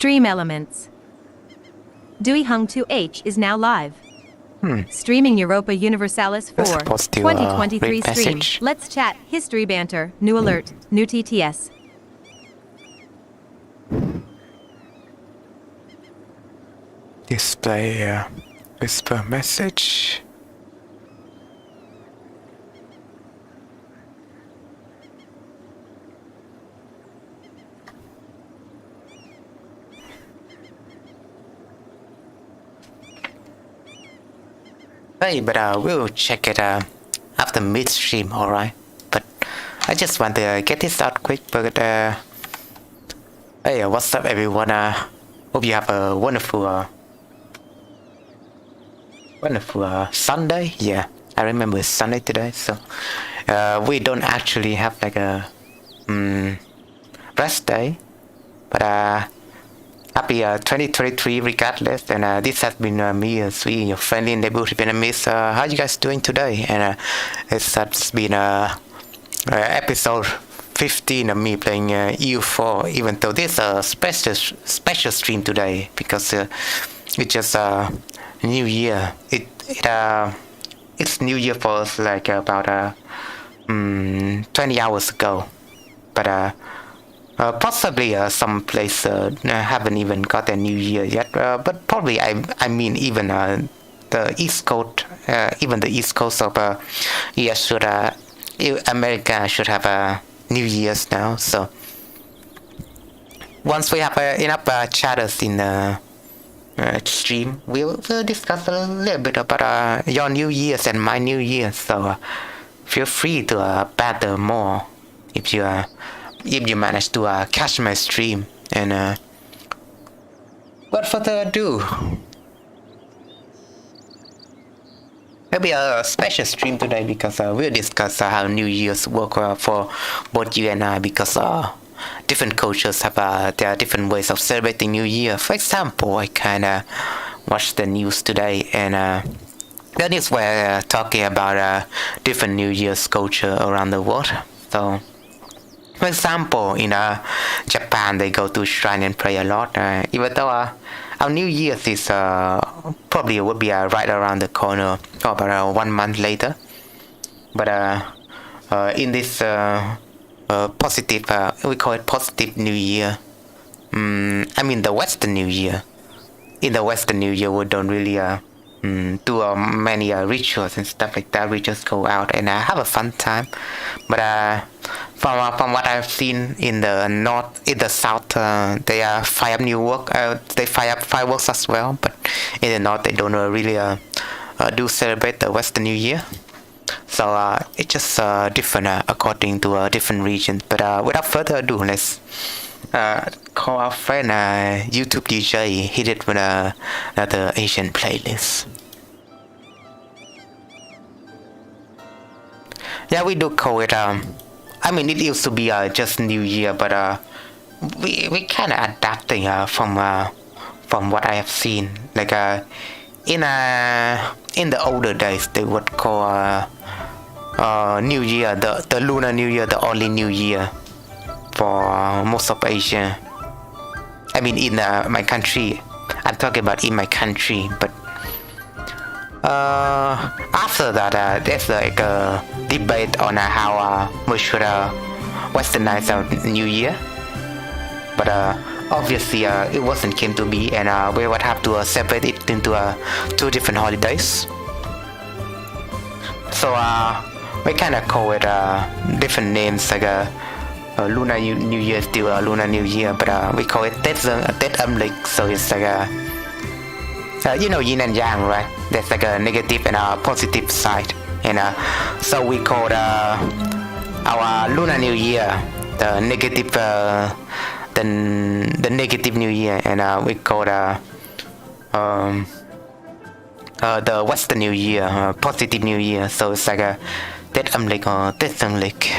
Stream elements. Dui Hung 2H is now live. Streaming Europa Universalis 4 supposed to, 2023 read stream. message. Let's chat. History banter. New alert. New TTS. Display whisper message. Hey, but we'll check it after midstream, alright? But I just want to get this out quick. But hey, what's up, everyone? Hope you have a wonderful Sunday. Yeah, I remember it's Sunday today. So we don't actually have like a rest day, but happy 2023 regardless. And this has been me, Sui, your friendly neighborhood Vietnamese. How you guys doing today? And it's been episode 15 of me playing EU4, even though this is a special stream today because it's just New Year. It's New Year for us like about 20 hours ago, but possibly some place haven't even got a New Year yet. But probably I mean even the East Coast, even the East Coast of US should America should have a New Year's now. So once we have enough chatters in the stream, we'll discuss a little bit about your New Year's and my New Year's. So feel free to banter more if you manage to catch my stream. And without further ado, it'll be a special stream today because we'll discuss how New Year's work for both you and I, because different cultures have their different ways of celebrating New Year. For example, I kind of watched the news today, and the news were talking about different New Year's culture around the world. So, for example, in Japan, they go to shrine and pray a lot. Even though our New Year's is probably would be right around the corner, or about 1 month later. But in this positive, we call it positive New Year. I mean the Western New Year. In the Western New Year, we don't really do many rituals and stuff like that. We just go out and have a fun time. But from what I've seen in the north, in the south, they fire up they fire up fireworks as well. But in the north, they don't really do celebrate the Western New Year. So it's just different according to different regions. But without further ado, let's call our friend YouTube DJ. Hit it with another Asian playlist. Yeah, we do call it. I mean, it used to be just New Year, but we kind of adapting from what I have seen. Like in the older days, they would call New Year the Lunar New Year the only New Year for most of Asia. I mean, in my country, I'm talking about in my country. But after that, there's like a debate on how we should westernize our New Year. But obviously, it wasn't came to be, and we would have to separate it into 2 different holidays. So we kind of call it different names, like Lunar New Year is still Lunar New Year, but we call it Tết âm lịch. So it's like you know, yin and yang, right? There's like a negative and a positive side, and so we call our Lunar New Year the negative, the negative New Year, and we call the Western New Year positive New Year. So it's like a Tết âm lịch or Tết dương lịch.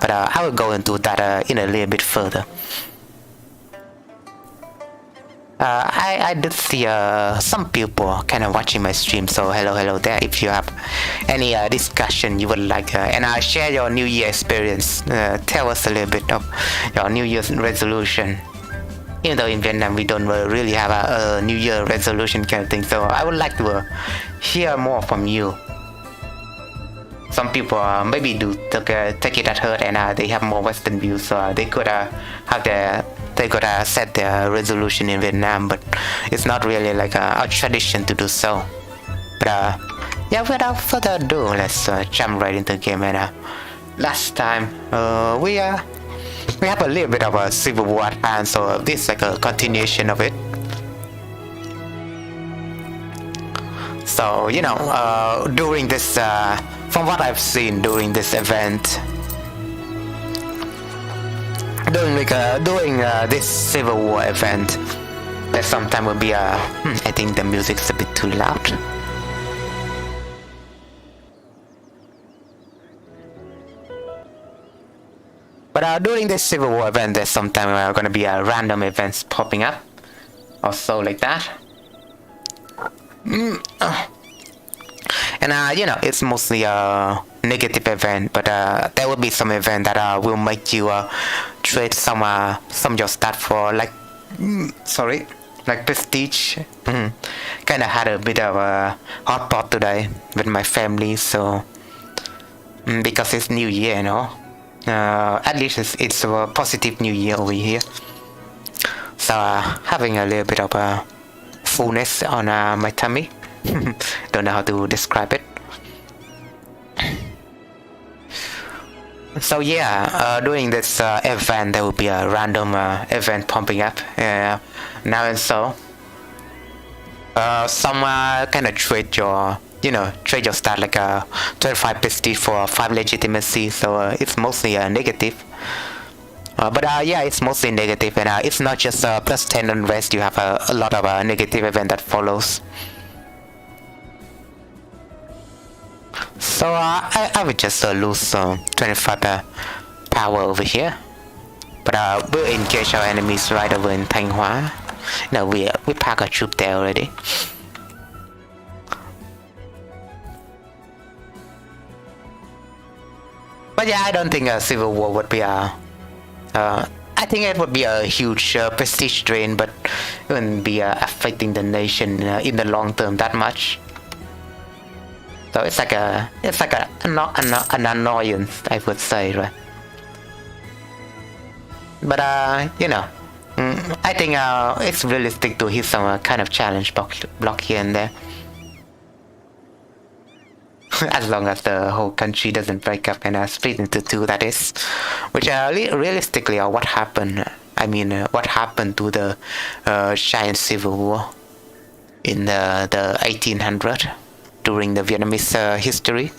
But I will go into that in a little bit further. I did see some people kind of watching my stream, so hello there. If you have any discussion you would like, and share your New Year experience, tell us a little bit of your New Year's resolution. Even though in Vietnam we don't really have a New Year resolution kind of thing, so I would like to hear more from you. Some people maybe do take it at heart and they have more Western views, so they could set their resolution in Vietnam, but it's not really like a tradition to do so. But yeah, without further ado, let's jump right into the game. And last time we have a little bit of a civil war at hand, so this is like a continuation of it. So during this, from what I've seen during this event, during this civil war event, there sometime will be I think the music's a bit too loud. But during this civil war event, there's sometime gonna be random events popping up, or so like that. And it's mostly a negative event, but there will be some event that will make you trade some of your stuff for like prestige. Kind of had a bit of a hot pot today with my family, so because it's New Year, at least it's a positive New Year over here. So having a little bit of a fullness on my tummy. Don't know how to describe it. So yeah, during this event there will be a random event pumping up now and so. Some kind of trade your stat like 25 prestige for 5 legitimacy, so it's mostly negative. But yeah, it's mostly negative, and it's not just plus 10 on rest. You have a lot of negative event that follows. So I would just lose 25 power over here, but we'll engage our enemies right over in Thanh Hóa. No, we park a troop there already. But yeah, I don't think a civil war would be I think it would be a huge prestige drain, but it wouldn't be affecting the nation in the long term that much. So it's like an annoyance, I would say, right? But I think it's realistic to hit some kind of challenge block here and there. As long as the whole country doesn't break up and split into two, that is. Which realistically, what happened? What happened to the giant civil war in the 1800s during the Vietnamese history?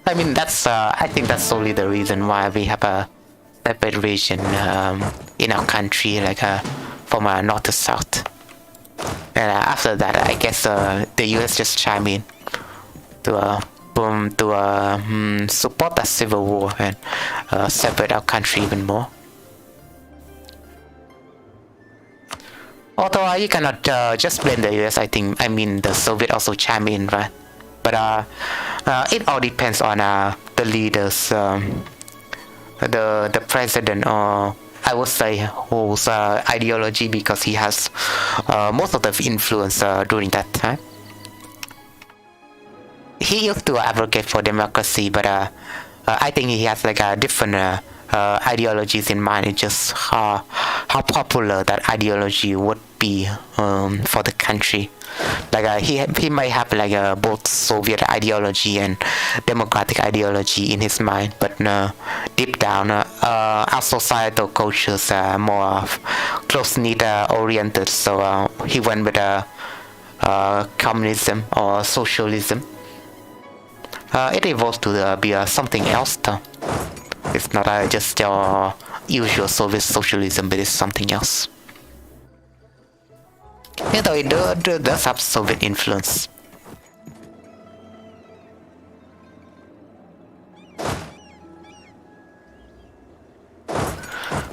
That's I think that's solely the reason why we have a separate region in our country, like from north to south. And after that, I guess the US just chime in to support the civil war and separate our country even more. Although you cannot just blame the US, the Soviet also chime in, right? But it all depends on the leaders, the president, or I would say whose ideology, because he has most of the influence during that time. He used to advocate for democracy, but I think he has like a different ideologies in mind. It's just how popular that ideology would be for the country. Like he might have like both Soviet ideology and democratic ideology in his mind, but deep down our societal cultures are more close-knit oriented, so he went with communism or socialism. It evolved to be something else though. It's not just your usual Soviet socialism, but it's something else. Though it does have Soviet influence.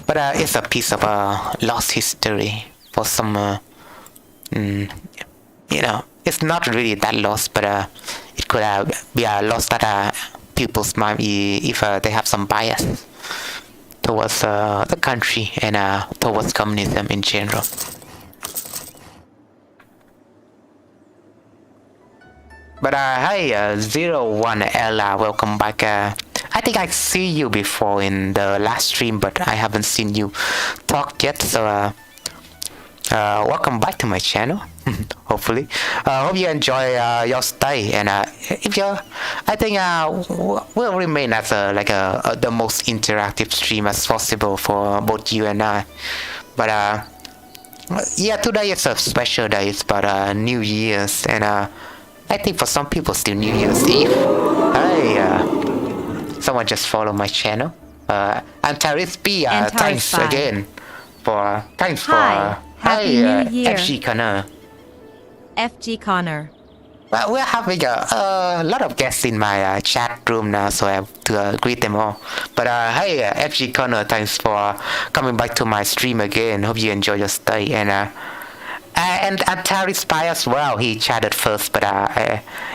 But it's a piece of lost history for some, it's not really that lost, but it could be a loss that people's mind if they have some bias towards the country and towards communism in general. But hey, 01 Ella, welcome back. I think I see you before in the last stream, but I haven't seen you talk yet. So welcome back to my channel. Hopefully, hope you enjoy your stay. And if you, I think will remain as the most interactive stream as possible for both you and I. But yeah, today is a special day. It's about New Year's and I think for some people still New Year's Eve. Hey, someone just followed my channel. Antares B, thanks again for Happy New Year. FG Connor. FG Connor. Well, we're having a lot of guests in my chat room now, so I have to greet them all. But hey, FG Connor, thanks for coming back to my stream again. Hope you enjoy your stay. And Atari Spy as well, he chatted first, but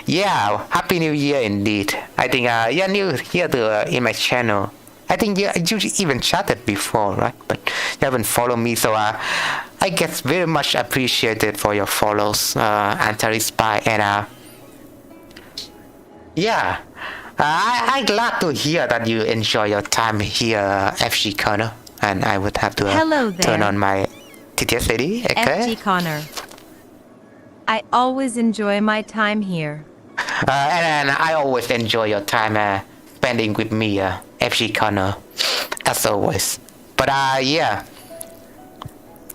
yeah, Happy New Year indeed. I think you're new here in my channel. I think you even chatted before, right? But you haven't followed me, so I guess very much appreciated for your follows, Atari Spy, and yeah, I'm glad to hear that you enjoy your time here, FG Connor, and I would have to turn on my TTS80, okay? FG Connor. I always enjoy my time here. And I always enjoy your time spending with me, FG Connor, as always. But yeah,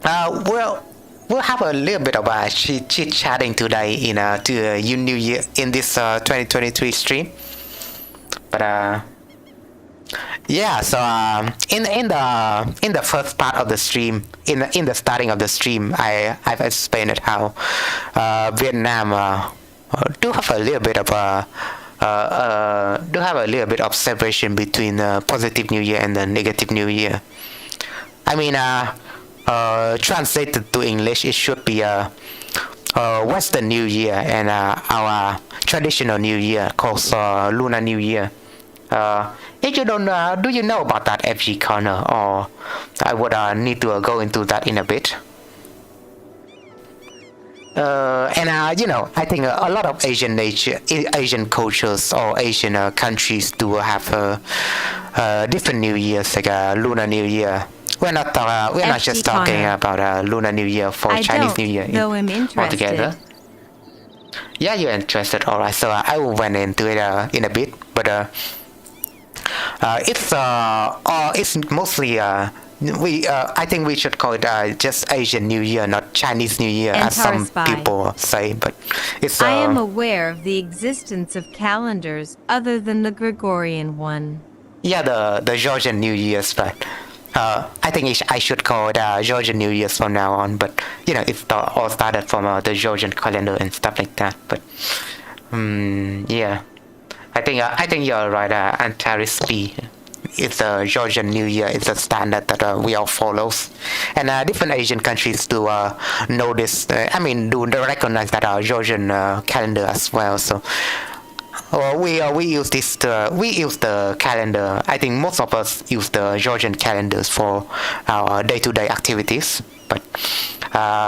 we'll have a little bit of chit chatting today in to New Year in this 2023 stream. But yeah, so in the first part of the stream, in the starting of the stream, I've explained how Vietnam do have a little bit of separation between the positive New Year and the negative New Year. I mean, translated to English, it should be Western New Year and our traditional New Year called Lunar New Year. If you don't, do you know about that, FG Connor? Or I would need to go into that in a bit. And you know, I think a lot of Asian cultures or Asian countries do have different New Years, like Lunar New Year. We're not just talking about Lunar New Year for Chinese New Year altogether. Yeah, you're interested, alright. So I will went into it in a bit, but it's mostly I think we should call it just Asian New Year, not Chinese New Year, as some people say. But it's. I am aware of the existence of calendars other than the Gregorian one. Yeah, the Georgian New Year's, but I think I should call it Georgian New Year's from now on. But you know, it all started from the Georgian calendar and stuff like that. But yeah, I think you're right. Antares B. It's a Georgian New Year. It's a standard that we all follows, and different Asian countries do know this. Do recognize that Georgian calendar as well. So we use this. We use the calendar. I think most of us use the Georgian calendars for our day-to-day activities. But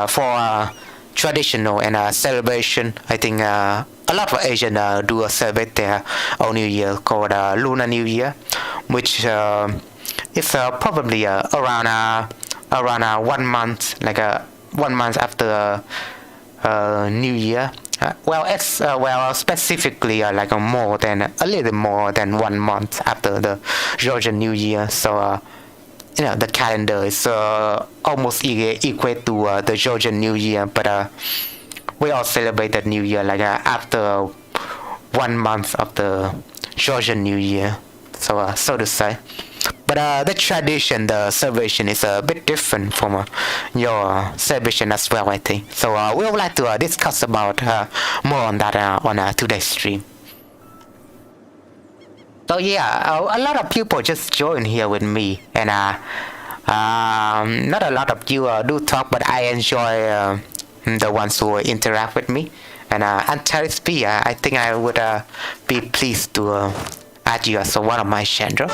for traditional and celebration, I think a lot of Asian do celebrate their own New Year called Lunar New Year, which is probably around 1 month, like 1 month after New Year. Specifically like a little more than 1 month after the Georgian New Year. So you know, the calendar is almost equal to the Georgian New Year, but we all celebrate that New Year like after 1 month of the Georgian New Year, so to say. But the tradition, the celebration is a bit different from your celebration as well, I think. So we would like to discuss about more on that on today's stream. So yeah, a lot of people just join here with me, and not a lot of you do talk, but I enjoy the ones who interact with me. And Antares B, I think I would be pleased to add you as one of my channel.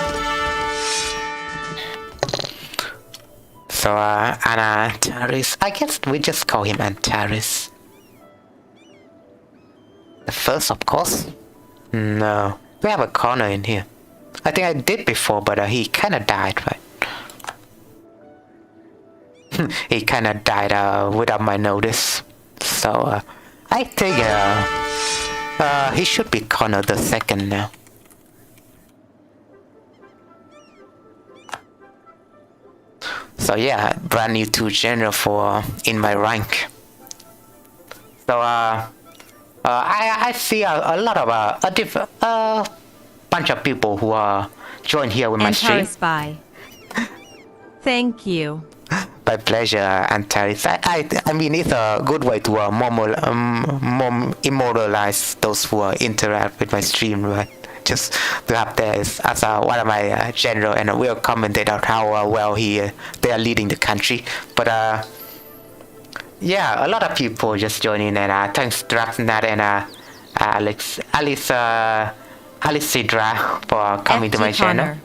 So Antares, I guess we just call him Antares. The first, of course. No, we have a corner in here. I think I did before, but he kind of died, right? He kind of died without my notice. So I think he should be corner the second now. So yeah, brand new 2 general for in my rank. So I see a lot of a different bunch of people who are join here with my stream. Spy. Thank you. My pleasure, Antares. I mean, it's a good way to more immortalize those who interact with my stream, right? Just to have there as one of my general, and we'll commentate on how well they are leading the country. But yeah, a lot of people just joining, and thanks Draxnat and Alicidra for coming to my channel.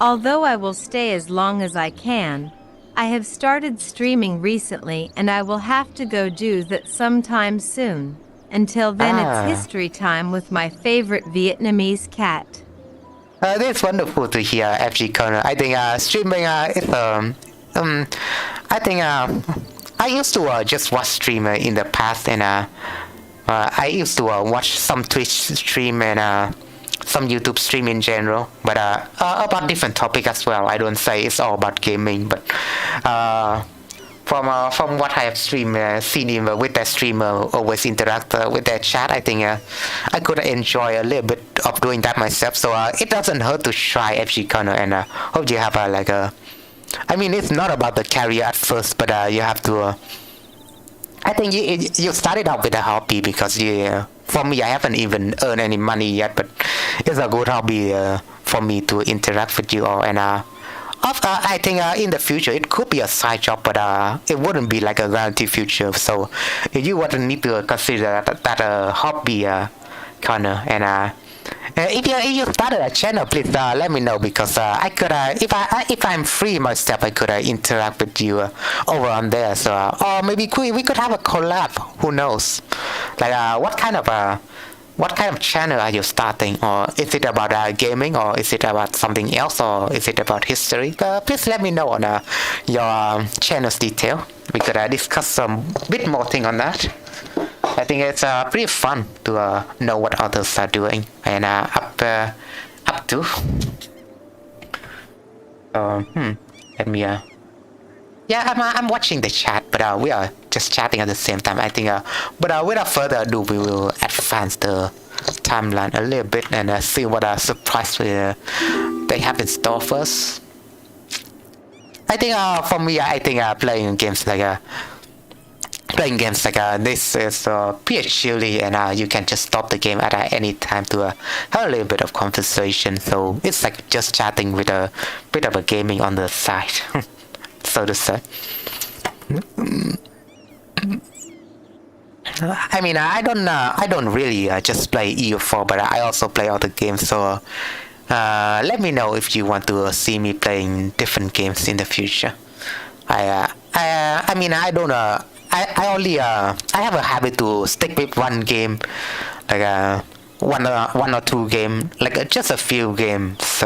Although I will stay as long as I can, I have started streaming recently and I will have to go do that sometime soon. Until then, it's history time with my favorite Vietnamese cat. It's wonderful to hear, FG Corner. I think streaming is I think I used to just watch streamer in the past, and I used to watch some Twitch stream and some YouTube stream in general, but about different topic as well. I don't say it's all about gaming, but from what I have seen with that streamer, always interact with their chat, I think I could enjoy a little bit of doing that myself. So it doesn't hurt to try FG Corner, and hope you have I mean, it's not about the career at first, but you have to. I think you started out with a hobby because for me, I haven't even earned any money yet, but it's a good hobby for me to interact with you all. And I think in the future it could be a side job, but it wouldn't be like a guaranteed future. So you wouldn't need to consider that a hobby, Connor. And if you started a channel, please let me know, because I could if I'm free myself, I could interact with you over on there. So or maybe we could have a collab. Who knows? Like what kind of channel are you starting? Or is it about gaming, or is it about something else, or is it about history? Please let me know on your channel's detail. We could discuss some bit more thing on that. I think it's pretty fun to know what others are doing and up to. Let me. Yeah, I'm watching the chat, but we are just chatting at the same time. I think. But without further ado, we will advance the timeline a little bit and see what surprise they have in store for us. I think for me, I think playing games like this is pretty chilly, and you can just stop the game at any time to have a little bit of conversation. So it's like just chatting with a bit of a gaming on the side, so to say. I mean, I don't really just play EU4, but I also play other games. So let me know if you want to see me playing different games in the future. I mean, I don't. I only I have a habit to stick with one game, like one or two game, like just a few games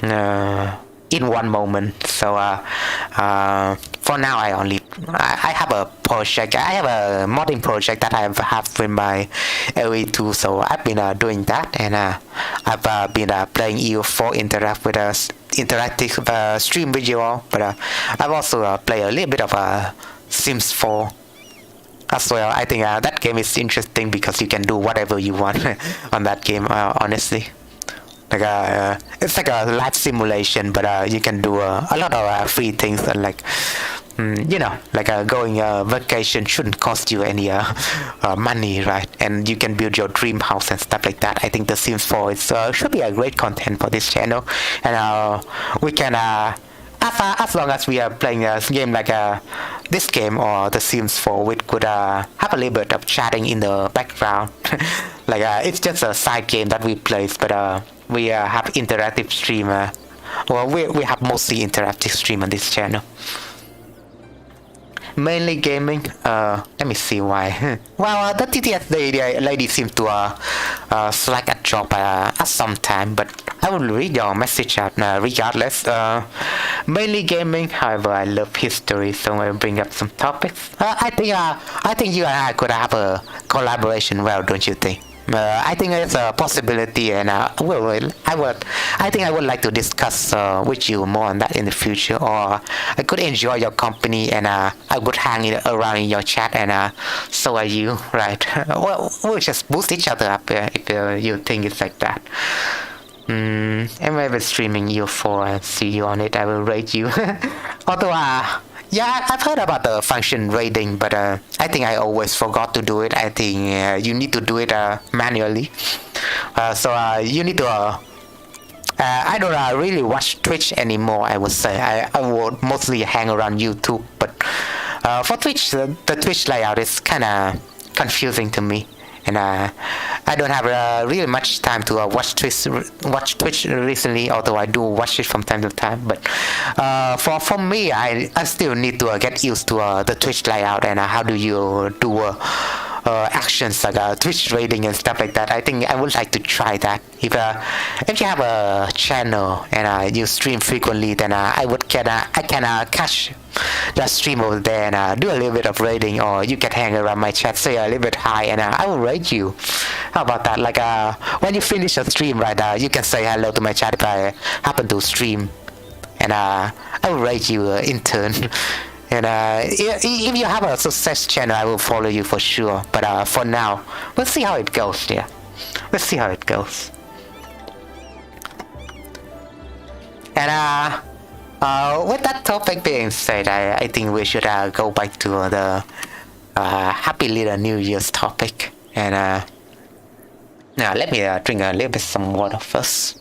in one moment. So for now, I have a project. I have a modding project that I have with my LE2. So I've been doing that, and I've been playing EU4 interactive stream with you all. But I've also played a little bit of Sims 4 as well. I think that game is interesting because you can do whatever you want on that game, honestly. Like it's like a life simulation, but you can do a lot of free things, and like like going vacation shouldn't cost you any money, right? And you can build your dream house and stuff like that. I think the Sims 4 should be a great content for this channel, and we can as long as we are playing a game like this game or The Sims 4, we could have a little bit of chatting in the background. Like it's just a side game that we play, but we have interactive stream. Well, we have mostly interactive stream on this channel. Mainly gaming. Let me see why. Well, the TTS lady seemed to slack a job at some time, but I will read your message out regardless. Mainly gaming. However, I love history, so I'll bring up some topics. I think you and I could have a collaboration. Well, don't you think? I think it's a possibility, and I think I would like to discuss with you more on that in the future. Or I could enjoy your company, and I would hang around in your chat, and so are you, right? Well, we'll just boost each other up if you think it's like that. I'm ever streaming EU4 and see you on it. I will rate you. Although, yeah, I've heard about the function rating, but I think I always forgot to do it. I think you need to do it manually. So you need to. I don't really watch Twitch anymore. I would say I would mostly hang around YouTube, but for Twitch, the Twitch layout is kind of confusing to me. And I don't have really much time to watch Twitch recently, although I do watch it from time to time. But for me, I still need to get used to the Twitch layout and how do you do actions like Twitch rating and stuff like that. I think I would like to try that. If you have a channel and you stream frequently, then I can catch the stream over there and do a little bit of rating, or you can hang around my chat, say a little bit hi, and I will rate you. How about that? Like when you finish a stream, right? You can say hello to my chat if I happen to stream, and I will rate you in turn. And if you have a success channel, I will follow you for sure. But for now, we'll see how it goes. Yeah, we'll see how it goes. And with that topic being said, I think we should go back to the Happy Little New Year's topic. And now let me drink a little bit some water first.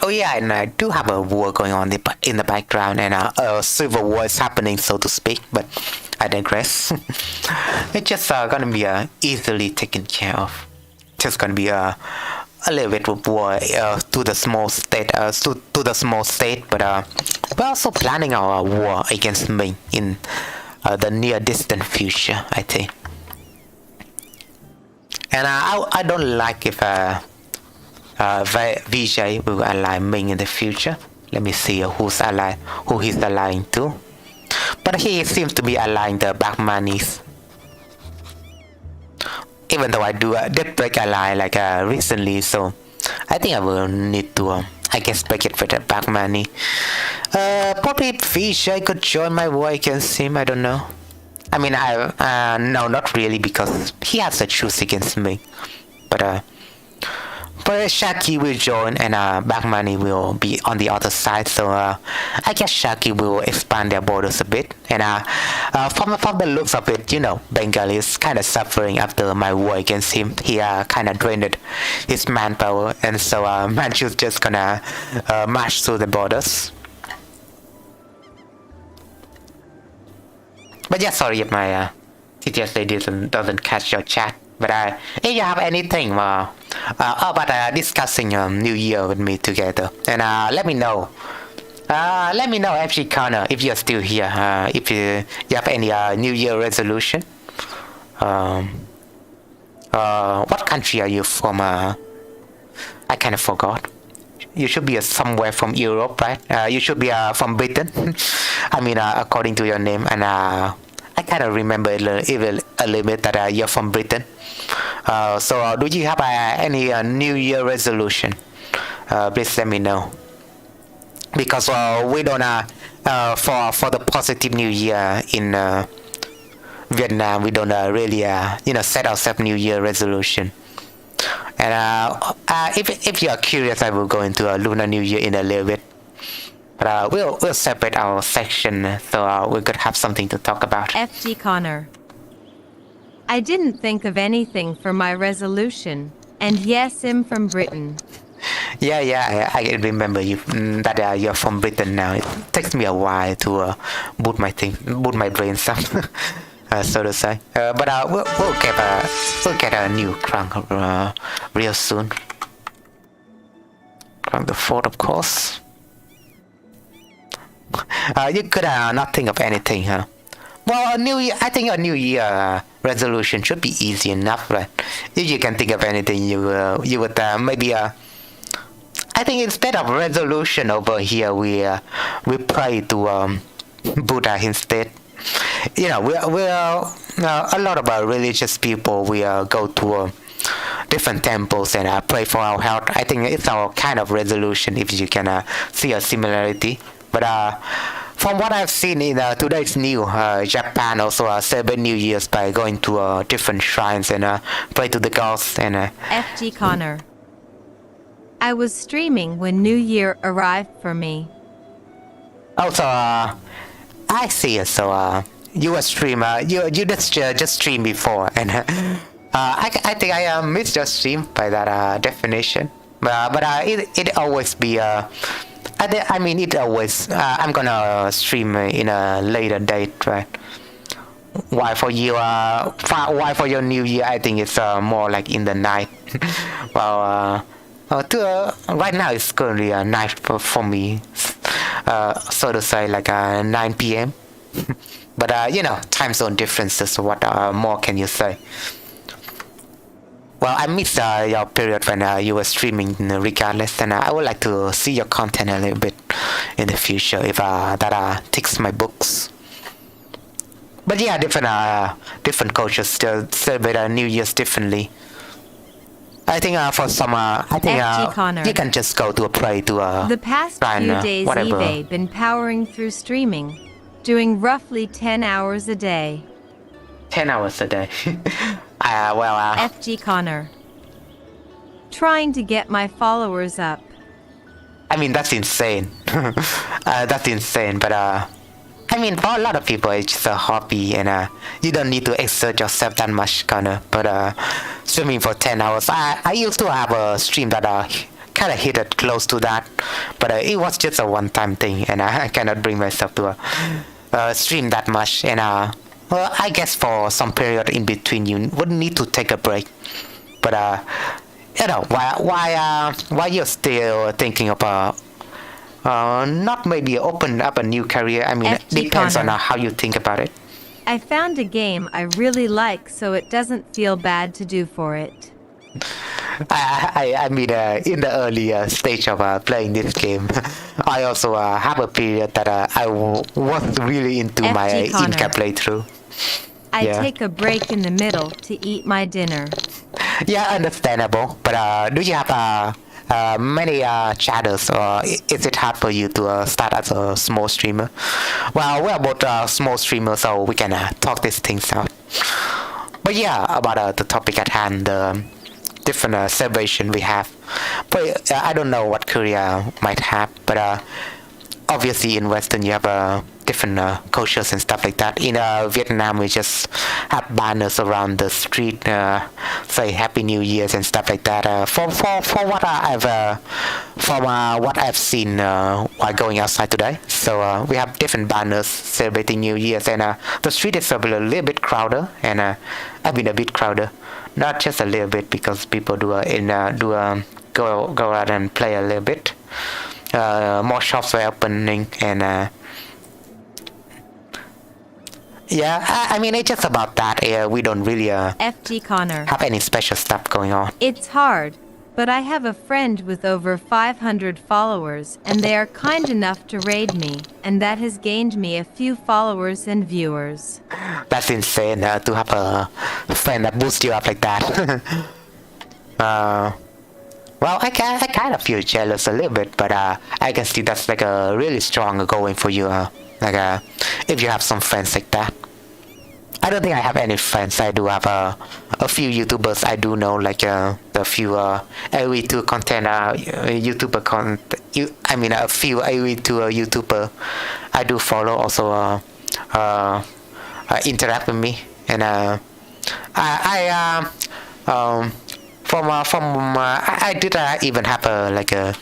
Oh yeah, and I do have a war going on in the background, and a civil war is happening, so to speak, but I digress. It's just gonna be easily taken care of. Just gonna be a little bit of war to the small state, but we're also planning our war against Ming in the near distant future, I think. And I don't like if Vijay will ally Ming in the future. Let me see who he's allying to. But he seems to be allying the Bahmanis. Even though I did break ally like recently, so I think I will need to break it for the Bahmani. Probably Vijay could join my war against him. I don't know. I mean, no, not really, because he has a truce against me. But Shaki will join, and Bahmani will be on the other side. So I guess Shaki will expand their borders a bit. And from the looks of it, Bengali is kind of suffering after my war against him. He kind of drained his manpower, and so Manchu's just gonna march through the borders. But yeah, sorry if my TTS lady doesn't catch your chat. But if you have anything about discussing New Year with me together, and let me know. Let me know, FG Connor, if you're still here. If you have any New Year resolution. What country are you from? I kind of forgot. You should be somewhere from Europe, right? You should be from Britain. I mean, according to your name, and I kind of remember a little bit that you're from Britain. So do you have any New Year resolution? Please let me know. Because we don't for the positive New Year in Vietnam, we don't really set ourselves New Year resolution. And if you are curious, I will go into a Lunar New Year in a little bit. But we'll separate our section so we could have something to talk about. FG Connor. I didn't think of anything for my resolution, And yes, I'm from Britain. Yeah, I remember you that you're from Britain now. It takes me a while to boot my brain some, so to say. But we'll get a new Crunk real soon. Crunk the fourth, of course. You could not think of anything, huh? Well, a new year. I think a new year resolution should be easy enough, right? If you can think of anything, you would maybe. I think instead of resolution over here, we pray to Buddha instead. You know, we're a lot of religious people. We go to different temples and pray for our health. I think it's our kind of resolution if you can see a similarity. But from what I've seen in today's new Japan also celebrate New Year's by going to different shrines and pray to the gods and. FG Connor. I was streaming when New Year arrived for me. Also, I see it. So you were streamer. You just streamed before, and I think I missed your stream by that definition. But it always be I mean it always. I'm gonna stream in a later date, right? Why for you? Why for your New Year? I think it's more like in the night. Well. Right now it's currently a night for me, so to say, like 9 p.m. But you know, time zone differences. So what more can you say? Well, I missed your period when you were streaming regardless, and I would like to see your content a little bit in the future if that ticks my books. But yeah, different cultures still celebrate New Year's differently. I think for some, you can just go to a pray to The past shrine, few days whatever. Eve been powering through streaming, doing roughly 10 hours a day. 10 hours a day. FG Connor. Trying to get my followers up. I mean, that's insane. That's insane, but I mean, for a lot of people, it's just a hobby, and you don't need to exert yourself that much, kinda. But swimming for 10 hours, I used to have a stream that kind of hit it close to that, but it was just a one-time thing, and I cannot bring myself to stream that much. And well, I guess for some period in between, you would need to take a break. But you know, why you're still thinking about not maybe open up a new career? I mean, it FG depends on Connor. how you think about it. I found a game I really like, so it doesn't feel bad to do for it. I mean, in the early stage of playing this game, I also have a period that was really into my FG Connor. Inca playthrough. I Yeah. take a break in the middle to eat my dinner. Yeah, understandable. But do you have many chatters, or is it hard for you to start as a small streamer? Well, we're both small streamers, so we can talk these things out. But yeah, about the topic at hand, the different celebration we have. But I don't know what Korea might have, but obviously in Western you have different cultures and stuff like that. In Vietnam, we just have banners around the street, say Happy New Year's and stuff like that. For what I've seen while going outside today, so we have different banners celebrating New Year's, and the street is a little bit crowded, and I've been a bit crowded, not just a little bit, because people go out and play a little bit. More shops were opening, and yeah, I mean, it's just about that. We don't really FG Connor. have any special stuff going on. It's hard, but I have a friend with over 500 followers, and they are kind enough to raid me, and that has gained me a few followers and viewers. That's insane to have a friend that boosts you up like that. Well, I kind of feel jealous a little bit, but I can see that's like a really strong going for you. Like if you have some friends like that. I don't think I have any friends. I do have a few YouTubers I do know, like the few AOE2 content YouTuber I mean a few AOE2 YouTuber I do follow, also interact with me, and I for I did even have a like a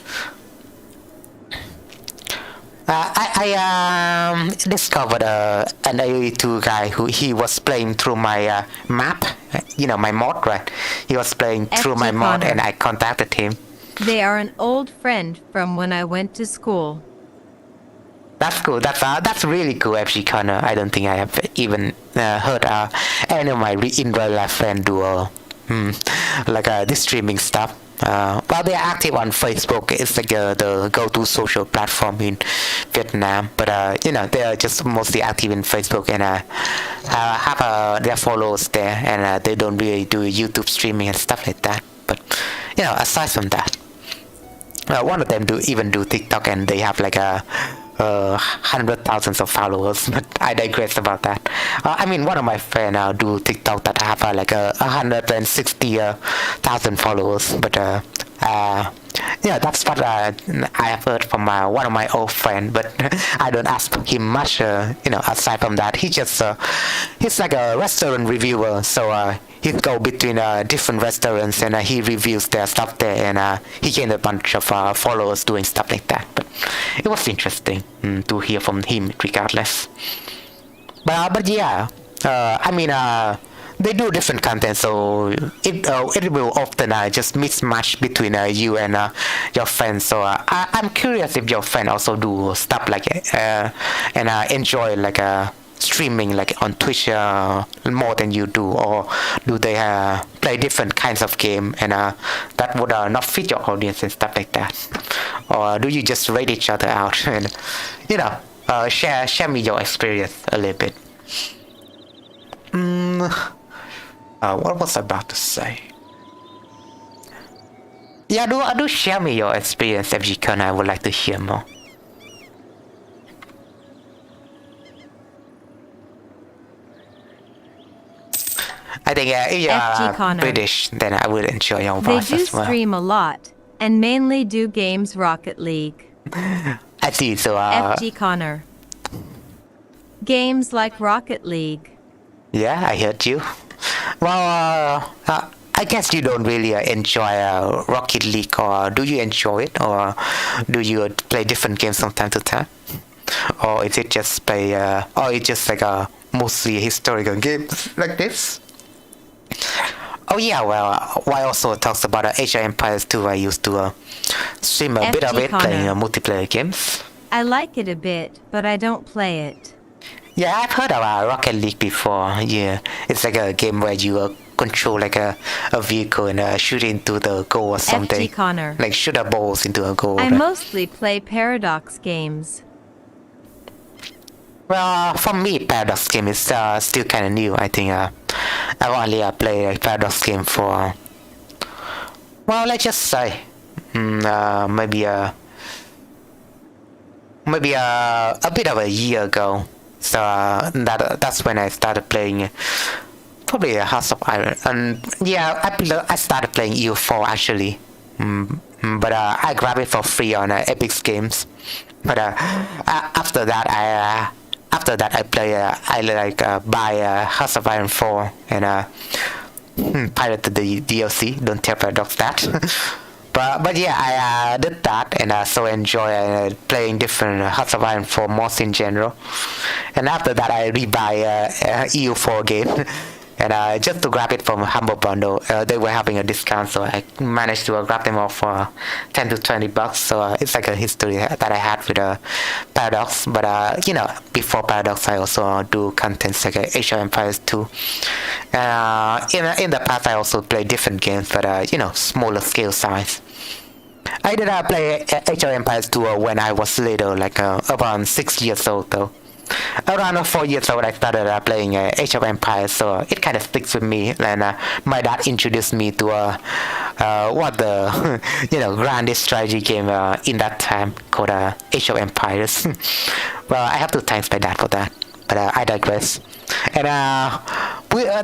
I discovered an AE2 guy who he was playing through my map, my mod, right? He was playing through my mod, Connor. and I contacted him. They are an old friend from when I went to school. That's cool. That's really cool, FG Connor. I don't think I have even heard any of my in real life friends do this streaming stuff. Well, they are active on Facebook. It's like the go-to social platform in Vietnam. But they are just mostly active in Facebook and have their followers there, and they don't really do YouTube streaming and stuff like that. But aside from that, one of them do TikTok, and they have like a hundred thousands of followers. But I digress about that. One of my friends do TikTok that have like 160,000 followers. But that's what I have heard from one of my old friends. But I don't ask him much. Aside from that, he's like a restaurant reviewer. So he go between different restaurants, and he reviews their stuff there, and he gained a bunch of followers doing stuff like that. But it was interesting to hear from him regardless. But yeah, they do different content, so it will often just mismatch between you and your friends. So I'm curious if your friend also do stuff like and enjoy like streaming like on Twitch more than you do, or do they play different kinds of game and that would not fit your audience and stuff like that, or do you just rate each other out and share me your experience a little bit. What was I about to say? Yeah, do share me your experience, FG Connor. I would like to hear more. I think if you are British, then I would enjoy your voice They do as well. stream a lot, and mainly do games Rocket League. I see, so FG Connor. Games like Rocket League. Yeah, I heard you. Well, I guess you don't really enjoy Rocket League, or do you enjoy it, or do you play different games from time to time? Or is it just or it's just like mostly historical games like this? Oh yeah, well, I also talks about Age of Empires 2. I used to stream a bit of it, playing multiplayer games. I like it a bit, but I don't play it. Yeah, I've heard about Rocket League before. Yeah, it's like a game where you control like a vehicle and shoot into the goal or something. FG Connor. Like shoot a balls into a goal. I right? mostly play Paradox games. Well, for me, Paradox game is still kind of new. I think I've only played a Paradox game for, well, let's just say maybe a bit of a year ago. So that's when I started playing probably a House of Iron, and yeah, I started playing EU4 actually, but I grabbed it for free on Epic Games. But after that I buy House of Iron 4 and pirated the DLC. Don't tell Paradox that. But yeah, I did that, and I so enjoy playing different House of Iron 4 mods in general. And after that, I rebuy EU4 game, and just to grab it from Humble Bundle. They were having a discount, so I managed to grab them all for $10 to $20. So it's like a history that I had with Paradox. But before Paradox, I also do contents like Age of Empires 2. In the past, I also played different games, but smaller scale size. I did play Age of Empires 2 when I was little, like around 6 years old though. Around 4 years old, I started playing Age of Empires, so it kind of sticks with me. And my dad introduced me to what the grandest strategy game in that time called Age of Empires. Well, I have to thank my dad for that, but I digress. And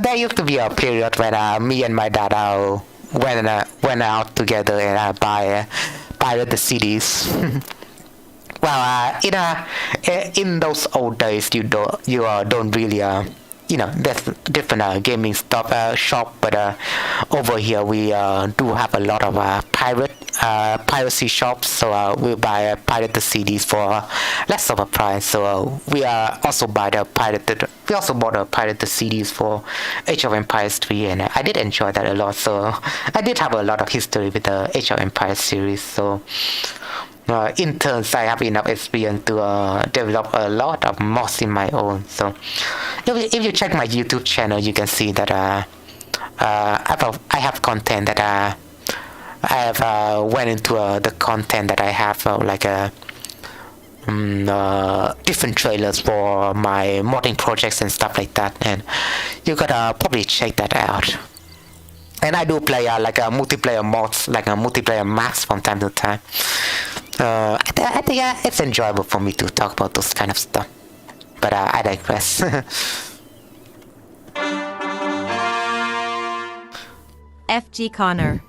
there used to be a period when me and my dad went out together and pirate the CDs. Well, in those old days, you don't really there's different gaming stuff shop, but over here we do have a lot of piracy shops, so we buy pirated CDs for less of a price. So we also bought a pirated CDs for Age of Empires 3, and I did enjoy that a lot. So I did have a lot of history with the Age of Empires series. So in turns, I have enough experience to develop a lot of mods in my own. So if you check my YouTube channel, you can see that I have content that I have went into the content that I have different trailers for my modding projects and stuff like that, and you gotta probably check that out. And I do play multiplayer mods, like a multiplayer maps from time to time. I think it's enjoyable for me to talk about those kind of stuff, but I digress. FG Connor.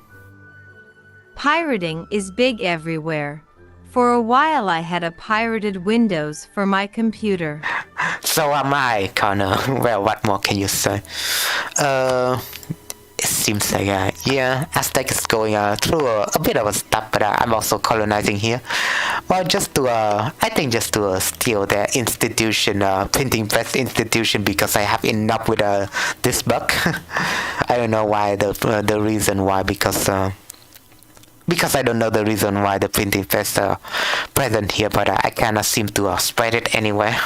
Pirating is big everywhere. For a while I had a pirated Windows for my computer. So am I, Connor. Well, what more can you say? It seems like, Aztec is going through a bit of a stuff, but I'm also colonizing here. Well, just to steal their institution, printing press institution, because I have enough with this bug. I don't know why, the reason why, because I don't know the reason why the printing press present here, but I cannot seem to spread it anywhere.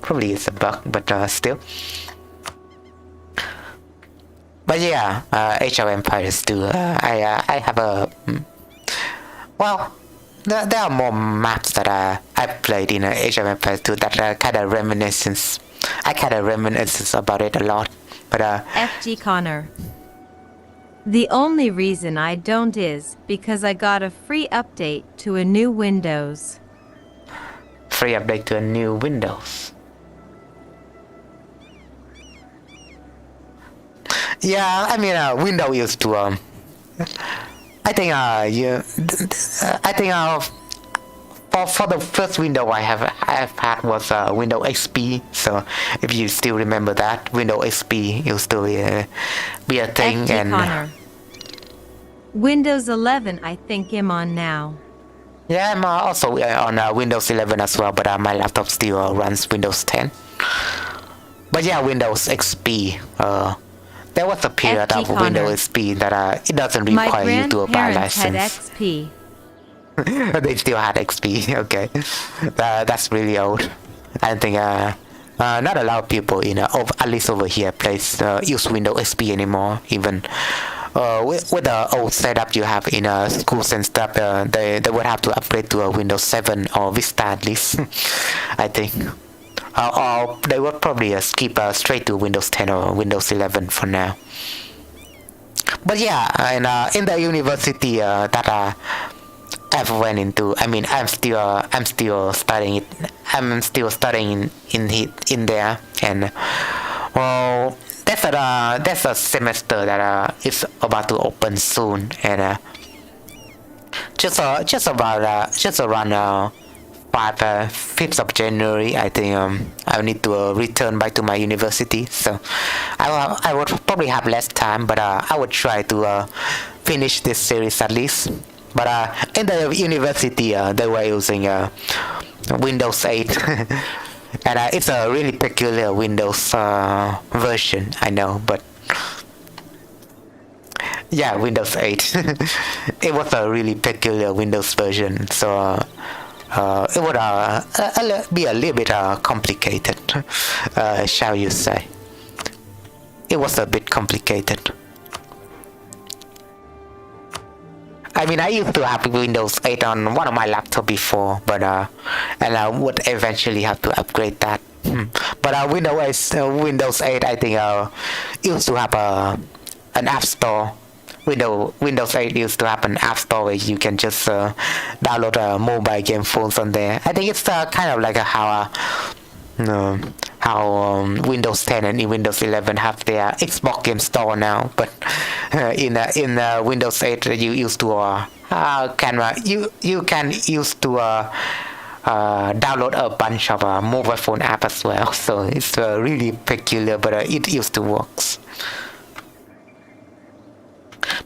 Probably it's a bug, but still. But yeah, Age of Empires 2, I have there are more maps that I played in Age of Empires 2 that are kind of reminiscence. I kind of reminisce about it a lot, but FG Connor. The only reason I don't is because I got a free update to a new Windows. Free update to a new Windows. Yeah, I mean, Windows used to. I think for the first window I have had was Windows XP. So if you still remember that, Windows XP used to be a thing. FG And Connor. Windows 11 I think I'm on now. yeah, I'm also on Windows 11 as well, but my laptop still runs Windows 10. But yeah, Windows XP. There was a period FG of Connor. Windows XP that it doesn't My require you to buy grandparents had license. XP. They still had XP. Okay, that's really old. I think not a lot of people at least over here use Windows XP anymore. Even with the old setup you have in schools and stuff, they would have to upgrade to a Windows 7 or Vista at least. I think. Or they would probably skip straight to Windows 10 or Windows 11 for now. But yeah, and in the university that I've went into, I mean, I'm still studying it. I'm still studying in there, and well, there's a semester that is about to open soon, and just around 5th of January, I think I need to return back to my university. So I would probably have less time, but I would try to finish this series at least. But in the university, they were using Windows 8, and it's a really peculiar Windows version, I know, but yeah, Windows 8. It was a really peculiar Windows version, so it would be a little bit complicated, shall you say. It was a bit complicated. I mean, I used to have Windows 8 on one of my laptops before, but and I would eventually have to upgrade that. But Windows 8, I think used to have an app store. Windows 8 used to have an app store where you can just download mobile game phones on there. I think it's kind of like how Windows 10 and Windows 11 have their Xbox game store now. But in Windows 8, you used to you can use to download a bunch of mobile phone app as well. So it's really peculiar, but it used to work.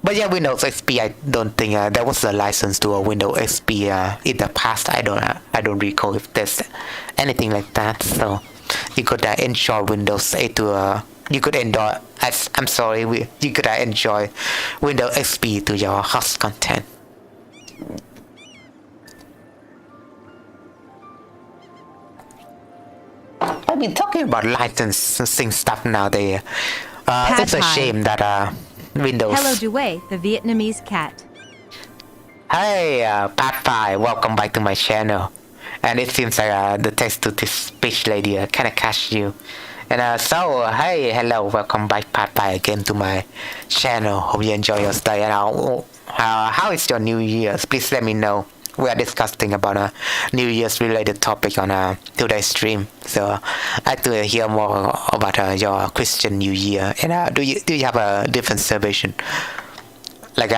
But yeah, Windows XP, I don't think there was a license to a Windows XP in the past. I don't recall if there's anything like that. So you could install Windows 8 to you could enjoy. I'm sorry, you could enjoy Windows XP to your host content. I've been talking about licensing stuff nowadays. It's a shame that Windows. Hello, Due, the Vietnamese cat. Hey, Pat Pie, welcome back to my channel. And it seems like the text to this speech lady kind of catch you. And so, hey, hello, welcome back, Pat Pie, again to my channel. Hope you enjoy your stay. And how is your New Year's? Please let me know. We are discussing about a New Year's related topic on today's stream. So I'd like to hear more about your Christian New Year. And do you have a different celebration? Like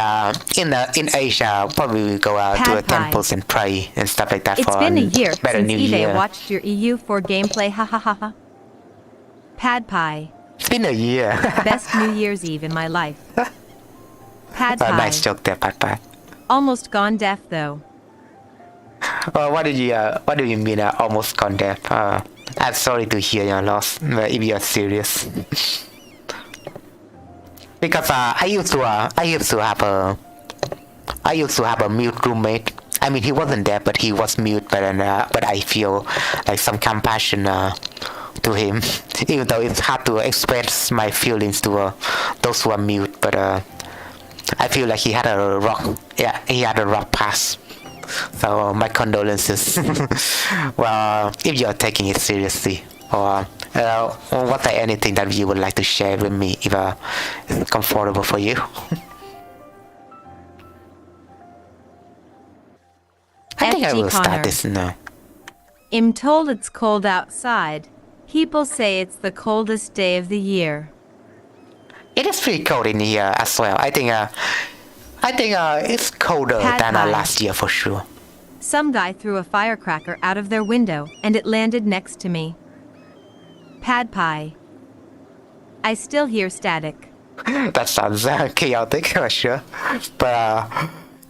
in Asia, probably we go out to the temples and pray and stuff like that. It's for been a year better since New eBay Year. watched your EU4 gameplay. Ha ha ha ha. Pad Pie. It's been a year. Best New Year's Eve in my life. Pad Pie. Nice joke there, Pat Pie. Almost gone deaf though. What do you mean? Almost gone deaf. I'm sorry to hear your loss. If you're serious. Because I used to have a mute roommate. I mean, he wasn't deaf, but he was mute. But I feel like some compassion to him, even though it's hard to express my feelings to those who are mute. But I feel like he had a rough past. So my condolences. Well, if you're taking it seriously, or was there anything that you would like to share with me if it's comfortable for you? I think I will start this now. I'm told it's cold outside. People say it's the coldest day of the year. It is pretty cold in here as well. I think it's colder than last year for sure. Some guy threw a firecracker out of their window and it landed next to me. Pad Pie. I still hear static. That sounds chaotic for sure. But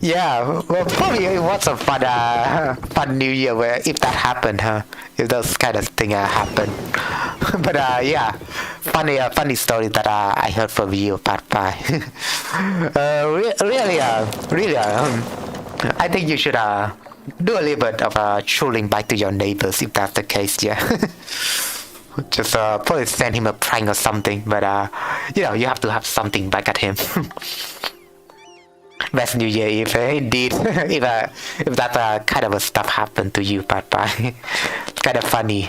yeah, well, probably it was a fun New Year where if that happened, if those kind of thing happened. But yeah, funny story that I heard from you, Pat Pie. Really, I think you should do a little bit of trolling back to your neighbors if that's the case. Yeah. Just probably send him a prank or something. But you have to have something back at him. Best New Year Eve, indeed. if that kind of stuff happened to you, Pat Pie. It's kind of funny.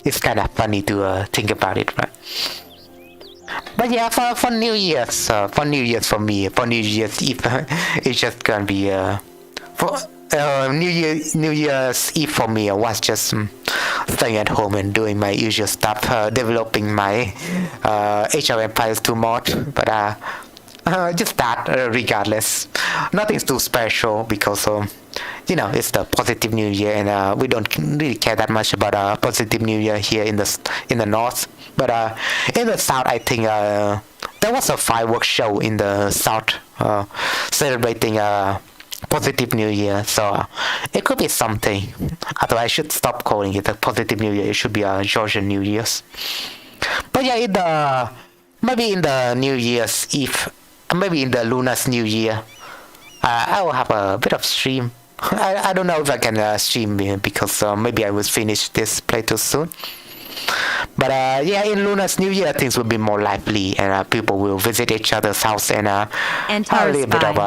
It's kind of funny to think about it, right? But yeah, for New Year's, for New Year's Eve, it's just gonna be for New Year's Eve for me was just staying at home and doing my usual stuff, developing my Age of Empires 2 mod, but just that, regardless. Nothing's too special because it's the positive New Year, and we don't really care that much about positive New Year here in the north. But in the south, I think there was a fireworks show in the south celebrating positive New Year. So it could be something. Although I should stop calling it a positive New Year. It should be a Georgian New Year's. But yeah, maybe in the New Year's Eve, maybe in the Luna's New Year, I will have a bit of stream. I don't know if I can stream because maybe I will finish this playthrough soon. But yeah, in Luna's New Year, things will be more lively, and people will visit each other's house and have a little bit of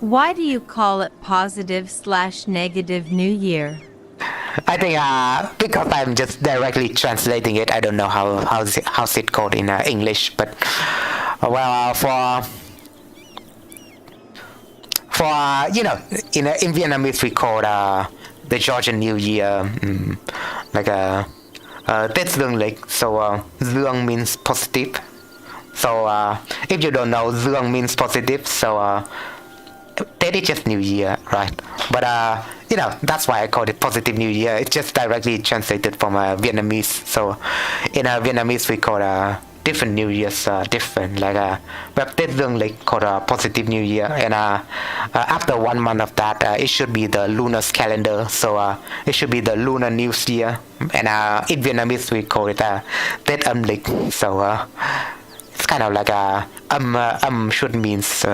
Why do you call it positive/negative New Year? I think because I'm just directly translating it. I don't know how's it called in English, but well, for in Vietnamese we call the Georgian New Year like Tết Dương Lịch. So Dương means positive. So if you don't know, Dương means positive. So that is just New Year, right? But that's why I call it positive New Year. It's just directly translated from Vietnamese. So in Vietnamese we call different New Year's different. Like Web Tết Dương Lịch called positive New Year, and after 1 month of that, it should be the lunar calendar. So it should be the lunar New Year, and in Vietnamese we call it Tết Âm Lịch. So it's kind of like should means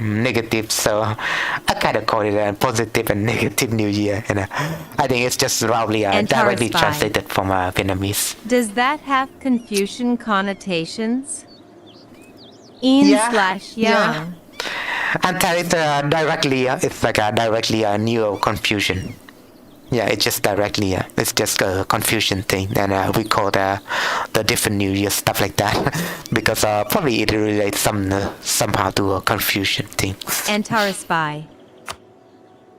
negative, so I kind of call it a positive and negative New Year, and I think it's just roughly directly translated from Vietnamese. Does that have Confucian connotations? In/yang. Yeah. And tell it directly, it's like directly a neo confusion. Yeah, it's just directly, it's just a confusion thing, and we call the different New Year stuff like that, because probably it relates somehow to a confusion thing. Antarespai.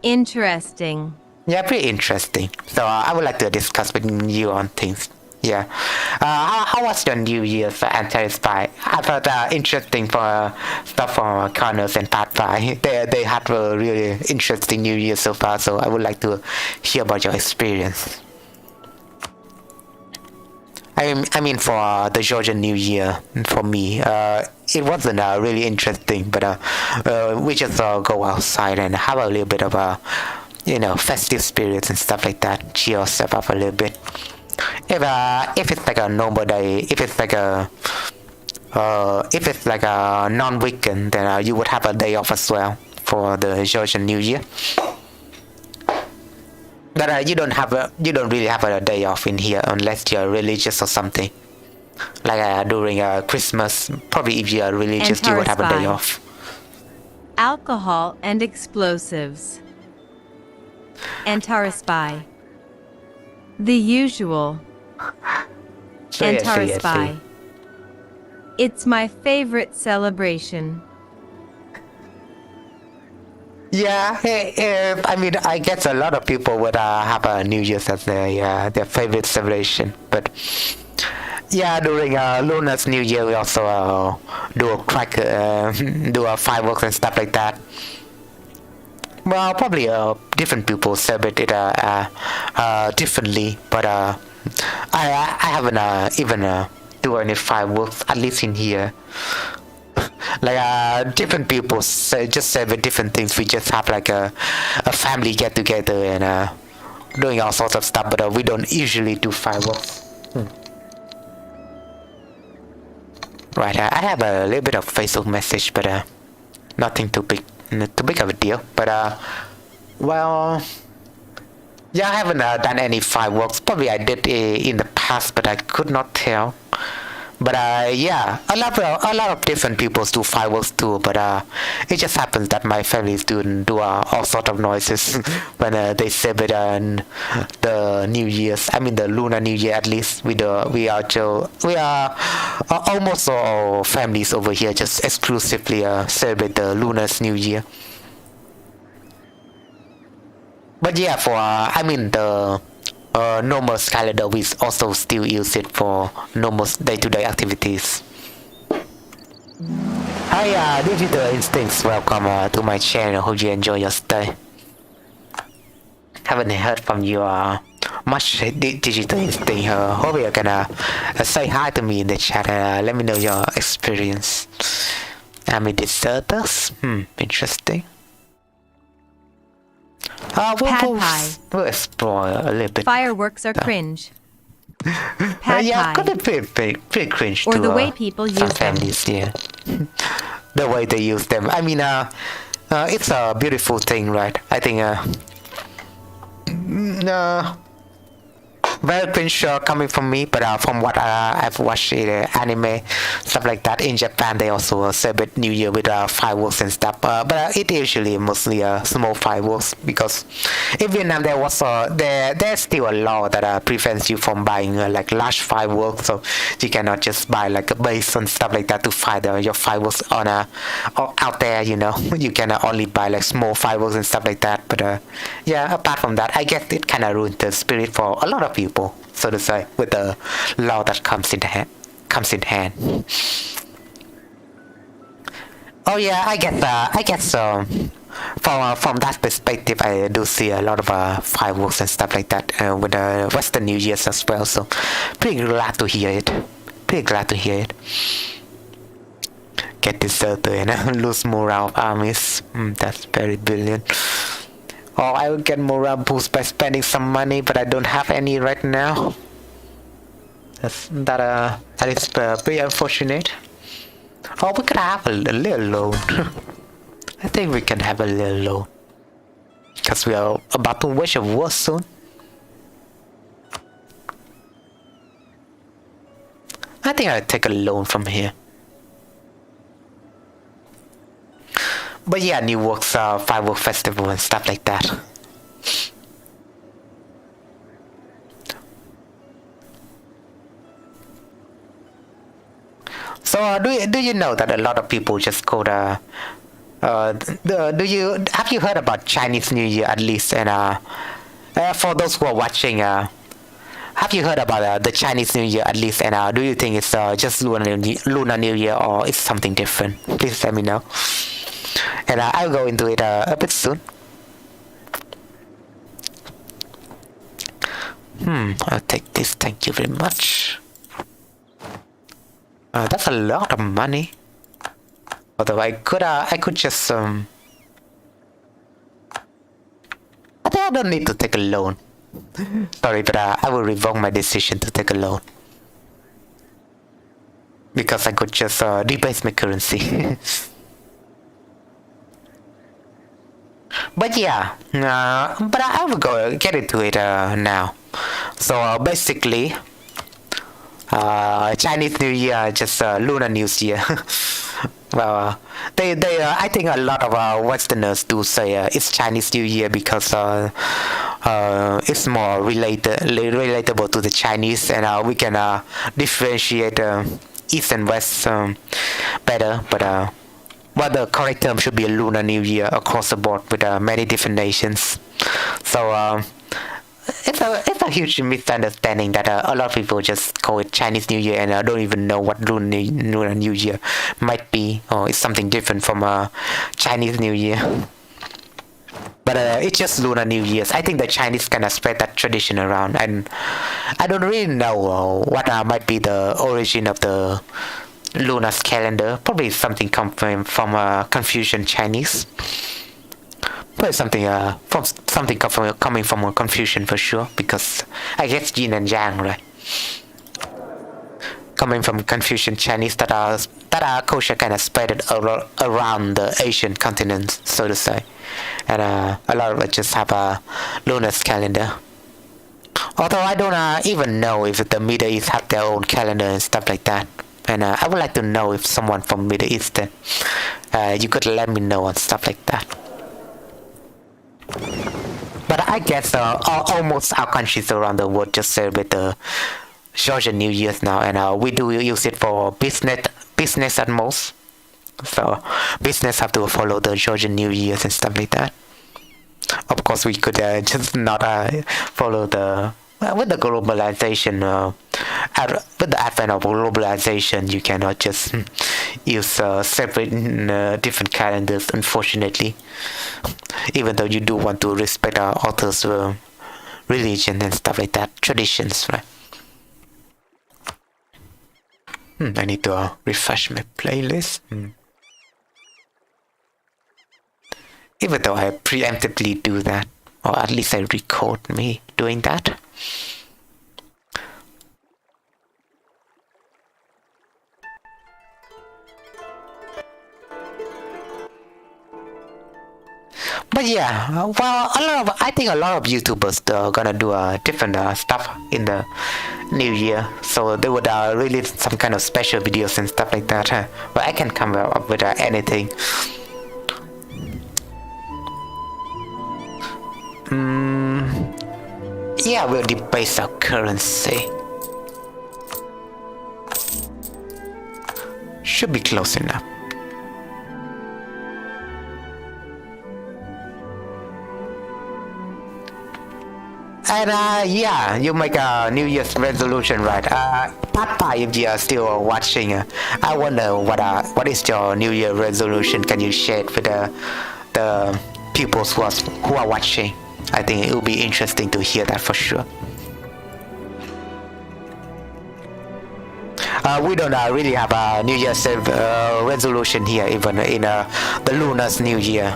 Interesting. Yeah, pretty interesting. So I would like to discuss with you on things. Yeah. How was your New Year's Antarespai? I thought interesting for stuff from Connors and Pat Pie. They had a really interesting New Year so far, so I would like to hear about your experience. I mean for the Georgian New Year, for me, it wasn't really interesting, but we just go outside and have a little bit of festive spirits and stuff like that. Cheer yourself up a little bit. If it's like a normal day, if it's like a non-weekend, then you would have a day off as well for the Georgian New Year. But you don't really have a day off in here unless you're religious or something. Like during Christmas, probably if you are religious, you would have a day off. Alcohol and explosives. Antarespai. The usual. Antarespai. It's my favorite celebration. Yeah, I mean, I guess a lot of people would have New Year's as their favorite celebration. But yeah, during Luna's New Year, we also do a fireworks and stuff like that. Well, probably different people celebrate it differently, but I haven't even do any fireworks, at least in here. Like different people just celebrate different things. We just have like a family get together and doing all sorts of stuff, but we don't usually do fireworks. Right, I have a little bit of Facebook message, but nothing too big of a deal. But well, yeah, I haven't done any fireworks. Probably I did in the past, but I could not tell. But yeah, a lot of different people do fireworks too. But it just happens that my family do all sort of noises when they celebrate the New Year's. I mean the Lunar New Year, at least. We are almost all families over here just exclusively celebrate the Lunar's New Year. But yeah, for the normal calendar, we also still use it for normal day-to-day activities. Hi, Digital Instincts, welcome to my channel. Hope you enjoy your stay. Haven't heard from you much, Digital Instinct. Hope you're gonna say hi to me in the chat and let me know your experience. Army deserters? Interesting. We'll explore a little bit. Fireworks are cringe. Pad yeah, Thai. could be pretty cringe Or to the way people some use them. families, yeah. The way they use them. I mean, it's a beautiful thing, right? I think, very cringe coming from me, but from what I've watched anime, stuff like that. In Japan, they also celebrate New Year with fireworks and stuff. But it usually mostly small fireworks, because in Vietnam there's still a law that prevents you from buying like large fireworks. So you cannot just buy like a base and stuff like that to fire your fireworks on out there. You know, you can only buy like small fireworks and stuff like that. But yeah, apart from that, I guess it kind of ruined the spirit for a lot of people, so to say, with the law that comes in hand. Oh yeah, I guess from that perspective, I do see a lot of fireworks and stuff like that with the Western New Year's as well. So pretty glad to hear it. Pretty glad to hear it. Get deserted and lose morale of armies. That's very brilliant. Or I will get morale boost by spending some money, but I don't have any right now. That is pretty unfortunate. Or we could have a little loan. I think we can have a little loan. Because we are about to wage a war soon. I think I'll take a loan from here. But yeah, New Works, firework festival and stuff like that. So do you know that a lot of people just go to have you heard about Chinese New Year at least? And for those who are watching, have you heard about the Chinese New Year at least? And do you think it's just Lunar New Year or it's something different? Please let me know. And I'll go into it a bit soon. I'll take this. Thank you very much. That's a lot of money. Although I could just I think I don't need to take a loan. Sorry, but I will revoke my decision to take a loan because I could just debase my currency. But yeah, but I will go get into it now. So basically, Chinese New Year just Lunar New Year. Well, I think a lot of Westerners do say it's Chinese New Year because it's more relatable to the Chinese, and we can differentiate East and West better. But well, the correct term should be a Lunar New Year across the board with many different nations. So it's a huge misunderstanding that a lot of people just call it Chinese New Year and don't even know what Lunar New Year might be, or it's something different from Chinese New Year. But it's just Lunar New Year's. I think the Chinese kind of spread that tradition around, and I don't really know what might be the origin of the lunar calendar. Probably something coming from Confucian Chinese. Probably something coming from Confucian for sure, because I guess yin and yang, right? Coming from Confucian Chinese, that our culture kind of spread it around the Asian continent, so to say, and a lot of it just have a lunar calendar. Although I don't even know if the Middle East have their own calendar and stuff like that. And I would like to know if someone from Middle East, you could let me know and stuff like that. But I guess almost our countries around the world just celebrate the Georgian New Year's now, and we do use it for business at most. So business have to follow the Georgian New Year's and stuff like that. Of course, we could just not follow the with the globalization. With the advent of globalization, you cannot just use separate different calendars, unfortunately. Even though you do want to respect our authors' religion and stuff like that, traditions, right? I need to refresh my playlist. Even though I preemptively do that, or at least I record me doing that. But yeah, well, I think a lot of YouTubers are gonna do different stuff in the new year, so they would release some kind of special videos and stuff like that. But I can come up with anything. Yeah, we'll debase our currency. Should be close enough. And yeah, you make a New Year's resolution, right? Papa, if you are still watching, I wonder what is your New Year resolution? Can you share it with the people who are watching? I think it will be interesting to hear that for sure. We don't really have a New Year's resolution here, even in the Lunar's New Year.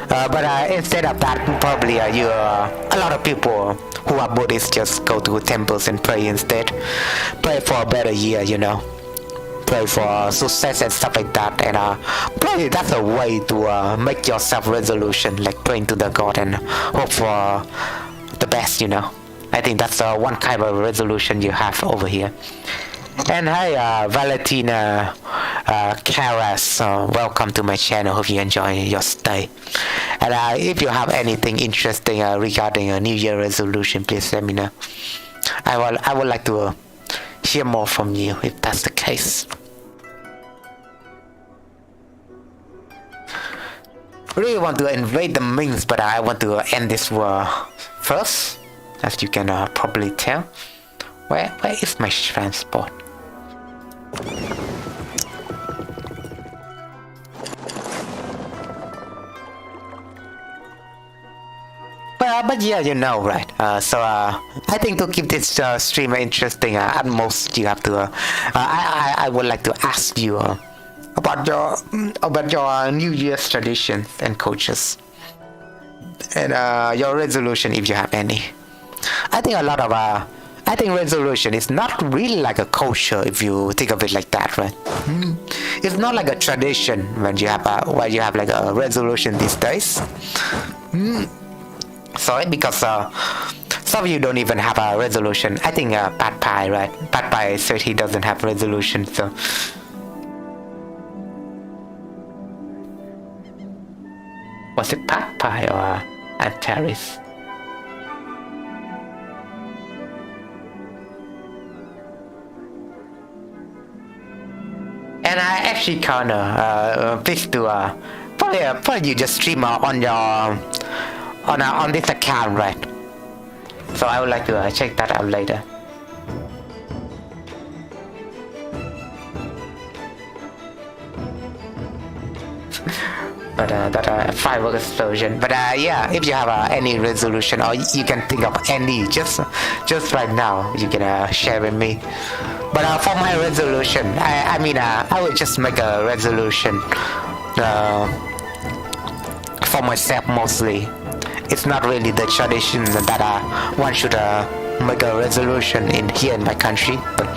But instead of that, probably a lot of people who are Buddhists just go to temples and pray instead. Pray for a better year, pray for success and stuff like that. And probably that's a way to make yourself resolution, like praying to the God and hope for the best, I think that's one kind of resolution you have over here. And hi, Valentina Karas, welcome to my channel. Hope you enjoy your stay. And if you have anything interesting regarding a New Year resolution, please let me know. I would like to hear more from you if that's the case. Really want to invade the Mings, but I want to end this war first, as you can probably tell. Where is my transport? But yeah, right? So I think to keep this stream interesting, at most you have to. I would like to ask you about your New Year's traditions and cultures, and your resolution if you have any. I think a lot of I think resolution is not really like a culture if you think of it like that, right? It's not like a tradition when you have like a resolution these days. Sorry, because some of you don't even have a resolution. I think Pat Pie, right? Pat Pie said he doesn't have resolution, so. Was it Pat Pie or Antares? And I actually kinda wish to probably you just stream on your on this account, right? So I would like to check that out later. But that firework explosion. But yeah, if you have any resolution or you can think of any, just right now, you can share with me. But for my resolution, I would just make a resolution for myself mostly. It's not really the tradition that one should make a resolution here in my country, but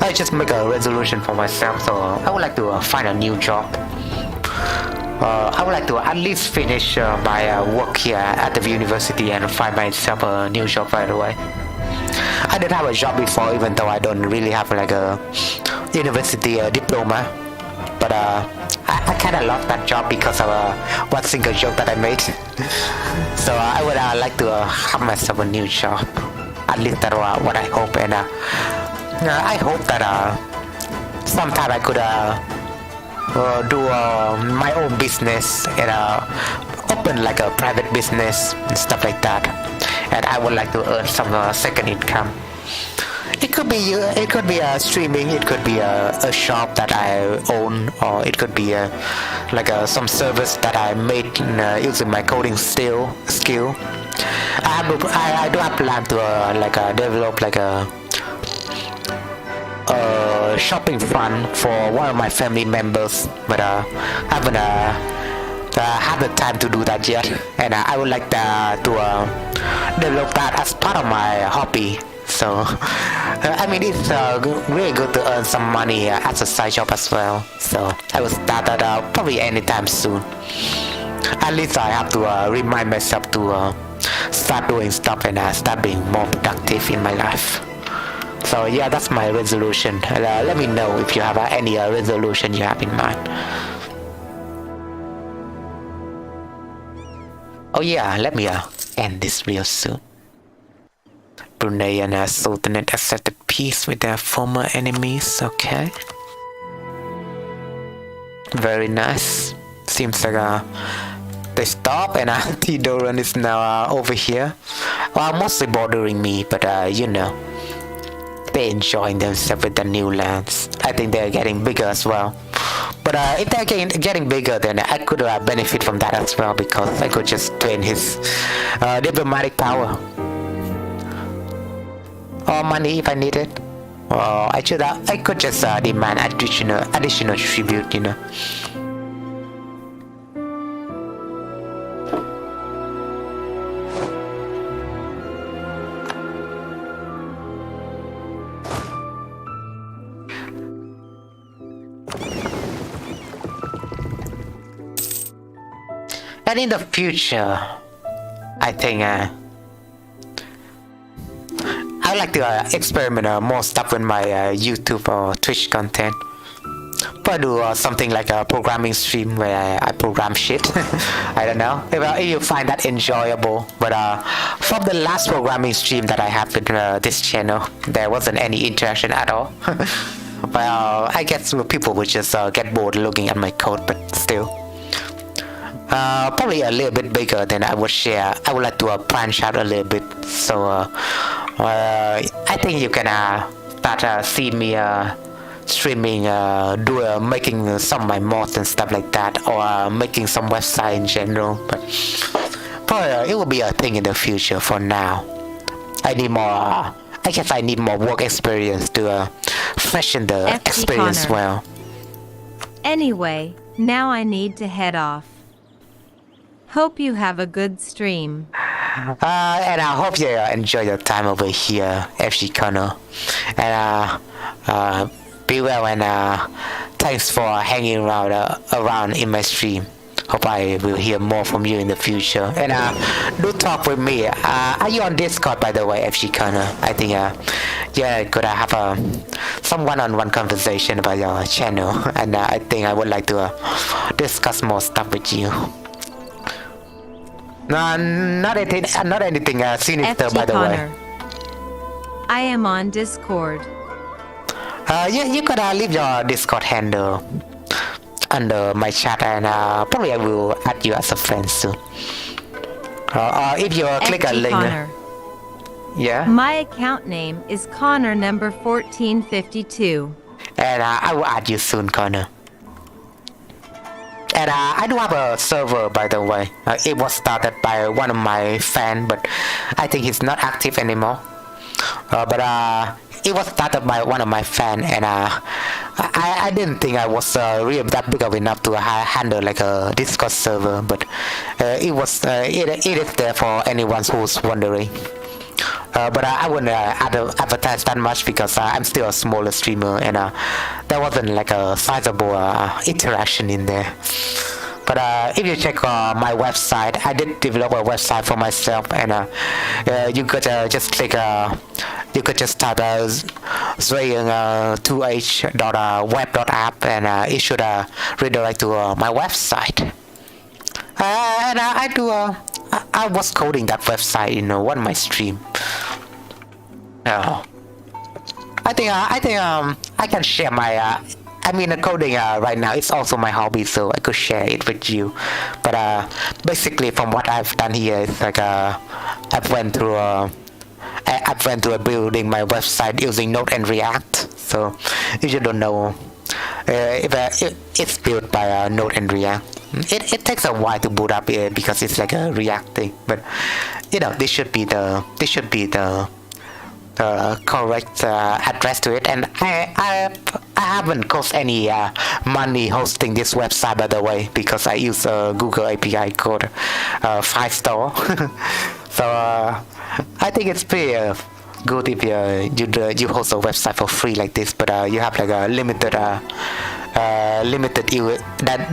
I just make a resolution for myself. So I would like to find a new job. I would like to at least finish my work here at the university and find myself a new job right away. I did have a job before, even though I don't really have like a university diploma, but I kind of lost that job because of one single joke that I made. So I would like to have myself a new job. At least that's what I hope, and I hope that sometime I could do my own business and open like a private business and stuff like that. And I would like to earn some second income. It could be streaming. It could be a shop that I own, or it could be like some service that I made using my coding skill. I do have plan to develop like a shopping fund for one of my family members, but haven't had the time to do that yet. And I would like to develop that as part of my hobby. So it's really good to earn some money as a side job as well. So I will start that probably anytime soon. At least I have to remind myself to start doing stuff and start being more productive in my life. So yeah, that's my resolution. Let me know if you have any resolution you have in mind. Oh yeah, let me end this real soon. Brunei and Sultanate accepted peace with their former enemies. Okay. Very nice. Seems like they stop, and Theodoran is now over here. Well, mostly bothering me, but they're enjoying themselves with the new lands. I think they're getting bigger as well. But if they're getting bigger, then I could benefit from that as well, because I could just drain his diplomatic power or money if I need it. Or I could just demand additional tribute. And in the future, I think I like to experiment more stuff with my YouTube or Twitch content. But do something like a programming stream where I program shit. I don't know if you find that enjoyable. But from the last programming stream that I have with this channel, there wasn't any interaction at all. Well, I guess people would just get bored looking at my code, but still. Probably a little bit bigger than I would share. I would like to branch out a little bit. So I think you can start see me streaming, making some of my mods and stuff like that, or making some website in general. But probably it will be a thing in the future. For now, I need more. I guess I need more work experience to freshen the FG experience Connor. well. Anyway, now I need to head off. Hope you have a good stream. And I hope you enjoy your time over here, FG Connor. And be well, and thanks for hanging around in my stream. Hope I will hear more from you in the future. And do talk with me. Are you on Discord, by the way, FG Connor? I think could I have some one-on-one conversation about your channel? And I think I would like to discuss more stuff with you. No, not anything sinister, FG by the Connor. way. I am on Discord. You could leave your Discord handle under my chat, and probably I will add you as a friend soon. If you click a FG link. Connor. Yeah? My account name is Connor number 1452. And I will add you soon, Connor. And I do have a server, by the way. It was started by one of my fans, but I think he's not active anymore. But it was started by one of my fans, and I didn't think I was really that big of enough to handle like a Discord server, but it is there for anyone who's wondering. But I wouldn't advertise that much, because I'm still a smaller streamer, and there wasn't like a sizable interaction in there. But if you check my website, I did develop a website for myself, and you could just click you could just type 2h.web.app, and it should redirect to my website. And I was coding that website in one of my stream. I think I can share my coding right now is also my hobby, so I could share it with you. But basically, from what I've done here, it's like I've went through building my website using Node and React. So if you don't know, it's built by Node and React. It takes a while to boot up because it's like a React thing, but this should be the correct address to it. And I haven't cost any money hosting this website, by the way, because I use Google API code 5 store. So I think it's pretty good if you host a website for free like this, but you have like a limited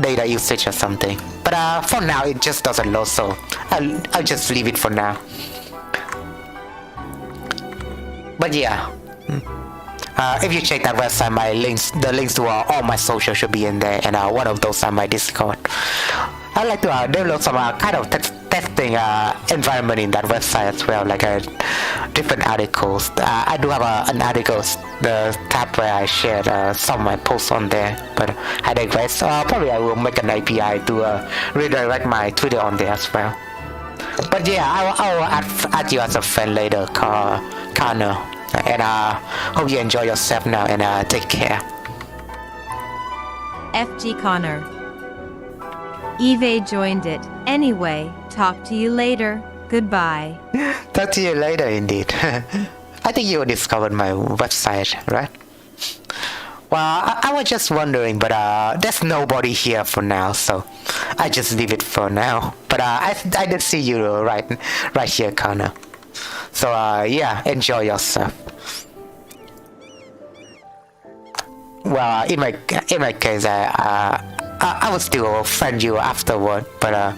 data usage or something. But for now it just doesn't load, so I'll just leave it for now. But yeah, if you check that website, the links to all my social should be in there, and one of those are my Discord. I like to develop some kind of testing environment in that website as well, like different articles. I do have an articles the tab where I shared some of my posts on there, but I digress. Probably I will make an API to redirect my Twitter on there as well. But yeah, I'll add you as a friend later, Connor. And hope you enjoy yourself now and take care. FG Connor. Eve joined it. Anyway, talk to you later. Goodbye. Talk to you later, indeed. I think you discovered my website, right? Well, I was just wondering, but there's nobody here for now, so I just leave it for now. But I did see you right here, Connor. So yeah, enjoy yourself. Well, in my case, I will still friend you afterward, but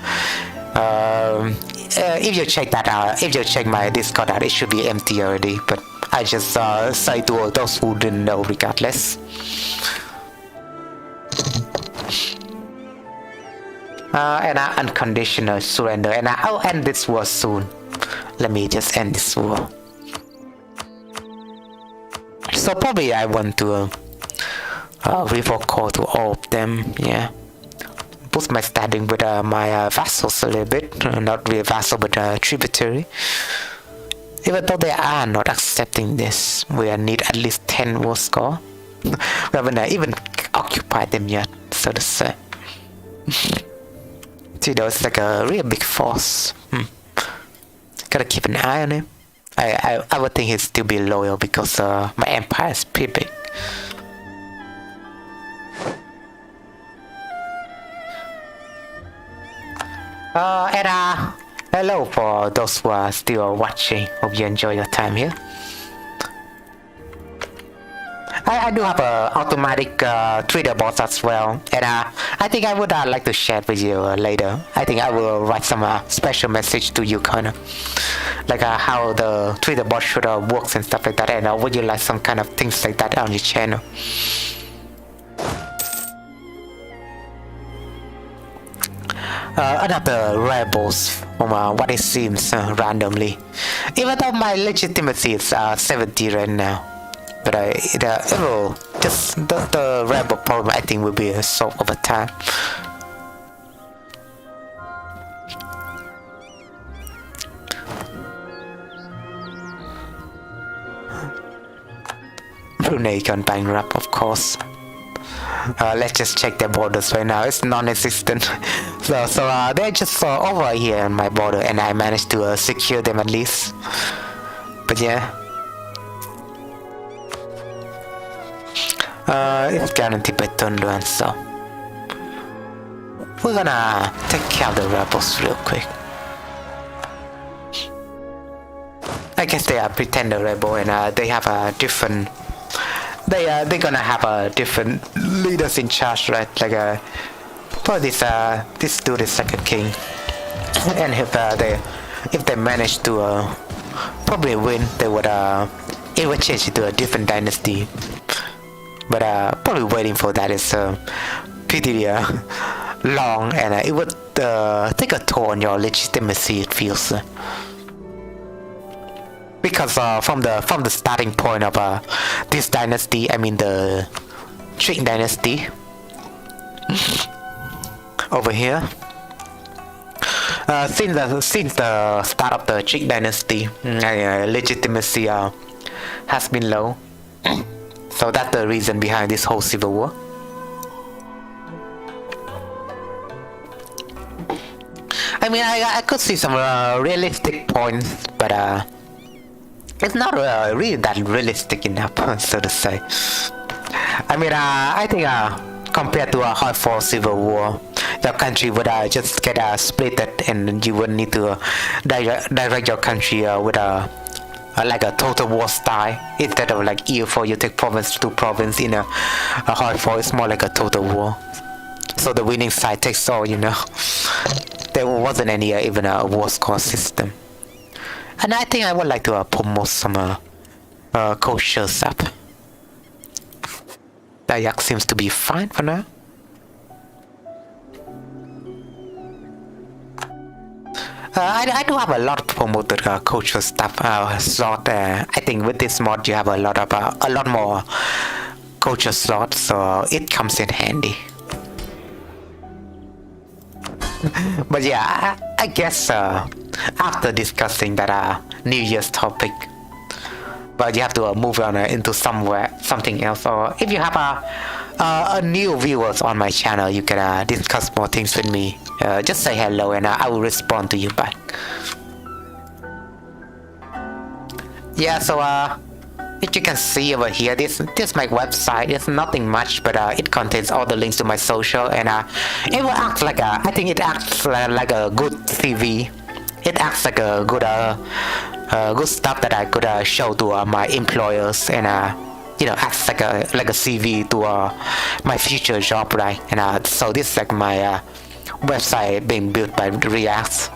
if you check that out, if you check my Discord out, it should be empty already. But I just say to all those who didn't know, regardless. And I unconditional surrender, and I'll end this war soon. Let me just end this war. So probably I want to revoke call to all of them, yeah. Boost my standing with my vassals a little bit, not really vassal but tributary. Even though they are not accepting this, we need at least 10 war score. We haven't even occupied them yet, so to say. See, it's like a real big force. Gotta keep an eye on him. I would think he'd still be loyal because my empire is pretty big. And hello for those who are still watching. Hope you enjoy your time here. I do have a automatic Twitter bot as well, and I think I would like to share it with you later. I think I will write some special message to you, kind of like how the Twitter bot should works and stuff like that. And would you like some kind of things like that on your channel? Another rebels from what it seems randomly. Even though my legitimacy is 70 right now, but it will just the rebel problem I think will be solved over time. Brunei gone bankrupt, of course. Let's just check their borders right now. It's non-existent. So they're just over here on my border, and I managed to secure them at least. But yeah, it's guaranteed by turn one, so we're gonna take care of the rebels real quick. I guess they are pretender rebel, and they have a different. They're gonna have a different leaders in charge, right? Like probably this dude is like a king, and if they manage to probably win, they would it would change to a different dynasty. But probably waiting for that is pretty long, and it would take a toll on your legitimacy. It feels. Because from the starting point of this dynasty, I mean the Qing dynasty over here, since the start of the Qing dynasty, legitimacy has been low. So that's the reason behind this whole civil war. I mean, I could see some realistic points, but it's not really that realistic enough, so to say. I mean, I think compared to a hardcore civil war, your country would just get split, and you would need to direct your country with like a total war style. Instead of like EU4, you take province to province. In a hardcore, it's more like a total war. So the winning side takes all, you know. There wasn't any even a war score system. And I think I would like to promote some culture stuff. Dayak seems to be fine for now. I do have a lot of promoted culture stuff. Slot. I think with this mod you have a lot more culture slots, so it comes in handy. But yeah, I guess after discussing that New Year's topic, but you have to move on into something else. Or if you have a new viewers on my channel, you can discuss more things with me. Just say hello and I will respond to you back. Yeah, so if you can see over here, this my website. It's nothing much, but it contains all the links to my social, and it will act like I think it acts like a good CV. It acts like a good stuff that I could show to my employers, and acts like a CV to my future job, right? And so this is like my website being built by React.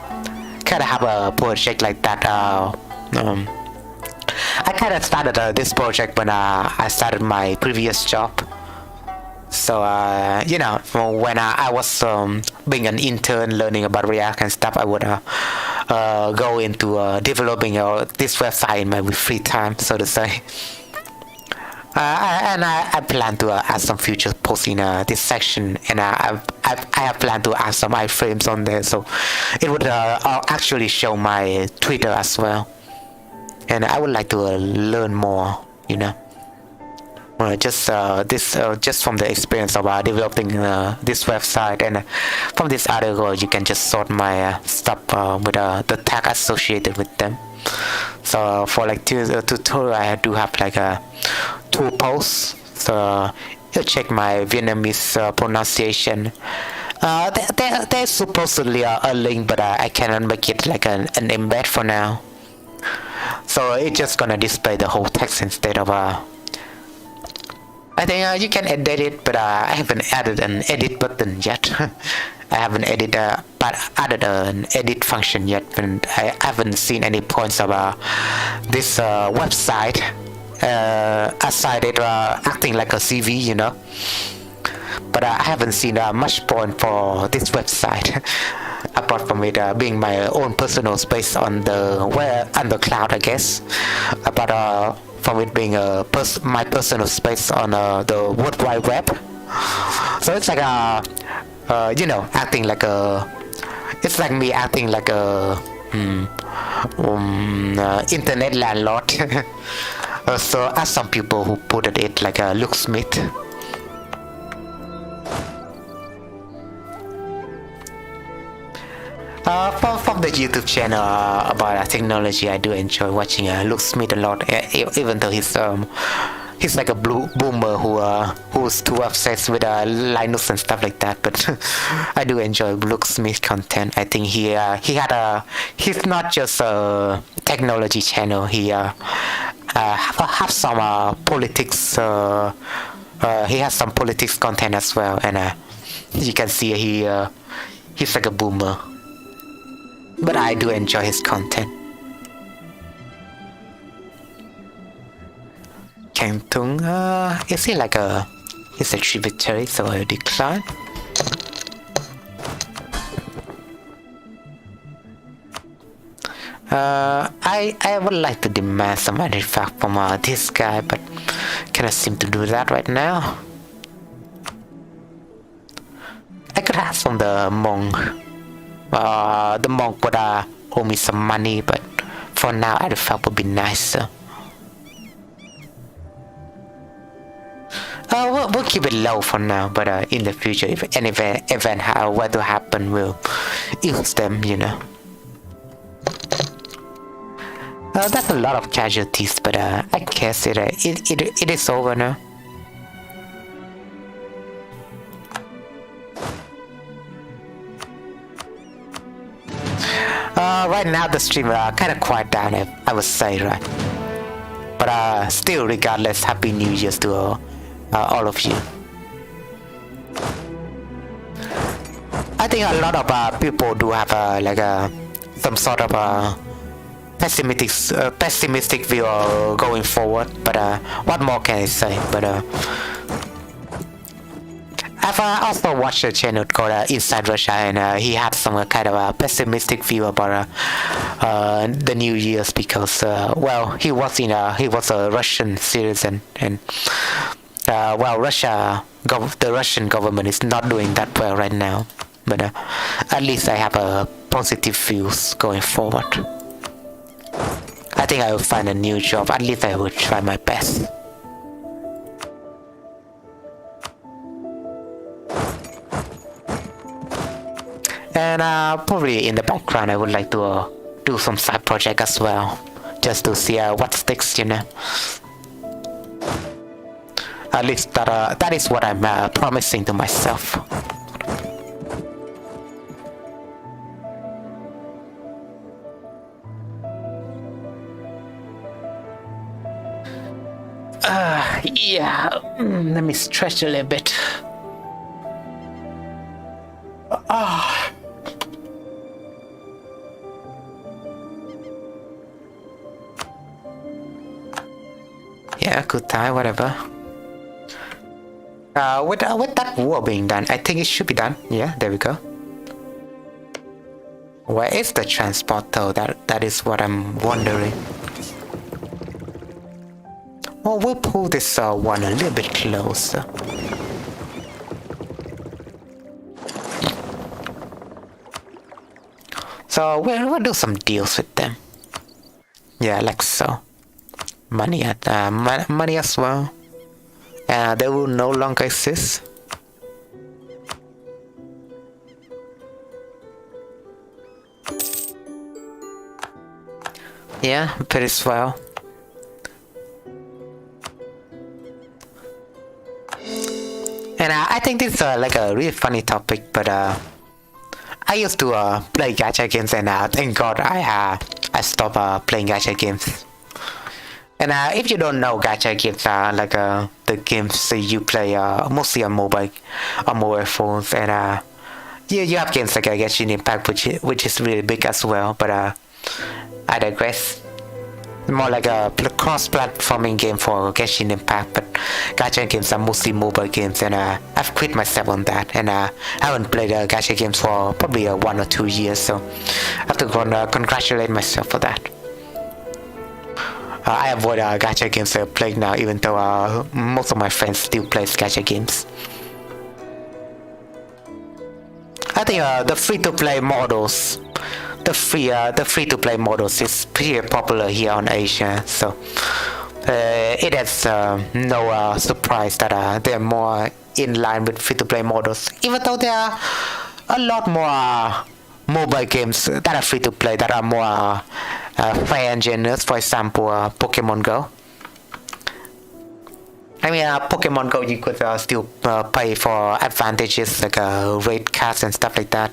Kind of have a project like that. I kind of started this project when I started my previous job. So when I was being an intern learning about React and stuff, I would go into developing this website in my free time, so to say. I plan to add some future posts in this section, and I have planned to add some iframes on there, so it would actually show my Twitter as well. And I would like to learn more, just from the experience of developing this website, and from this article you can just sort my stuff with the tag associated with them. So for like tutorial, I do have like 2 posts. So you check my Vietnamese pronunciation. There's supposedly a link, but I cannot make it like an embed for now. So it's just gonna display the whole text instead of I think you can edit it, but I haven't added an edit button yet. I haven't added an edit function yet, and I haven't seen any points of this website aside it acting like a CV, But I haven't seen much point for this website. Apart from it being my own personal space on the cloud, I guess. But from it being my personal space on the World Wide Web. So it's like acting like it's like me acting like a internet landlord. So as some people who put it like a locksmith. From the YouTube channel about technology, I do enjoy watching Luke Smith a lot, even though he's like a boomer who's too obsessed with Linux and stuff like that. But I do enjoy Luke Smith content. I think he's not just a technology channel. He have some politics. He has some politics content as well, and you can see he's like a boomer. But I do enjoy his content. Kang Tung, is he like he's a tributary, so I decline. I would like to demand some artifact from this guy, but cannot seem to do that right now. I could have from the monk. The monk would owe me some money, but for now artifact would be nicer. We'll keep it low for now, but in the future, if any event were to happen, we'll use them, That's a lot of casualties, but I guess it is over now. Right now the stream kind of quiet down, I would say, right? But still, regardless, Happy New Year's to all of you. I think a lot of people do have some sort of pessimistic view going forward. But what more can I say? But I've also watched a channel called Inside Russia, and he had some kind of a pessimistic view about the New Year's because, well, he was a Russian citizen, and well, the Russian government is not doing that well right now. But at least I have a positive views going forward. I think I will find a new job. At least I will try my best. And probably in the background I would like to do some side project as well, just to see what sticks, you know. At least that is what I'm promising to myself. Yeah, let me stretch a little bit. Yeah, good time, whatever. With that war being done, I think it should be done. Yeah, there we go. Where is the transport though? That is what I'm wondering. Well, we'll pull this one a little bit closer. So we'll do some deals with them. Yeah, like so. Money as well. They will no longer exist. Yeah, pretty swell. And I think this is like a really funny topic, but I used to play gacha games, and thank God I stopped playing gacha games. And if you don't know, gacha games are like the games you play mostly on mobile phones, and you have games like Genshin Impact, which is really big as well. But I digress. More like a cross-platforming game for Genshin Impact, but gacha games are mostly mobile games, and I've quit myself on that, and I haven't played gacha games for probably 1 or 2 years, so I have to congratulate myself for that. I avoid gacha games playing now, even though most of my friends still play gacha games. I think the free-to-play models, the free-to-play models is pretty popular here on Asia, so it is no surprise that they're more in line with free-to-play models, even though there are a lot more mobile games that are free-to-play that are more fair and generous. For example, Pokemon Go. I mean, Pokemon Go, you could still pay for advantages like raid cards and stuff like that.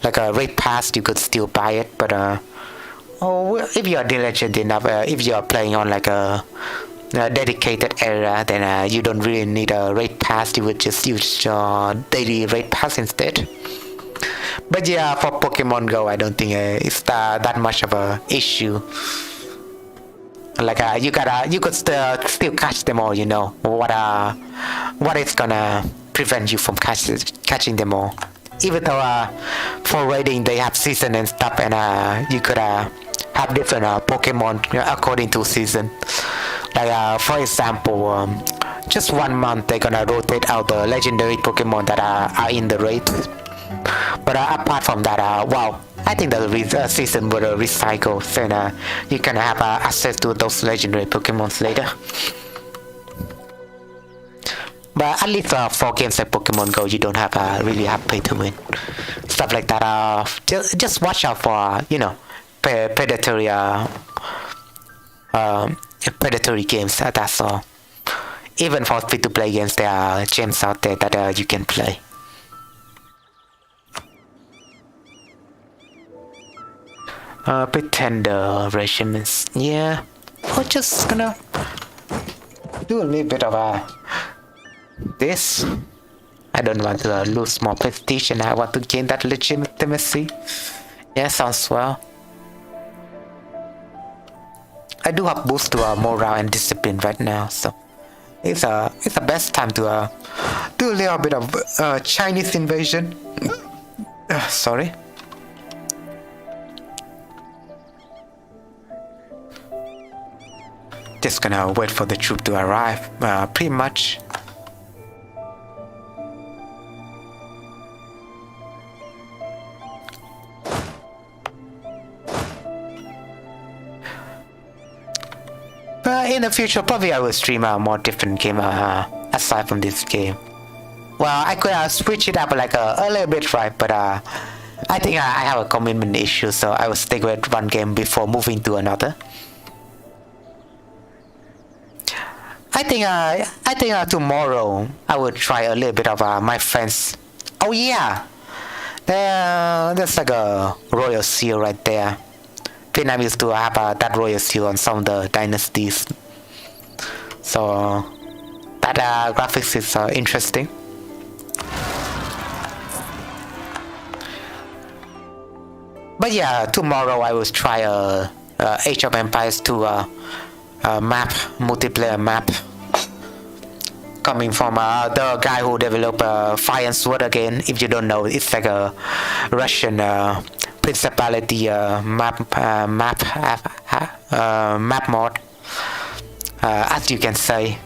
Like a raid pass, you could still buy it, but if you are diligent enough, if you are playing on like a dedicated area, then you don't really need a raid pass. You would just use your daily raid pass instead. But yeah, for Pokemon Go, I don't think it's that much of a issue. Like you could still catch them all, you know. What is gonna prevent you from catching them all? Even though for raiding they have season and stuff, and you could have different Pokemon according to season. Like for example, just 1 month they're gonna rotate out the legendary Pokemon that are in the raid. But apart from that, wow, I think the season will recycle, and you can have access to those legendary Pokemons later. But at least for games like Pokemon Go, you don't have really have pay to win stuff like that. Just watch out for predatory games. That's all. Even for free to play games, there are gems out there that you can play. Pretender regimens. Yeah, we're just gonna do a little bit of this. I don't want to lose more prestige, and I want to gain that legitimacy. Yeah, sounds well. I do have boost to morale and discipline right now, so it's the best time to do a little bit of Chinese invasion. Sorry. Just gonna wait for the troop to arrive, pretty much. But in the future, probably I will stream a more different game aside from this game. Well, I could switch it up like a little bit, right? But I think I have a commitment issue, so I will stick with one game before moving to another. I think tomorrow I will try a little bit of my friends. Oh yeah, there's like a royal seal right there. Vietnam used to have that royal seal on some of the dynasties. So that graphics is interesting. But yeah, tomorrow I will try Age of Empires 2 map, multiplayer map. Coming from the guy who developed Fire and Sword again. If you don't know, it's like a Russian principality map mod, as you can say.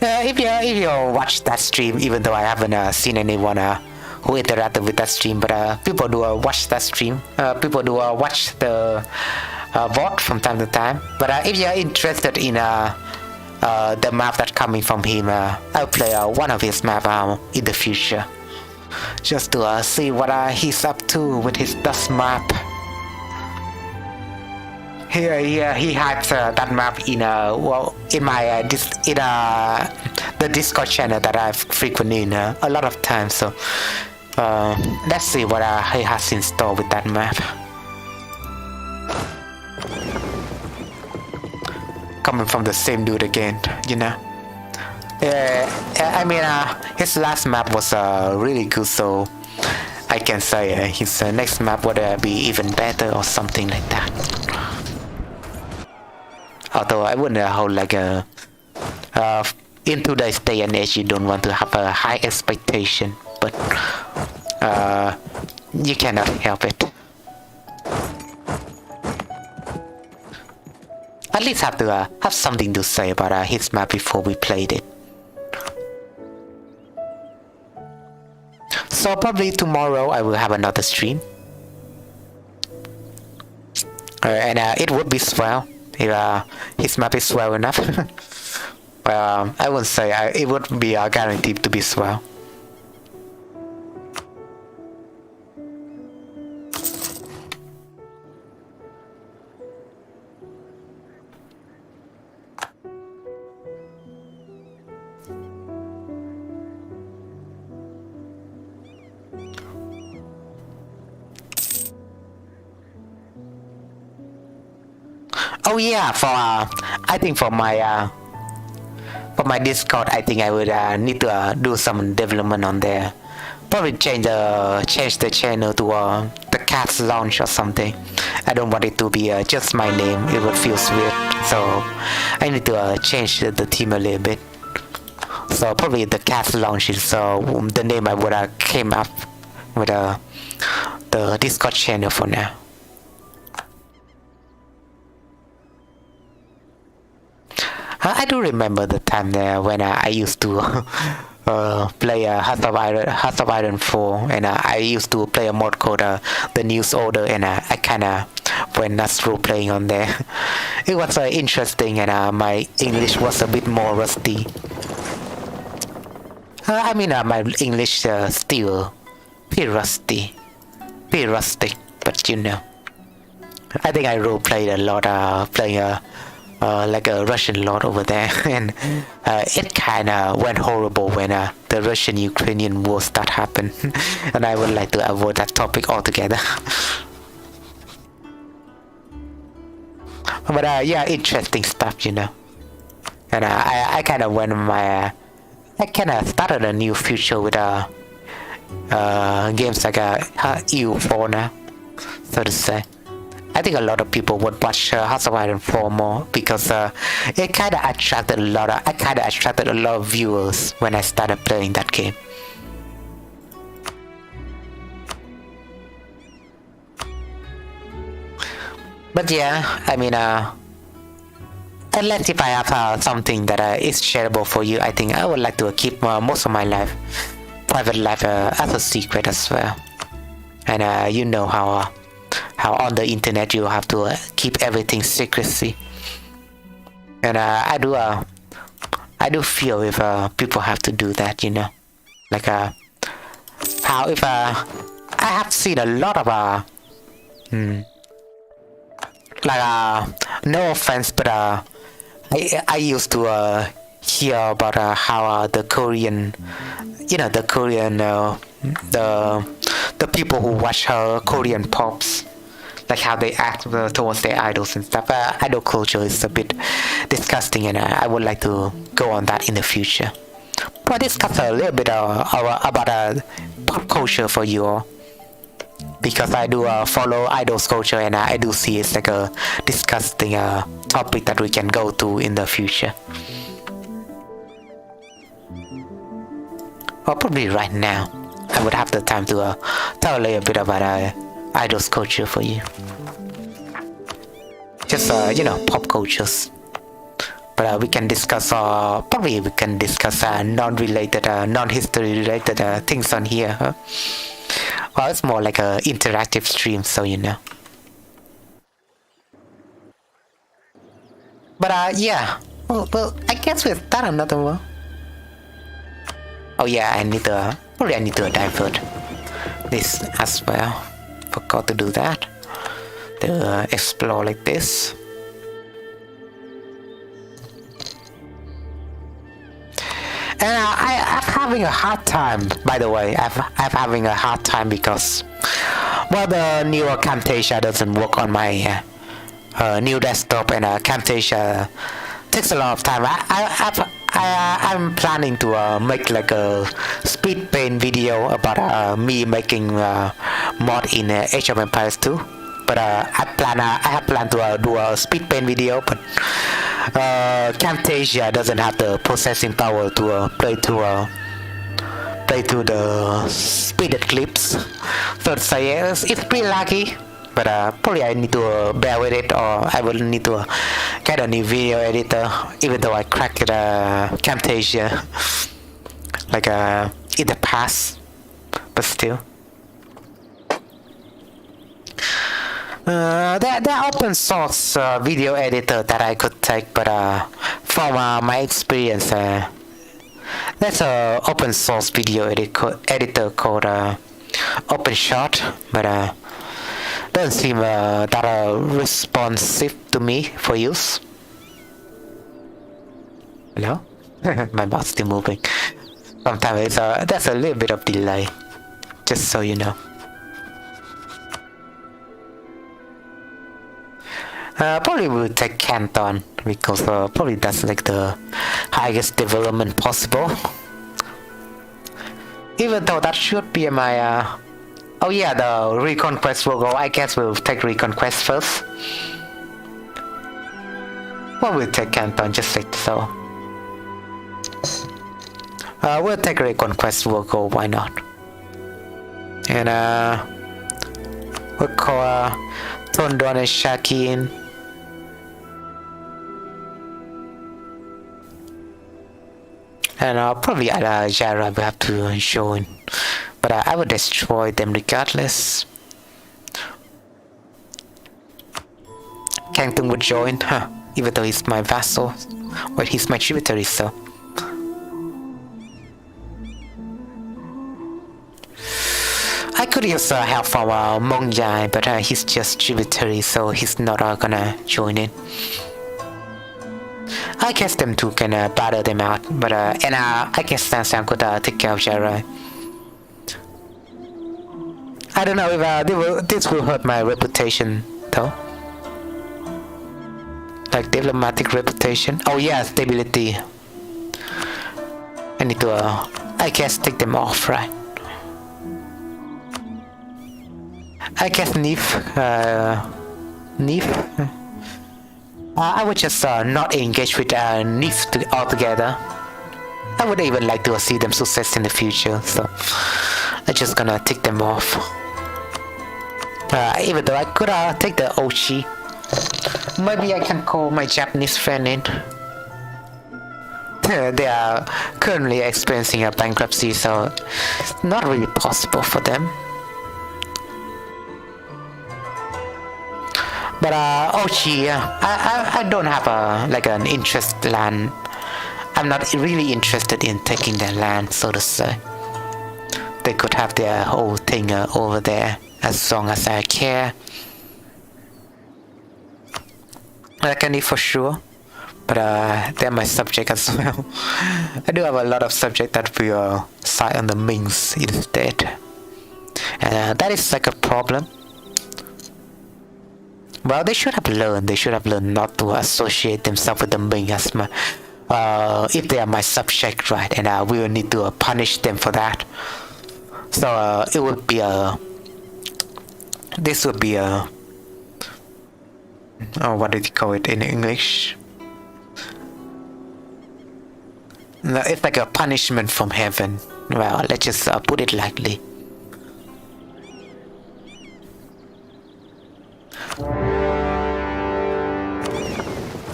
If you watch that stream, even though I haven't seen anyone who interacted with that stream, but people do watch that stream. People do watch the VOD from time to time. But if you're interested in the map that's coming from him, I'll play one of his maps in the future, just to see what he's up to with his dust map. Here he hypes that map in in my the Discord channel that I've frequented in a lot of times. So let's see what he has in store with that map. Coming from the same dude again, you know. I mean, his last map was really good, so I can say his next map would be even better or something like that. Although I wouldn't hold like a in today's day and age, you don't want to have a high expectation, but you cannot help it. At least have to have something to say about his map before we played it. So probably tomorrow I will have another stream, and it would be swell if his map is swell enough. I wouldn't say it would be guaranteed to be swell. Oh yeah, I think for my Discord, I think I would need to do some development on there. Probably change the channel to the Cat's Lounge or something. I don't want it to be just my name. It would feel weird. So I need to change the theme a little bit. So probably the Cat's Lounge is the name I would came up with the Discord channel for now. I do remember the time there when I used to play Heart of Iron 4, and I used to play a mod called the News Order, and I kinda went nuts through playing on there. It was interesting, and my English was a bit more rusty. I mean, my English still pretty rusty, pretty rustic, but you know. I think I role played a lot, playing like a Russian lord over there, and it kind of went horrible when the Russian-Ukrainian war started happen, and I would like to avoid that topic altogether. But yeah, interesting stuff, you know. And I kind of went I kind of started a new future with games like EU4 now, so to say. I think a lot of people would watch House of Iron 4 more because it kind of attracted a lot of viewers when I started playing that game. But yeah, I mean, unless if I have something that is shareable for you, I think I would like to keep most of my private life as a secret as well. And you know how on the internet you have to keep everything secrecy. And I do feel if people have to do that, you know, like how if I have seen a lot of no offense, but I used to hear about how the Korean, you know, the people who watch Korean pops, like how they act towards their idols and stuff. Idol culture is a bit disgusting, and I would like to go on that in the future. But discuss a little bit about pop culture for you all, because I do follow idol culture, and I do see it's like a disgusting topic that we can go to in the future. Or probably right now, I would have the time to tell a little bit about idol culture for you. Just you know, pop cultures. But we can discuss non-related, non-history related things on here, huh? Well, it's more like a interactive stream, so you know. But yeah, well, I guess we'll start another one. Oh yeah, I need to divert this as well. Forgot to do that. To explore like this. And I'm having a hard time, by the way. I'm having a hard time because, well, the newer Camtasia doesn't work on my new desktop, and Camtasia takes a lot of time. I'm planning to make like a speed paint video about me making mod in Age of Empires 2. But I have planned to do a speed paint video, but Camtasia doesn't have the processing power to play to the speeded clips. So it's pretty lucky. But probably I need to bear with it, or I will need to get a new video editor, even though I cracked Camtasia like in the past, but still. There are open source video editor that I could take, but from my experience, there's a open source video editor called OpenShot, but doesn't seem that responsive to me for use. Hello? My mouse still moving. Sometimes there's a little bit of delay, just so you know. Probably will take Canton, because probably that's like the highest development possible. Even though that should be my oh yeah, the Reconquest will go. I guess we'll take Reconquest first. Well, we'll take Canton just like so. We'll take Reconquest will go, why not? And we'll call Tondon and Shakin. And probably Jara will have to join. But I would destroy them regardless. Kangtung would join, huh? Even though he's my vassal. Well, he's my tributary, so. I could use help from Mong Yai, but he's just tributary, so he's not gonna join in. I guess them two can battle them out, but and I guess Sansang could take care of Jara. I don't know if this will hurt my reputation though. Like diplomatic reputation. Oh yeah, stability. I need to I guess take them off, right? I guess Nif Nif. I would just not engage with Nif altogether. I would even like to see them success in the future, so I'm just gonna take them off. Even though I could take the Ochi. Maybe I can call my Japanese friend in. They are currently experiencing a bankruptcy, so it's not really possible for them. But Ochi, I don't have an interest land. I'm not really interested in taking their land, so to say. They could have their whole thing over there as long as I care. I can eat for sure, but they're my subject as well. I do have a lot of subjects that will side on the Mings instead, and that is like a problem. Well, they should have learned. They should have learned not to associate themselves with the Ming as my, if they are my subject, right? And we will need to punish them for that. So it would be this would be oh, what did you call it in English? No, it's like a punishment from heaven. Well, let's just put it lightly.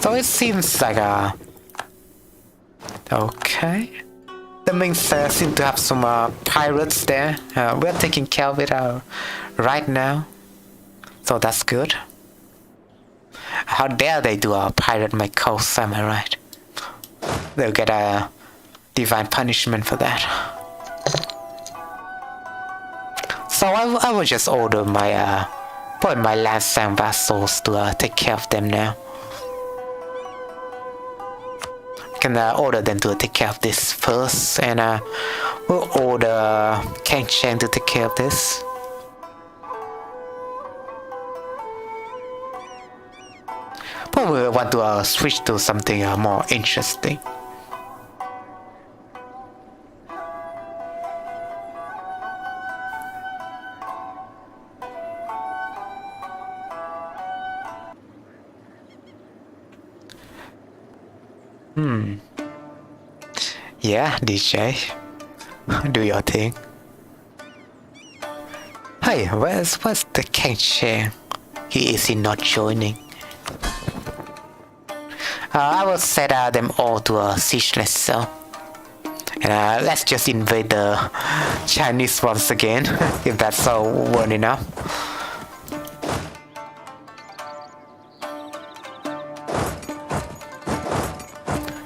So it seems like okay. The Ming seem to have some pirates there. We're taking care of it right now, so that's good. How dare they do a pirate my coast, am I right? They'll get a divine punishment for that. So I will just order my put my last sang vassals to take care of them now. Can order them to take care of this first, and we'll order Kang Cheng to take care of this. But we want to switch to something more interesting. Yeah, DJ. Do your thing. Hey, where's the Kang Cheng? Is he not joining? I will set them all to a siegeless cell. And let's just invade the Chinese once again, if that's well enough.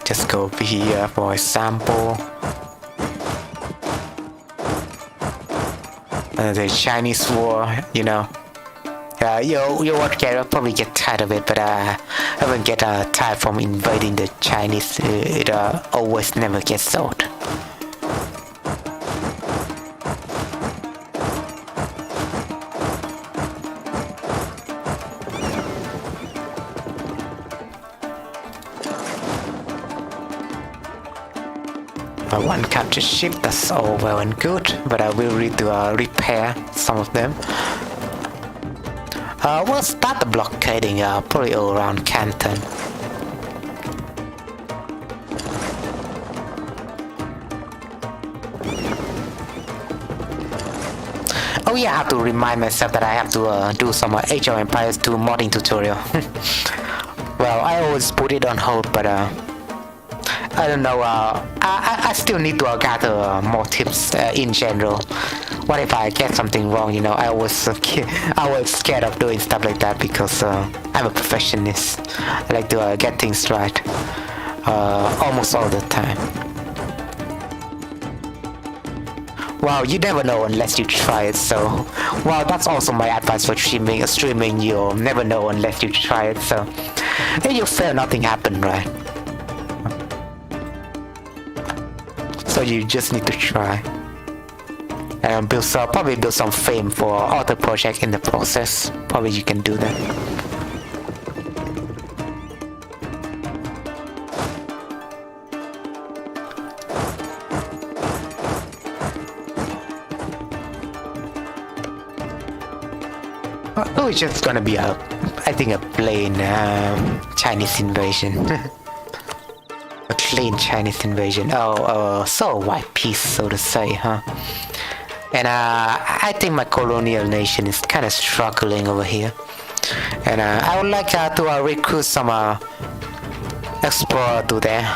Just go over here, for example. The Chinese war, you know. You won't probably get tired of it, but I won't get tired from invading the Chinese. It always never gets old. One captured ship, that's all well and good, but I will need to repair some of them. We'll start the blockading probably all around Canton. Oh yeah, I have to remind myself that I have to do some Age of Empires 2 modding tutorial. Well, I always put it on hold, but I don't know, I still need to gather more tips in general. What if I get something wrong, you know? I was scared of doing stuff like that because I'm a perfectionist. I like to get things right almost all the time. Well, you never know unless you try it, so... Well, that's also my advice for streaming. You'll never know unless you try it, so... If you fail, nothing happened, right? So you just need to try. And probably build some fame for other projects in the process. Probably you can do that. Oh, it's just gonna be I think a plain Chinese invasion. A clean Chinese invasion. So white peace, so to say, huh? And I think my colonial nation is kind of struggling over here. And I would like to recruit some explorer to there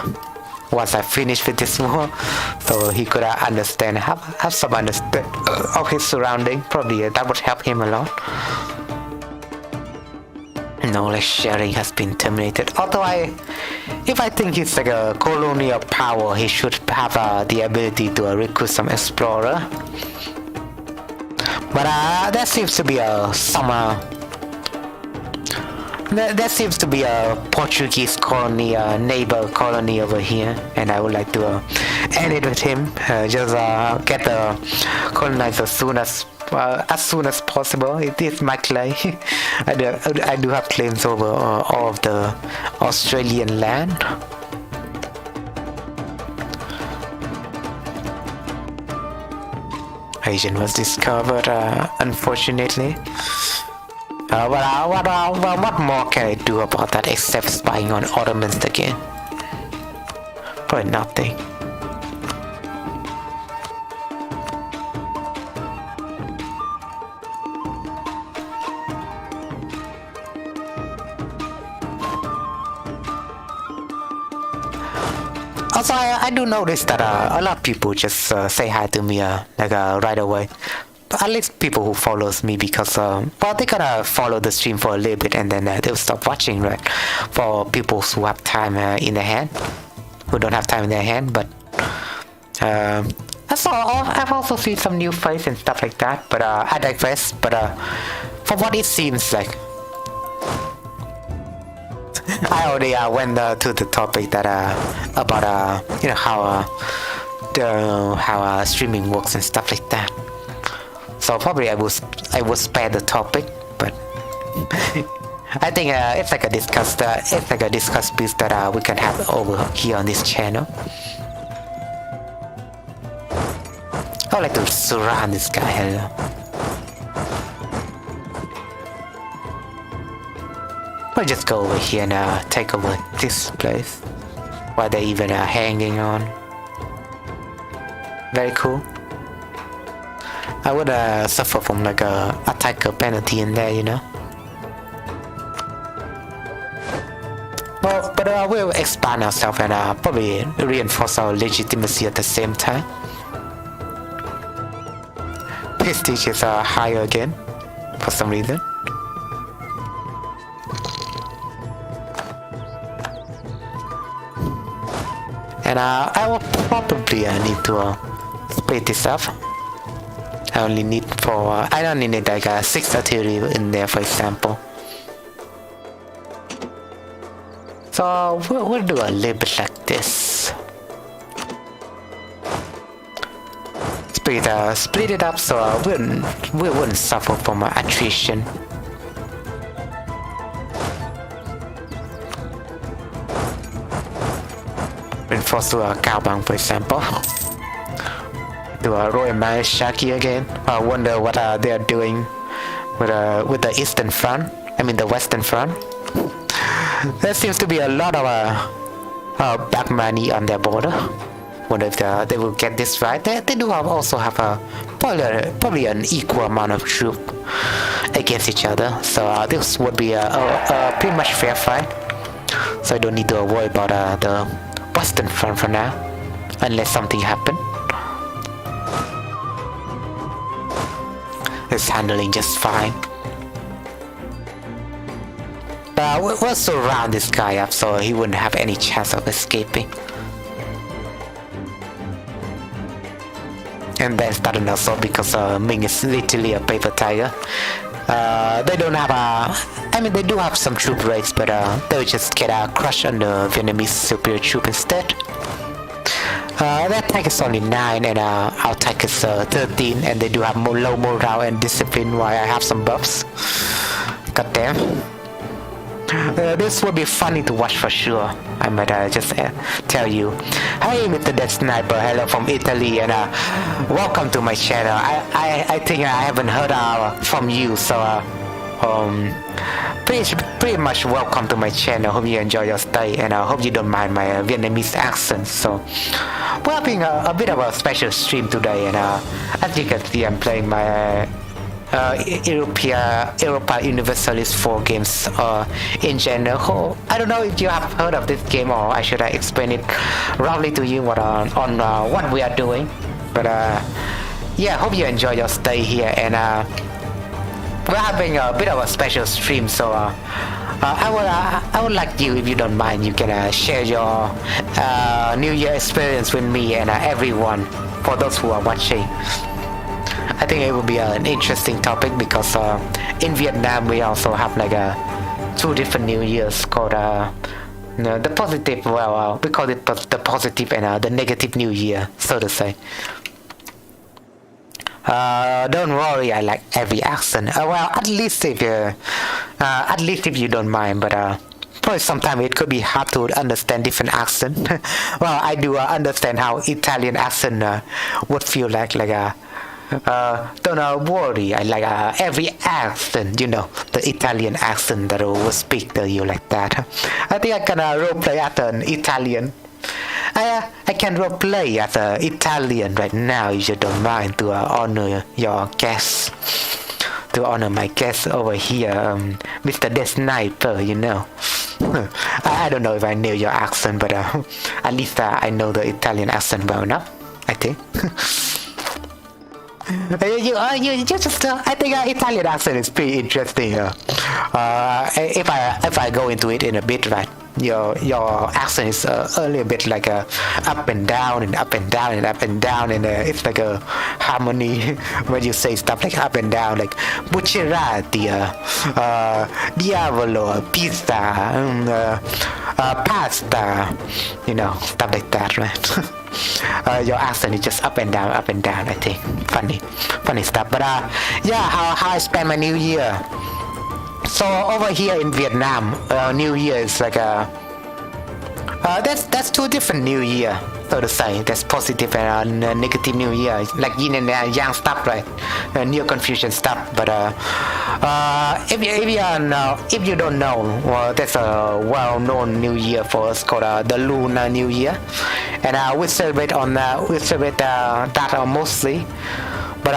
once I finish with this war, so he could understand, have some understanding of his surrounding. Probably that would help him a lot. Knowledge sharing has been terminated. Although if I think he's like a colonial power, he should have the ability to recruit some explorer. But there seems to be there seems to be a Portuguese colony, neighbor colony over here, and I would like to end it with him. Just get the colonizer as soon as possible. It is my claim. I do have claims over all of the Australian land. Asian was discovered, unfortunately. What more can I do about that except spying on Ottomans again? Probably nothing. Also, I do notice that a lot of people just say hi to me right away. At least people who follows me, because they gotta follow the stream for a little bit and then they'll stop watching, right? For people who have time in their hand, who don't have time in their hand, but I've also seen some new faces and stuff like that. But I digress. But for what it seems like, I already went to the topic that about how streaming works and stuff like that. So probably I will spare the topic, but I think it's like a discuss piece that we can have over here on this channel. I would like to surround this guy. Hello. I'll just go over here and take over this place while they're even hanging on. Very cool. I would suffer from like a attacker penalty in there, you know. Well, but we'll expand ourselves and probably reinforce our legitimacy at the same time. Prestige is higher again for some reason. And I will probably need to split this up. I only need I don't need like 6 artillery in there, for example. So we'll do a little bit like this. Split it up so we wouldn't suffer from attrition. Reinforce to Cao Bang, for example. Do a Royal Shaki again. I wonder what they are doing with the Eastern Front. I mean the Western Front. There seems to be a lot of black money on their border. Wonder if they will get this right. They do also have probably an equal amount of troops against each other. So this would be a pretty much fair fight. So I don't need to worry about the Western Front for now, unless something happens. It's handling just fine. But we'll surround this guy up so he wouldn't have any chance of escaping. And then start an assault because Ming is literally a paper tiger. They don't have they do have some troop raids, but they'll just get crushed under Vietnamese superior troop instead. Their attack is only 9 and our attack is 13, and they do have low morale and discipline while I have some buffs. God damn. This would be funny to watch for sure. I might just tell you. Hey Mr. Dead Sniper, hello from Italy, and welcome to my channel. I think I haven't heard from you, so pretty much welcome to my channel. Hope you enjoy your stay, and I hope you don't mind my Vietnamese accent. So we're having a bit of a special stream today, and as you can see, I'm playing my Europa Universalis 4 games in general. I don't know if you have heard of this game, or I should explain it roughly to you on what we are doing. But yeah, hope you enjoy your stay here, and we're having a bit of a special stream, so I would like you, if you don't mind, you can share your New Year experience with me and everyone, for those who are watching. I think it will be an interesting topic because in Vietnam we also have like two different New Years called the positive, we call it the positive and the negative New Year, so to say. Don't worry, I like every accent. Well, at least if you don't mind, but probably sometimes it could be hard to understand different accent. Well, I do understand how Italian accent would feel like. Don't worry, I like every accent, the Italian accent that will speak to you like that. I think I can roleplay as an Italian. I can roleplay as an Italian right now, if you don't mind, to honor your guests. To honor my guest over here, Mr. The Sniper, I don't know if I know your accent, but at least I know the Italian accent well enough, I think. I think Italian accent is pretty interesting. If I go into it in a bit, right? Your accent is a little bit like up and down and up and down and up and down, and it's like a harmony when you say stuff like up and down, like buccerati, diavolo, pizza, pasta, stuff like that, right? Your accent is just up and down, I think. Funny stuff. But yeah, how I spend my New Year. So over here in Vietnam, New Year is like that's two different New Year, so to say. That's positive and negative New Year, like yin and yang stuff, right? New Confucian stuff. But if you don't know, well, there's a well-known New Year for us called the Lunar New Year, and we celebrate that mostly. But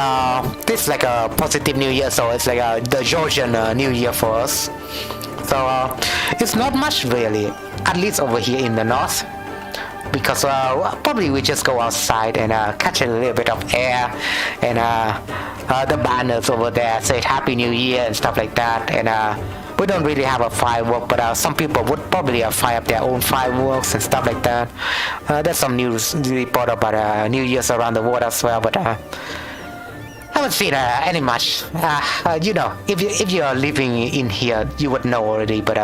this is like a positive New Year, so it's like the Georgian New Year for us. So it's not much really, at least over here in the north, because probably we just go outside and catch a little bit of air, and the banners over there say Happy New Year and stuff like that, and we don't really have a firework, but some people would probably fire up their own fireworks and stuff like that. There's some news report about New Year's around the world as well, but I haven't seen any much. If you are living in here, you would know already, but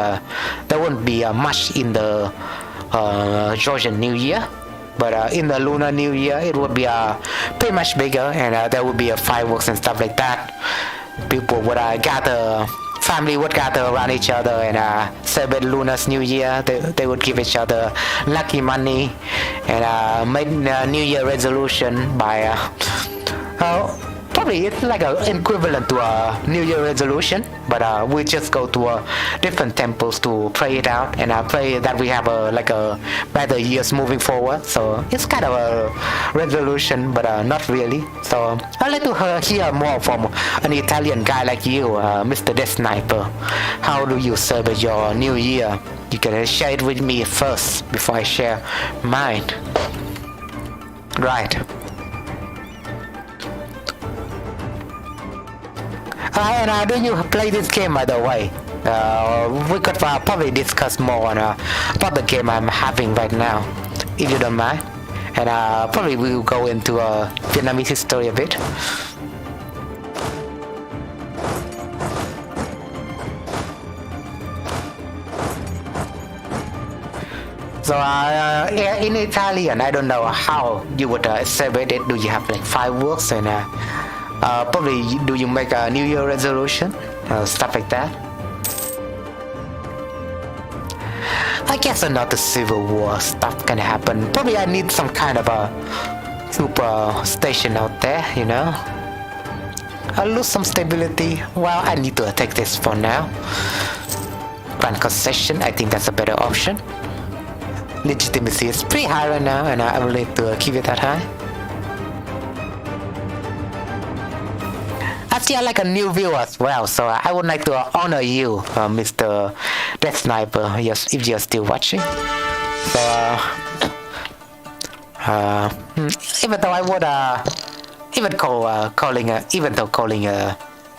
there won't be much in the Georgian New Year. But in the Lunar New Year, it would be pretty much bigger, and there would be fireworks and stuff like that. People would family would gather around each other and celebrate Lunar's New Year. They would give each other lucky money and make New Year resolution by probably it's like an equivalent to a New Year resolution, but we just go to different temples to pray it out and pray that we have a better years moving forward. So it's kind of a resolution, but not really. So I'd like to hear more from an Italian guy like you, Mr. The Sniper. How do you celebrate your New Year? You can share it with me first before I share mine. Right. And do you play this game, by the way? We could probably discuss more about the game I'm having right now, if you don't mind. And probably we'll go into Vietnamese history a bit. So in Italian, I don't know how you would celebrate it. Do you have like fireworks and probably do you make a New Year resolution, stuff like that? I guess another civil war stuff can happen. Probably I need some kind of a super station out there, I'll lose some stability. Well, I need to take this for now. grant concession. I think that's a better option. Legitimacy is pretty high right now, and I would like to keep it that high. I see like a new viewer as well, so I would like to honor you, Mr. Death Sniper, yes, if you're still watching. So, even though I would even calling a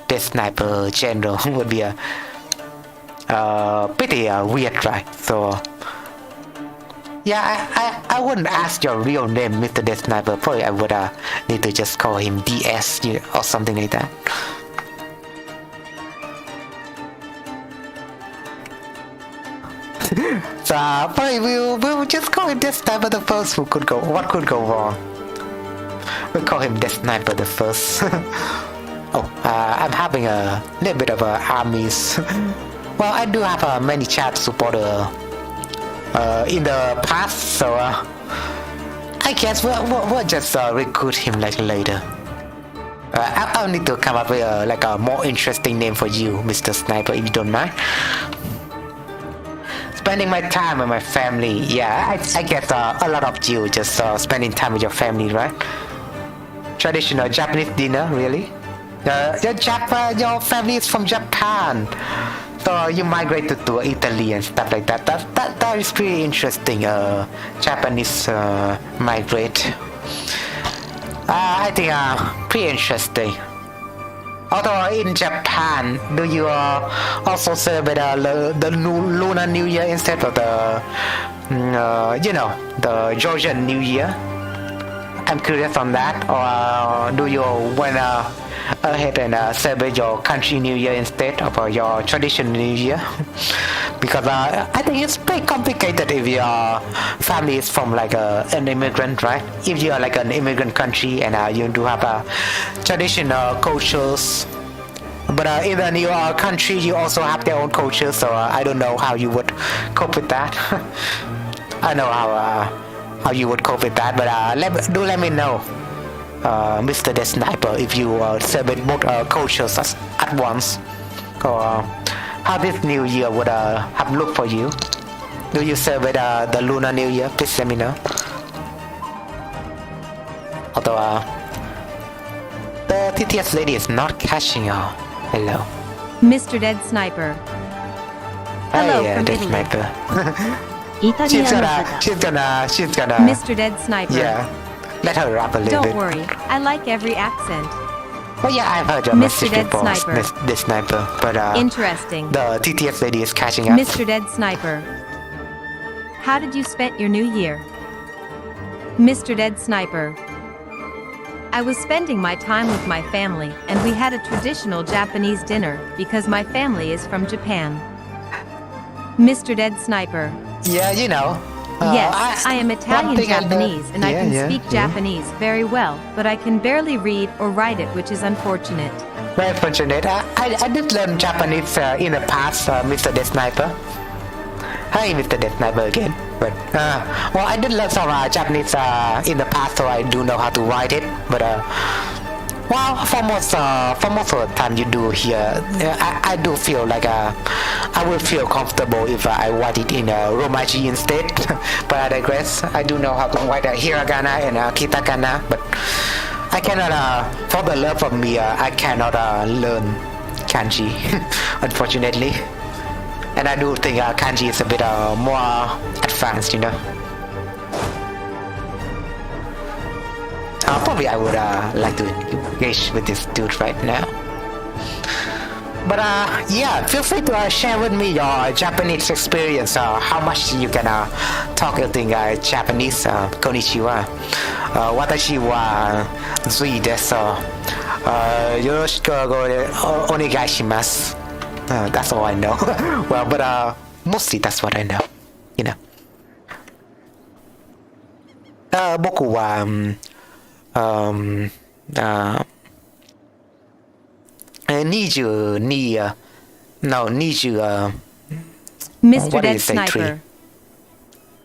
Death Sniper general would be a pretty weird, right? So. Yeah, I wouldn't ask your real name, Mr. Death Sniper. Probably I would need to just call him DS or something like that. So probably we'll just call him Death Sniper the first. What could go wrong? We'll call him Death Sniper the first. I'm having a little bit of armies. Well, I do have many chat supporters. In the past, so I guess we'll just recruit him like later. I'll need to come up with like a more interesting name for you, Mr. Sniper, if you don't mind. Spending my time with my family, yeah, I guess a lot of you just spending time with your family, right? Traditional Japanese dinner, really? Your family is from Japan. So you migrated to Italy and stuff like that. That is pretty interesting. Japanese migrate. I think pretty interesting. Although in Japan, do you also celebrate the Lunar New Year instead of the the Georgian New Year? I'm curious on that. Or do you wanna ahead and celebrate your country New Year instead of your traditional New Year? Because I think it's pretty complicated if your family is from like an immigrant, right? If you are like an immigrant country and you do have traditional cultures, but in the new country you also have their own culture, so I don't know how you would cope with that. I know how you would cope with that, but let me know, Mr. The Sniper, if you celebrate both cultures at once, or how this New Year would have looked for you. Do you celebrate the Lunar New Year? Please let me know. Although the TTS lady is not catching you. Hello. Mr. Dead Sniper. Hello hey, from Dead Italy. Sniper. イタリアの方 she's gonna Mr. Dead Sniper. yeah, let her rap a little Don't bit. worry, I like every accent. Well, yeah, I've heard your Mr. message Dead before, Sniper. the Sniper, but Interesting. the TTS lady is catching up. Mr. Dead Sniper. How did you spend your new year? Mr. Dead Sniper. I was spending my time with my family and we had a traditional Japanese dinner because my family is from Japan. Mr. Dead Sniper. Yeah, you know. Yes, I am Italian Japanese and I can speak yeah. Japanese very well, but I can barely read or write it, which is unfortunate. Very fortunate. I did learn Japanese in the past, Mr. The Sniper. Hi, Mr. The Sniper again. But well, I did learn some Japanese in the past, so I do know how to write it. But well, for most of the time you do here, I do feel like I will feel comfortable if I write it in Romaji instead. But I digress. I do know how to write hiragana and katakana, but I cannot. For the love of me, I cannot learn kanji, unfortunately. And I do think kanji is a bit more advanced, you know. Probably I would like to engage with this dude right now. But yeah, feel free to share with me your Japanese experience. How much you can talk in Japanese. Konnichiwa. Watashi wa Zui desu. Yoroshiku onegaishimasu. That's all I know. Well, but mostly that's what I know. You know. 僕は22 no 20 Mr. what do you Dead say, Sniper. three?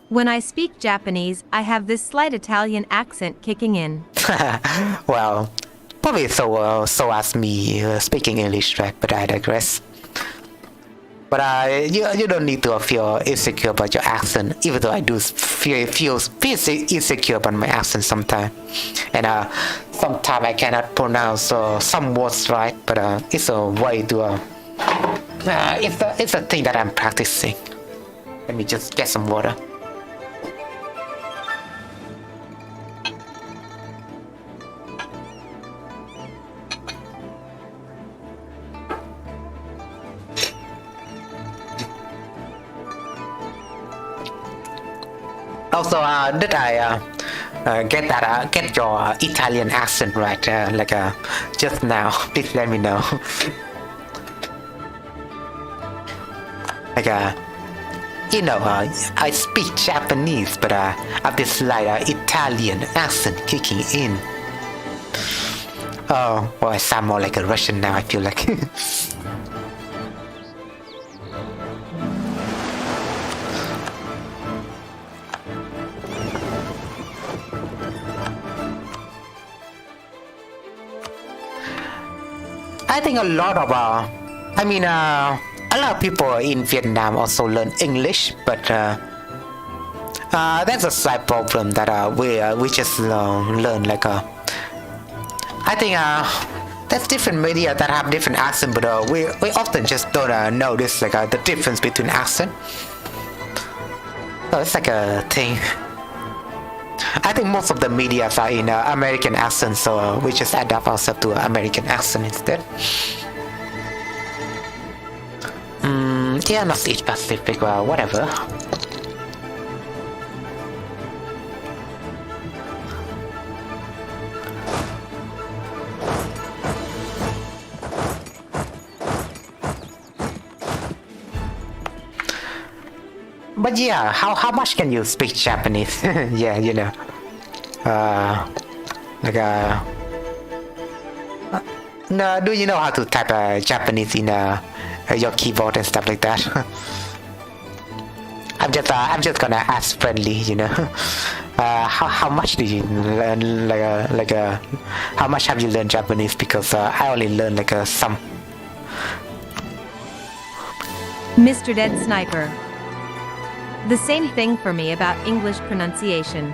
When I speak Japanese, I have this slight Italian accent kicking in. Well, probably so as me speaking English, right? But I digress. But you don't need to feel insecure about your accent, even though I do feel insecure about my accent sometimes. And sometimes I cannot pronounce some words right, but it's a way to it's a thing that I'm practicing. Let me just get some water. Also, did I get your Italian accent right? Just now. Please let me know. I speak Japanese, but I have this slight Italian accent kicking in. Oh, well, I sound more like a Russian now. I feel like. I think a lot of a lot of people in Vietnam also learn English, but that's a slight problem that we just learn I think there's different media that have different accent, but we often just don't notice the difference between accent. So it's like a thing. I think most of the media are in American accent, so we just adapt ourselves to American accent instead. Yeah, not East Pacific, whatever. But yeah, how much can you speak Japanese? Yeah, you know. No, do you know how to type Japanese in your keyboard and stuff like that? I'm just gonna ask friendly, you know. How much did you learn? How much have you learned Japanese? Because I only learned some. Mr. Dead Sniper. The same thing for me about English pronunciation.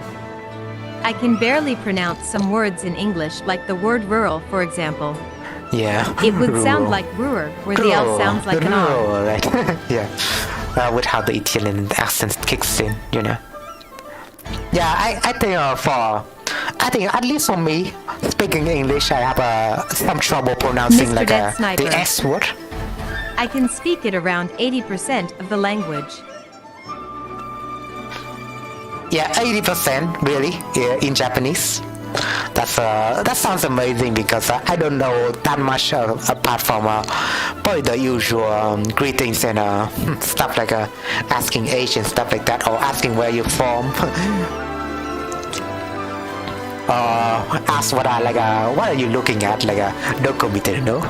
I can barely pronounce some words in English, like the word rural, for example. Yeah. It would sound like rural, where the L sounds like an R. Rural, right? Yeah. With how the Italian accent kicks in, you know. Yeah, I think at least for me, speaking English, I have some trouble pronouncing Mr. Dead the Sniper. S word. I can speak it around 80% of the language. Yeah, 80% really in Japanese. That sounds amazing because I don't know that much apart from probably the usual greetings and stuff like asking age and stuff like that, or asking where you're from. Ask what are you looking at, documentary, no?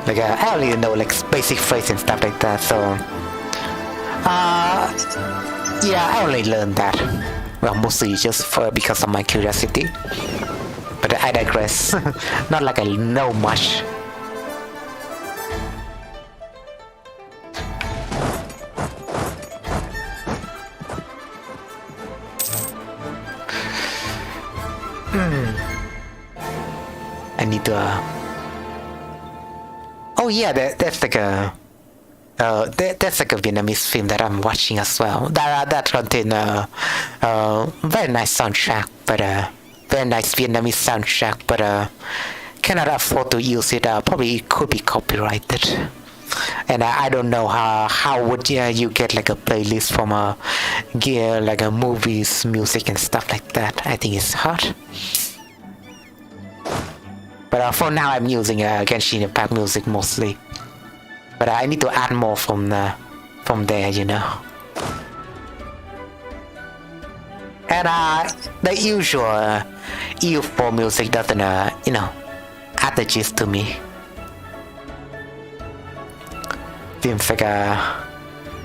I only know basic phrase and stuff like that, so yeah, I only learned that. Well, mostly just because of my curiosity. But I digress. Not like I know much. I need to oh yeah, that's that's a Vietnamese film that I'm watching as well. That contains very nice soundtrack, but very nice Vietnamese soundtrack, but cannot afford to use it. Probably could be copyrighted, and I don't know how would you get a playlist from a movies, music and stuff like that. I think it's hard. But for now, I'm using Genshin Impact music mostly. But I need to add more from there, you know. And the usual EU4 music doesn't, add the gist to me. Seems like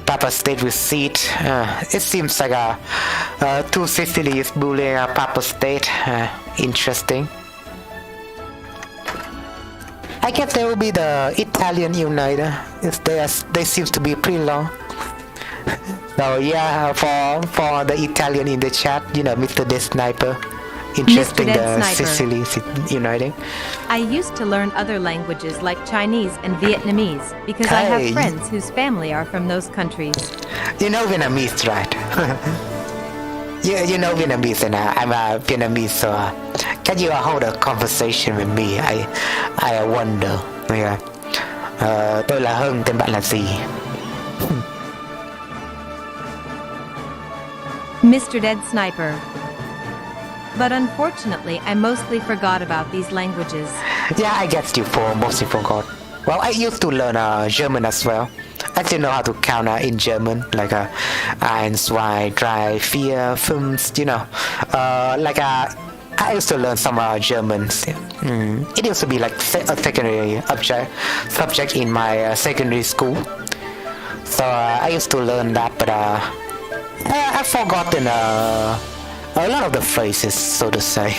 Papa State Receipt. It seems like two Sicilies bullying Papa State. Interesting. I guess there will be the Italian United. They seems to be pretty long. So yeah, for the Italian in the chat, Mr. The Sniper, interesting Dead the Sniper. Sicily uniting. I used to learn other languages like Chinese and Vietnamese because I Hey. have friends whose family are from those countries. You know Vietnamese, right? you know Vietnamese, and I'm a Vietnamese, so can you hold a conversation with me? I wonder. Yeah. Tôi là Hưng, tên bạn là gì? Mr. Dead Sniper. But unfortunately, I mostly forgot about these languages. Yeah, I guess you mostly forgot. Well, I used to learn German as well. I still know how to count in German, like 1, 2, 3, 4, 5, I used to learn some German. It used to be like a secondary subject in my secondary school. So I used to learn that, but I've forgotten a lot of the phrases, so to say.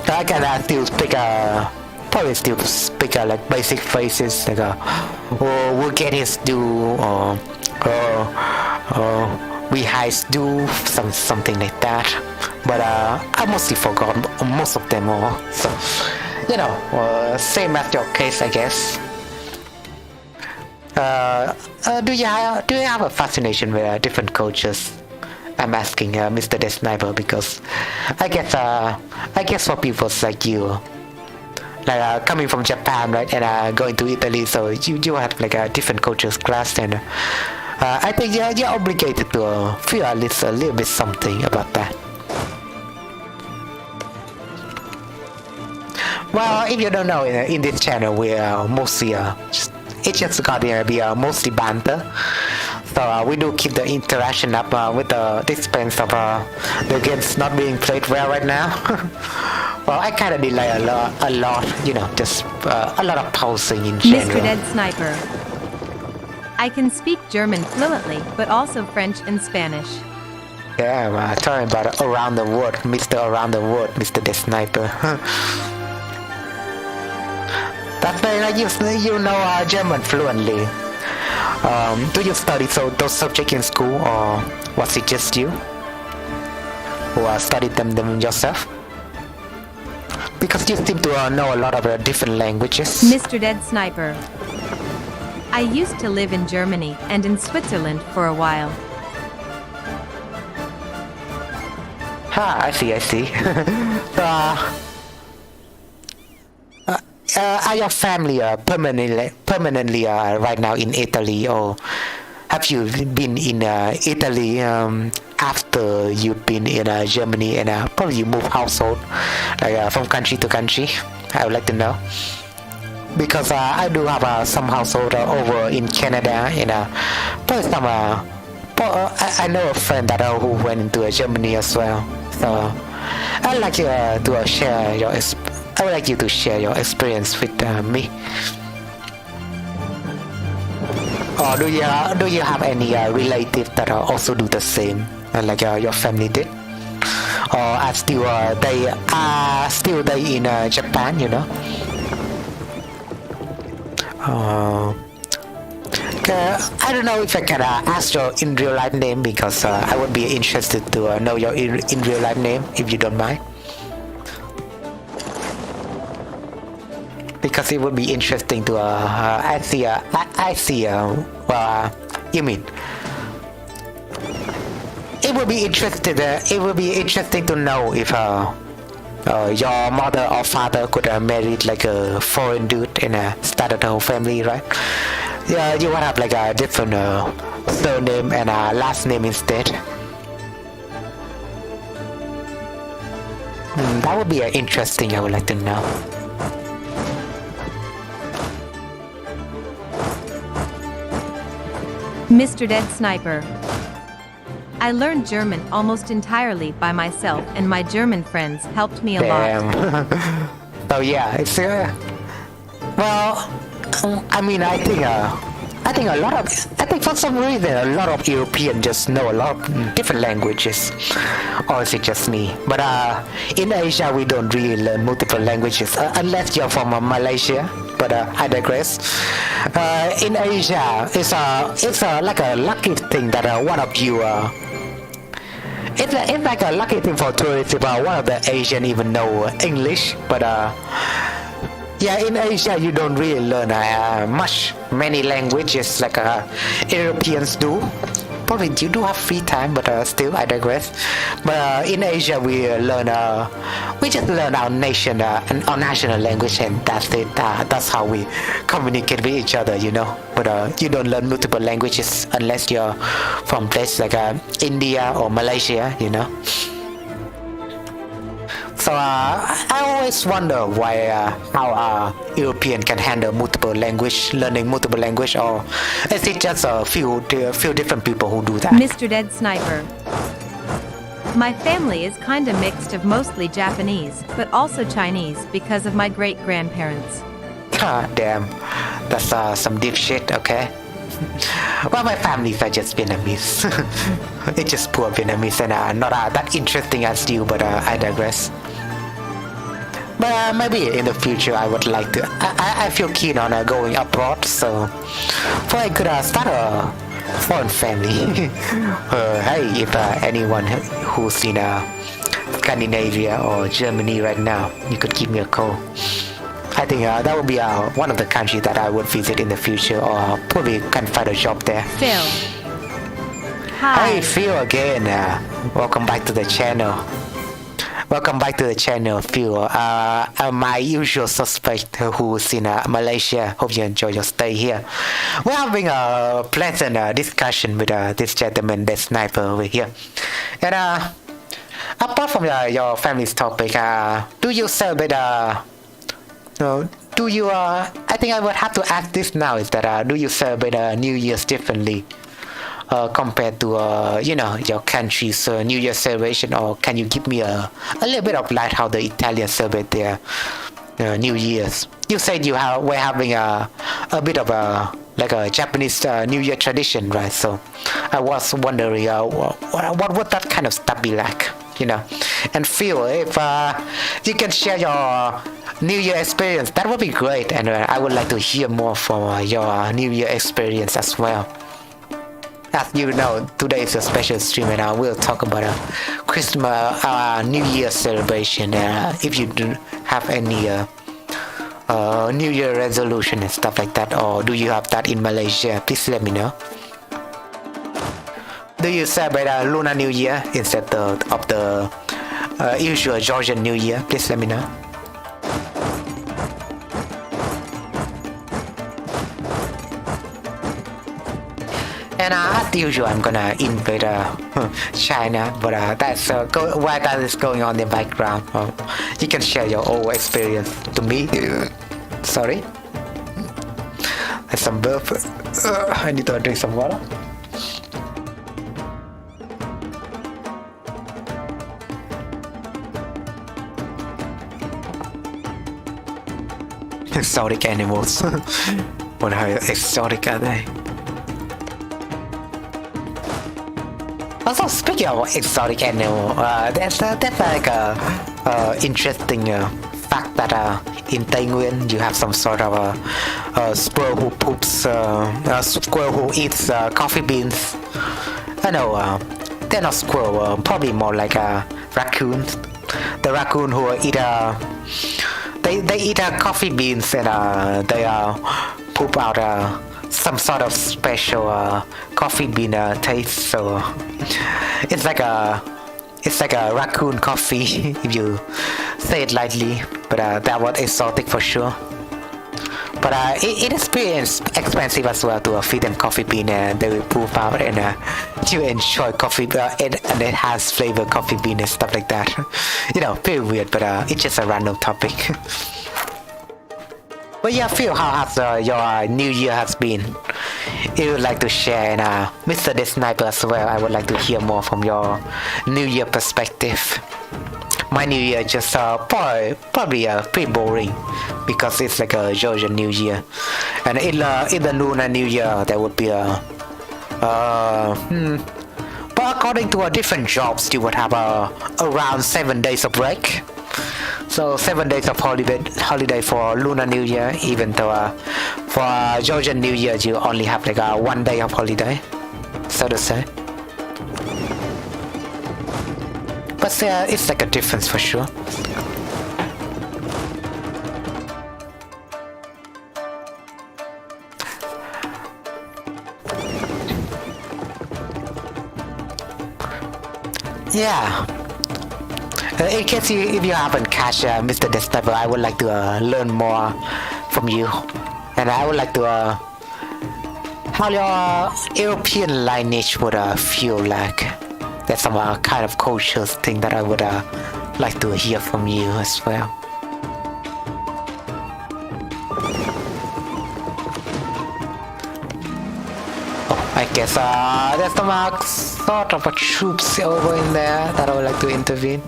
So I can still speak probably still speak like basic phrases like "Oh, we'll get his due" or "we has do" something like that. But I mostly forgot most of them all. So same as your case, I guess. Do you have a fascination with different cultures? I'm asking Mr. The Sniper because I guess for people like you, like coming from Japan, right, and going to Italy, so you have like a different cultures class, and I think you're obligated to feel at least a little bit something about that. Well, if you don't know, in this channel we are mostly it's just gonna be mostly banter. So we do keep the interaction up with the expense of the games not being played well right now. Well, I kind of delay a lot, just a lot of pausing in general. Mr. Dead Sniper. I can speak German fluently, but also French and Spanish. Yeah, I'm talking about around the world, Mr. Around the World, Mr. The Sniper. That's very like you know German fluently. Do you study those subjects in school, or was it just you who studied them yourself? Because you seem to know a lot of different languages. Mr. Dead Sniper. I used to live in Germany and in Switzerland for a while. I see. Are your family permanently right now in Italy, or have you been in Italy after you've been in Germany, and probably you move household like from country to country? I would like to know, because I do have some household over in Canada, and probably some I know a friend that who went into Germany as well. So I'd like you to share your I would like you to share your experience with me. Or do you have any relatives that also do the same, like your family did? Or are still they in Japan? I don't know if I can ask your in real life name, because I would be interested to know your in real life name, if you don't mind. Because it would be interesting to you mean it would be interesting to know if your mother or father could marry like a foreign dude and started a whole family, right? Yeah, you would have like a different surname and last name instead. That would be interesting. I would like to know. Mr. Dead Sniper. I learned German almost entirely by myself, and my German friends helped me a lot. Damn. So yeah, it's well, I mean, I think think for some reason a lot of Europeans just know a lot of different languages, or is it just me? But in Asia we don't really learn multiple languages unless you're from Malaysia. But I digress. In Asia, it's like a lucky thing that one of you. It's like a lucky thing for tourists if one of the Asian even know English. But yeah, in Asia you don't really learn many languages like Europeans do. Probably you do have free time, but still I digress. But in Asia we just learn our nation and our national language, and that's it. That's how we communicate with each other, you know. But you don't learn multiple languages unless you're from places like India or Malaysia, you know. So I always wonder why how European can handle learning multiple language, or is it just a few different people who do that? Mr. Dead Sniper. My family is kinda mixed of mostly Japanese, but also Chinese because of my great-grandparents. Damn, that's some deep shit, okay? Well, my families are just Vietnamese. It's just poor Vietnamese and not that interesting as you, but I digress. But maybe in the future I would like to. I feel keen on going abroad, so I could start a foreign family. Hey, if anyone who's in Scandinavia or Germany right now, you could give me a call. I think that would be one of the countries that I would visit in the future, or probably can find a job there. Phil. Hi. Hey, Phil again. Welcome back to the channel. Welcome back to the channel, Phil. My usual suspect who's in Malaysia. Hope you enjoy your stay here. We're having a pleasant discussion with this gentleman, the sniper over here. And apart from your family's topic, do you celebrate? Do you? I think I would have to ask this now. Is that do you celebrate New Year's differently? Compared to your country's New Year celebration, or can you give me a little bit of light how the Italians celebrate their New Year's? You said we're having a bit of like a Japanese New Year tradition, right? So I was wondering what would that kind of stuff be like, you know? And Phil, if you can share your New Year experience, that would be great, and I would like to hear more from your New Year experience as well. As you know, today is a special stream, and I will talk about Christmas, New Year celebration. If you do have any New Year resolution and stuff like that, or do you have that in Malaysia? Please let me know. Do you celebrate Lunar New Year instead of the usual Georgian New Year? Please let me know. And as usual, I'm gonna invade China, but that's while that is going on in the background. You can share your own experience to me. Sorry, there's some burp. I need to drink some water. Exotic animals. What how exotic are they? Also, speaking of exotic animal, that's like a interesting fact that in Tây Nguyên you have some sort of a squirrel who poops, a squirrel who eats coffee beans. I know they're not squirrel, probably more like raccoons. The raccoon who eat they eat coffee beans, and they poop out some sort of special coffee bean taste. So it's like a raccoon coffee if you say it lightly, but that was exotic for sure. But it is pretty expensive as well to feed them coffee bean, and they will poop out, and you enjoy coffee, and it has flavor coffee bean and stuff like that. You know, pretty weird, but it's just a random topic. But yeah, Phil, how has your New Year has been? If you would like to share, and Mr. The Sniper as well, I would like to hear more from your New Year perspective. My New Year just probably pretty boring, because it's like a Georgian New Year, and in the Lunar New Year there would be But according to different jobs, you would have around 7 days of break. So 7 days of holiday for Lunar New Year, even though for Georgian New Year you only have like 1 day of holiday, so to say. But it's like a difference for sure. Yeah. In case if you haven't catch Mr. Desniper, I would like to learn more from you, and I would like to how your European lineage would feel like. That's some kind of cultural thing that I would like to hear from you as well. Oh, I guess there's some sort of troops over in there that I would like to intervene.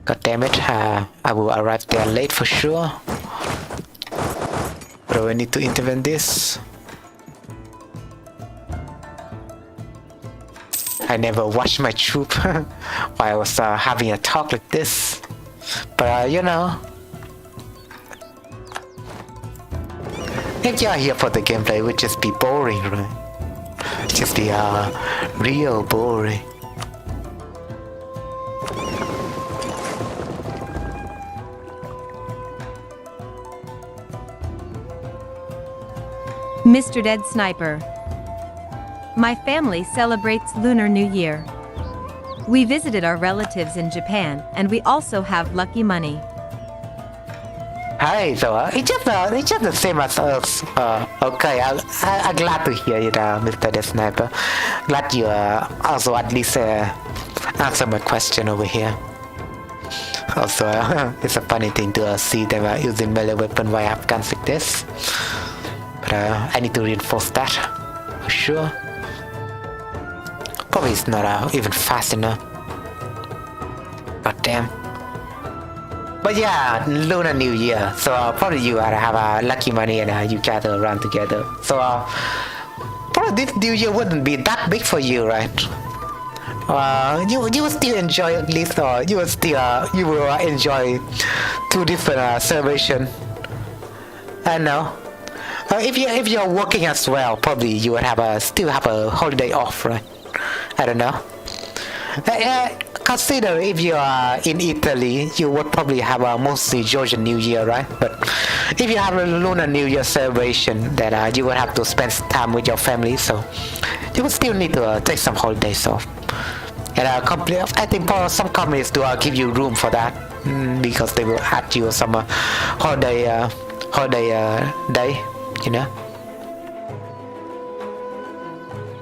God damn it, I will arrive there late for sure. But I need to intervene this. I never watched my troop while I was having a talk like this. But you know, if you're here for the gameplay, it would just be boring, right? It'd just be real boring. Mr. Dead Sniper. My family celebrates Lunar New Year. We visited our relatives in Japan, and we also have lucky money. Hi, so it's just the same as us. Okay, I'm glad to hear it, Mr. The Sniper. Glad you also at least answer my question over here. Also, it's a funny thing to see them using melee weapon while I have guns like this. But I need to reinforce that for sure. Probably it's not even fast enough. God damn. But yeah, Lunar New Year. So probably you have lucky money and you gather around together. So probably this New Year wouldn't be that big for you, right? You will still enjoy at least, or you will enjoy two different celebration. I know. If you're working as well, probably you would still have a holiday off, right? I don't know. Consider if you are in Italy, you would probably have a mostly Georgian New Year, right? But if you have a Lunar New Year celebration, then you would have to spend time with your family, so you would still need to take some holidays off. And I think some companies do give you room for that, because they will add you some holiday day, you know.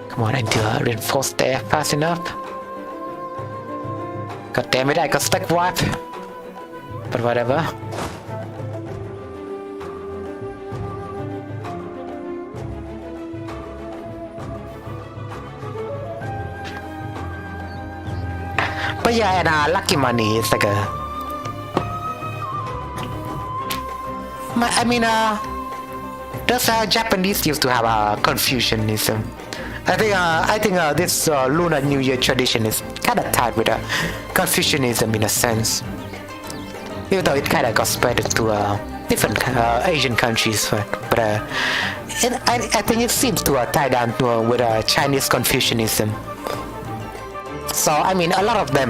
Come on, I need to reinforce there fast enough. God damn it, I got stuck wipe. But whatever. But yeah, and lucky money is like I mean, does Japanese used to have Confucianism? I think this Lunar New Year tradition is kind of tied with Confucianism in a sense, even though it kind of got spread to different Asian countries. But I think it seems to tie down with Chinese Confucianism. So I mean, a lot of them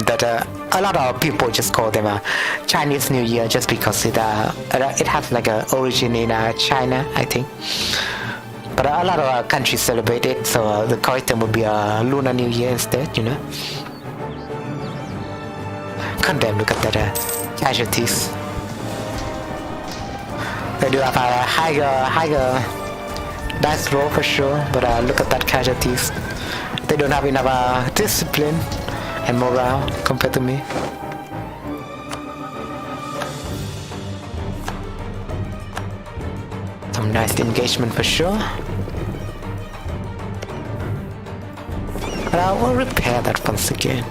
a lot of people just call them Chinese New Year just because it has like a origin in China, I think. But a lot of countries celebrate it, so the correct term would be Lunar New Year instead, you know. God damn, look at that casualties. They do have a higher dice roll for sure, but look at that casualties. They don't have enough discipline and morale compared to me. Some nice engagement for sure. But I will repair that once again.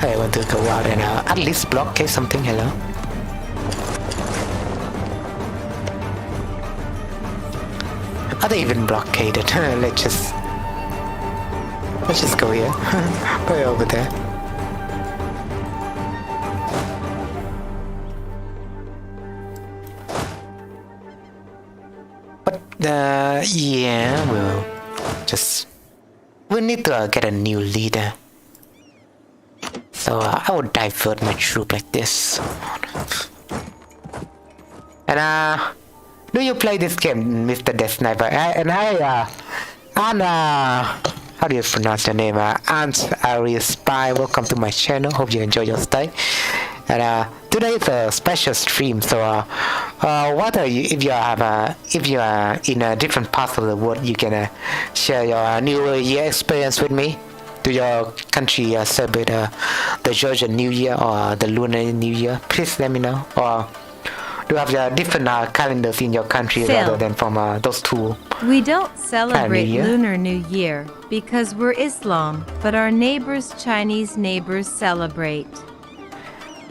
Hey, I want to go out and at least blockade something. Hello. Are they even blockaded? let's just go here. Way over there. But yeah, we need to get a new leader. So I would divert my troop like this. And do you play this game, Mr. Death Sniper? How do you pronounce your name? Aunt Ari Spy. Welcome to my channel. Hope you enjoy your stay. And today is a special stream. So what are you? If you are in a different parts of the world, you can share your New Year experience with me. Do your country celebrate the Georgian New Year or the Lunar New Year? Please let me know. Or do you have your different calendars in your country Phil, rather than from those two? We don't celebrate New Year? Lunar New Year because we're Islam, but our neighbors, Chinese neighbors, celebrate.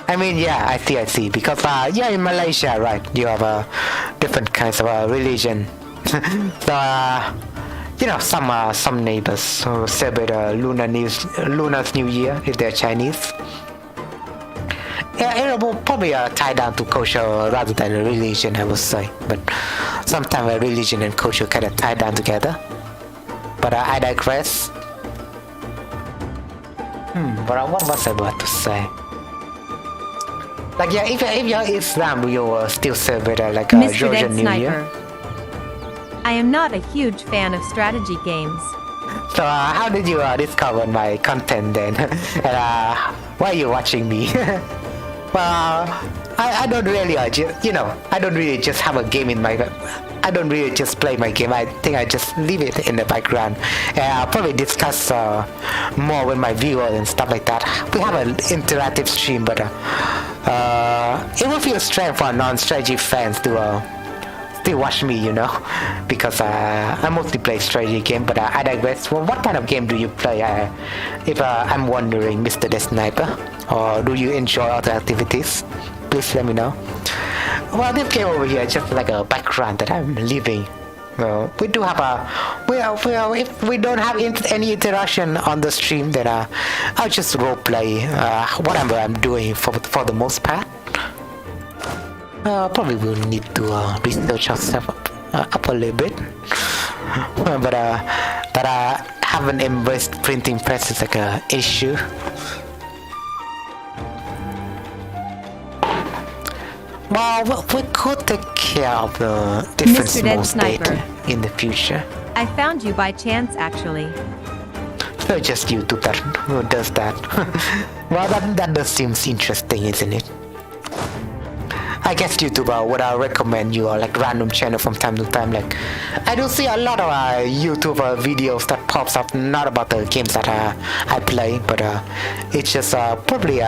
I mean, yeah, I see. Because yeah, in Malaysia, right, you have different kinds of religion. So you know, some neighbors who celebrate Lunar New Year if they're Chinese. Yeah, it will probably tie down to culture rather than religion, I would say. But sometimes religion and culture kind of tie down together. But I digress. But what was I about to say? Like, yeah, if you're Islam, you will still celebrate like Mr. Georgian Dead New Year. Sniper. I am not a huge fan of strategy games. So how did you discover my content then? And why are you watching me? Well, I don't really, I don't really just have a game in my. I don't really just play my game. I think I just leave it in the background. And I'll probably discuss more with my viewers and stuff like that. We have an interactive stream, but it will feel strange for non-strategy fans to still watch me, because I mostly play strategy game. But I digress. Well, what kind of game do you play? If I'm wondering, Mr. The Sniper, or do you enjoy other activities? Please let me know. Well, this game over here is just like a background that I'm leaving. Well, we do have if we don't have any interaction on the stream, then I'll just roleplay whatever I'm doing for the most part. Probably will need to research ourselves up a little bit. But I haven't embraced printing press is like a issue. Well, we could take care of the different Mr. Dead small state Sniper. in the future. I found you by chance, actually. So just YouTube that who does that. Well, that does seems interesting, isn't it? I guess YouTube would recommend you like random channel from time to time. Like I do see a lot of YouTube videos that pops up, not about the games that I play, but it's just probably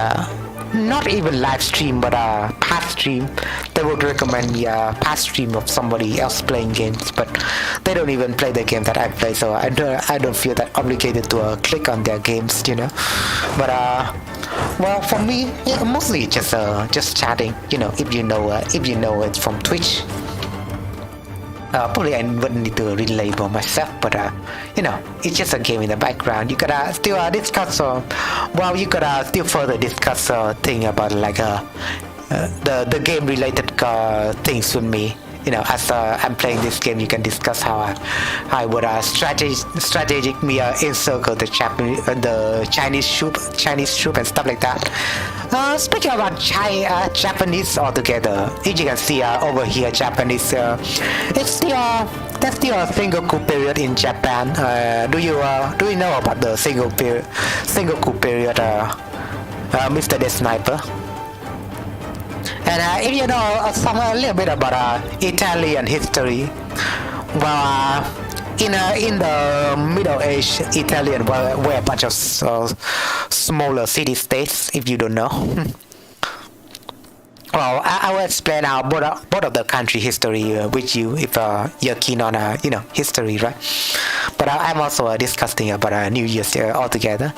not even live stream, but past stream. They would recommend me a past stream of somebody else playing games, but they don't even play the game that I play, so I don't feel that obligated to click on their games, But well, for me, yeah, mostly just chatting. If you know it's from Twitch. Probably I wouldn't need to relabel myself, but it's just a game in the background. You gotta still discuss, you gotta still further discuss thing about like the game related things with me. As I'm playing this game, you can discuss how I would strategic me encircle the Chinese troop and stuff like that. Speaking about Japanese altogether, as you can see over here, Japanese, that's still a single coup period in Japan. Do you know about the single coup period, Mr. The Sniper? And if you know a little bit about Italian history, well, in the Middle Age, Italian were a bunch of smaller city-states. If you don't know, well, I will explain both of the country history with you if you're keen on history, right? But I'm also discussing about New Year's altogether.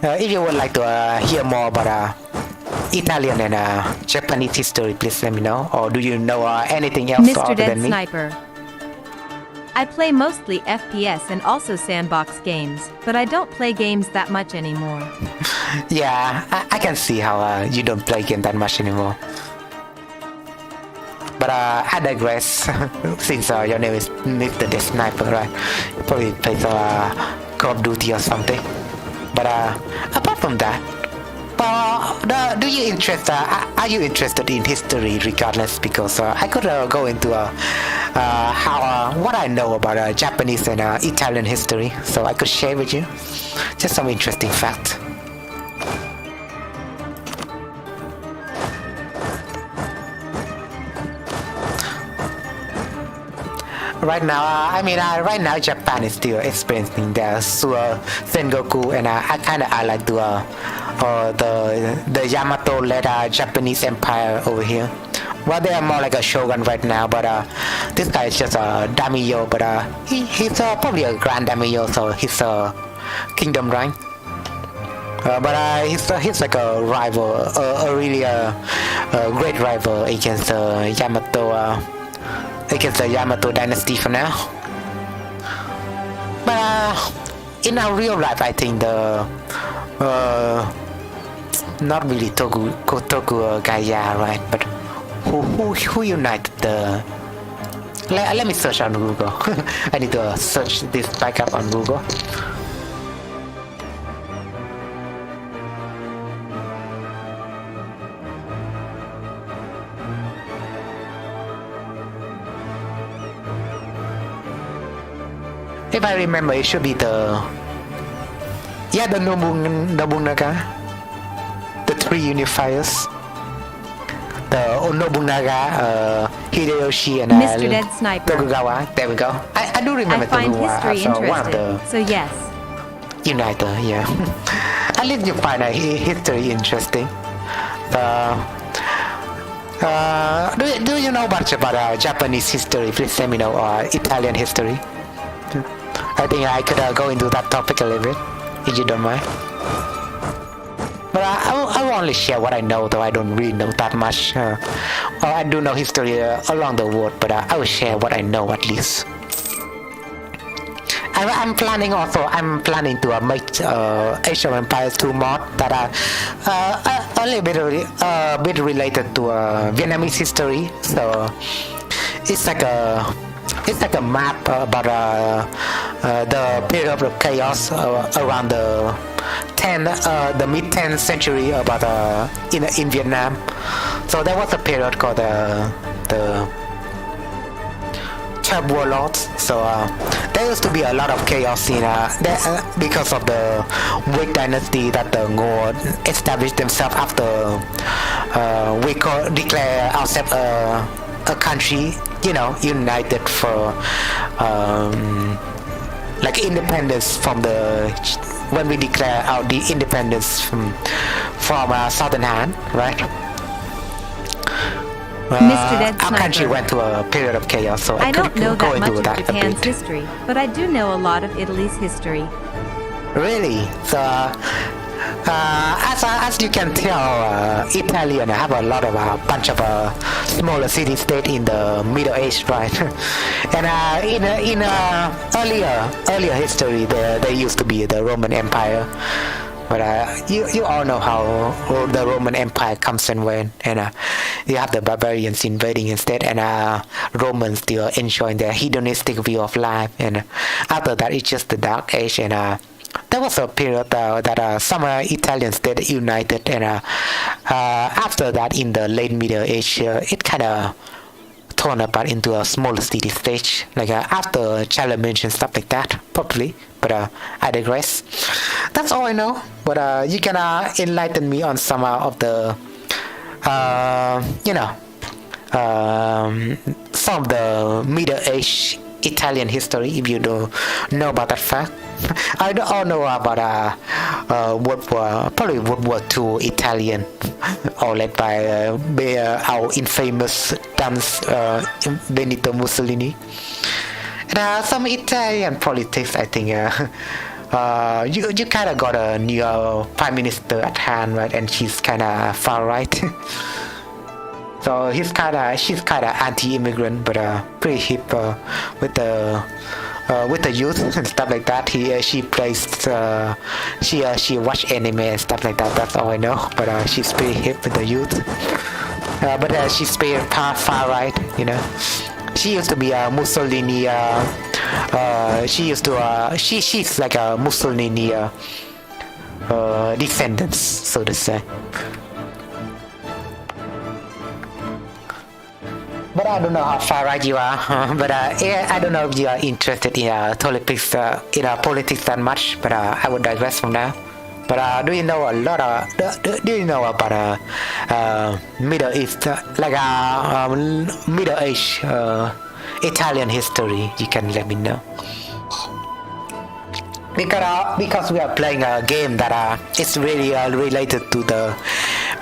If you would like to hear more about Italian and Japanese history, please let me know. Or do you know anything else Mr. other Dead than me? Sniper. I play mostly FPS and also sandbox games, but I don't play games that much anymore. Yeah, I can see how you don't play game that much anymore. But I digress. Since your name is Mr. The Sniper, right? You probably play Call of Duty or something. But apart from that, do you are you interested in history regardless? Because I could go into how what I know about Japanese and Italian history, so I could share with you just some interesting facts. Right now, right now Japan is still experiencing their Sengoku, and I kind of like the Yamato-led Japanese empire over here. Well, they are more like a shogun right now, but this guy is just a daimyo, but he's probably a grand daimyo, so he's a kingdom rank. But he's like a rival, a really great rival against against the Yamato dynasty for now. But in our real life, I think the not really Toku Gaya, right? But who united the? Let me search on Google. I need to search this back up on Google. If I remember, it should be the Nobunaga, the three unifiers, the Nobunaga, Hideyoshi, and Mr. Dead Sniper. Tokugawa. There we go. I do remember I find Tokugawa history as one of interesting, the so yes. uniter. Yeah, at least you find history interesting. Do you know much about Japanese history? Please let me know. Italian history. I think I could go into that topic a little bit, if you don't mind. But I will only share what I know, though I don't really know that much. I do know history along the world, but I will share what I know at least. I'm planning to make Age of Empires 2 mod that are a little bit related to Vietnamese history. So it's like a map about the period of chaos around the mid 10th century about in Vietnam. So there was a period called the Third Warlords. So there used to be a lot of chaos in because of the Wei dynasty that the Ngor established themselves after we declare ourselves a country, united for like independence from when we declare the independence from Southern Han, right? Mr. Dead Our country Sniper. went through a period of chaos, so I don't could know go that much into of that a Japan's bit. history, but I do know a lot of Italy's history. Really? So, as you can tell, Italian have a lot of bunch of smaller city-state in the Middle Age, right? And in earlier history, there used to be the Roman Empire. But you all know how the Roman Empire comes and went, and you have the barbarians invading instead, and Romans still enjoying their hedonistic view of life. And after that, it's just the Dark Age, and there was a period that some Italian state united, and after that, in the late Middle Age, it kind of torn apart into a smaller city stage, like after Challenge and stuff like that, probably. But I digress. That's all I know. But you can enlighten me on some of the, some of the Middle Age Italian history, if you don't know about that fact. I don't know about probably World War II Italian, all led by our infamous Dance Benito Mussolini. And some Italian politics, I think, you kind of got a new prime minister at hand, right? And she's kind of far right. So she's kind of anti-immigrant, but pretty hip with the youth and stuff like that. She plays she watch anime and stuff like that. That's all I know. But she's pretty hip with the youth. But she's pretty far right, you know. She used to be a Mussolini. She's like a Mussolini descendants, so to say. But I don't know how far right you are. But yeah, I don't know if you are interested in politics, politics that much. But I would digress from now. But do you know a lot of? Do you know about Middle East, Middle Age Italian history? You can let me know. Because we are playing a game that is really related to the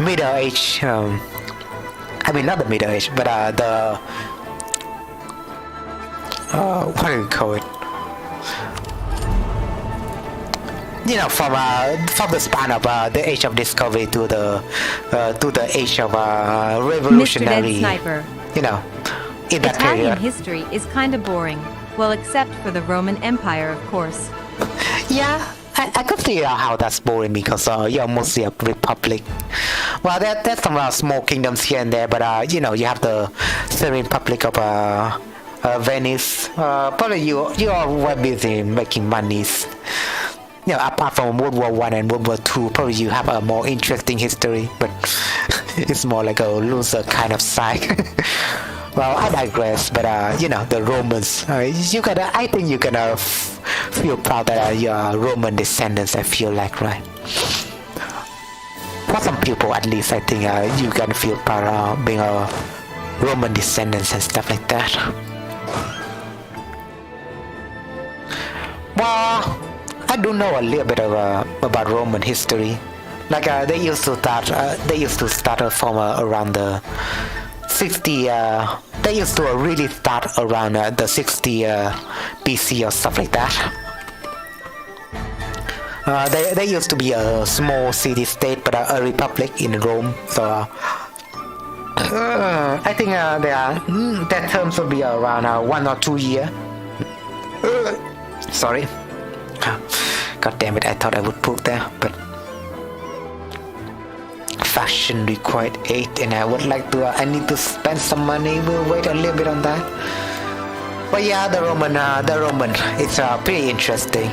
Middle Age. I mean, not the Middle Age, but the what do you call it? You know, from the span of the Age of Discovery to the Age of Revolutionary. Mr. Dead Sniper. You know, in that Italian period. history is kind of boring. Well, except for the Roman Empire, of course. Yeah, I could see how that's boring because you're mostly a republic. Well, there's some small kingdoms here and there, but you know, you have the Serene Republic of Venice. Probably you are well busy making monies. You know, apart from World War One and World War Two, probably you have a more interesting history, but it's more like a loser kind of side. Well, I digress, but you know, the Romans, I think you can feel proud that you're Roman descendants, I feel like, right? For some people, at least, I think you can feel proud of being a Roman descendants and stuff like that. Well, I do know a little bit about Roman history. Like they used to start from around the 60. They used to really start around the 60 BC or stuff like that. They used to be a small city-state, but a republic in Rome. So I think their terms will be around 1 or 2 years. Sorry. God damn it! I thought I would put there, but faction required 8, and I would like to. I need to spend some money. We'll wait a little bit on that. But yeah, the Roman, it's pretty interesting.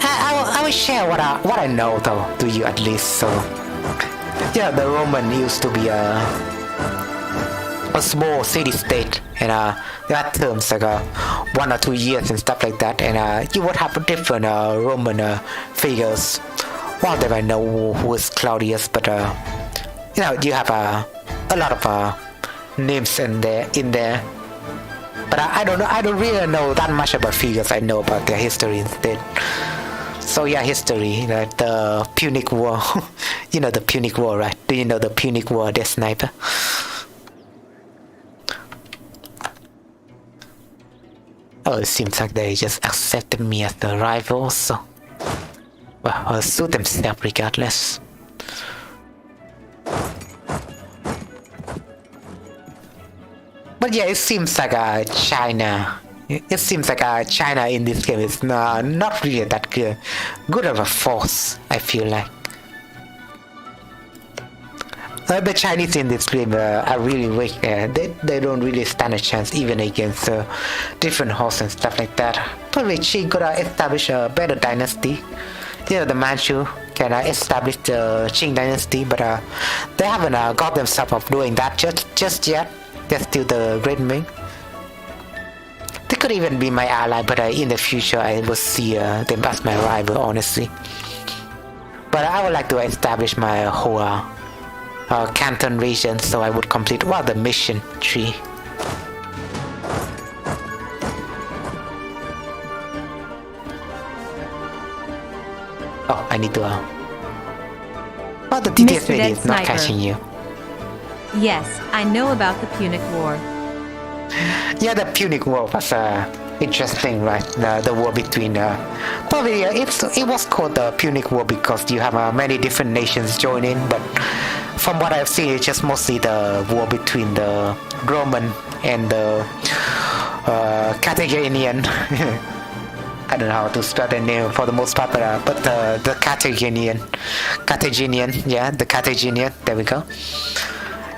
I will share what I know though to you at least. So yeah, the Roman used to be a small city-state, and there are terms like 1 or 2 years and stuff like that, and you would have different Roman figures. One of them I know who is Claudius, but you know, you have a lot of names in there. But I don't really know that much about figures. I know about their history instead. So yeah, history, the Punic War. You know the Punic War, right? Do you know the Punic War, Death Sniper? Oh, it seems like they just accepted me as the rival, so well, I'll sue themselves regardless. But yeah, it seems like China. It seems like China in this game is not really that good of a force, I feel like. The Chinese in this game are really weak. They don't really stand a chance even against different horses and stuff like that. Probably Qing could establish a better dynasty. You know, the Manchu can establish the Qing dynasty, but they haven't got themselves of doing that just yet. They're still the Great Ming. They could even be my ally, but in the future I will see them as my rival, honestly. But I would like to establish my whole Canton region, so I would complete the mission tree. Oh, I need to. The TTS lady is not catching you. Yes, I know about the Punic War. Yeah, the Punic War was interesting, right? The war between probably it was called the Punic War because you have many different nations join in, but from what I've seen, it's just mostly the war between the Roman and the Carthaginian. I don't know how to start a name for the most part, but the Carthaginian, yeah, the Carthaginian. There we go.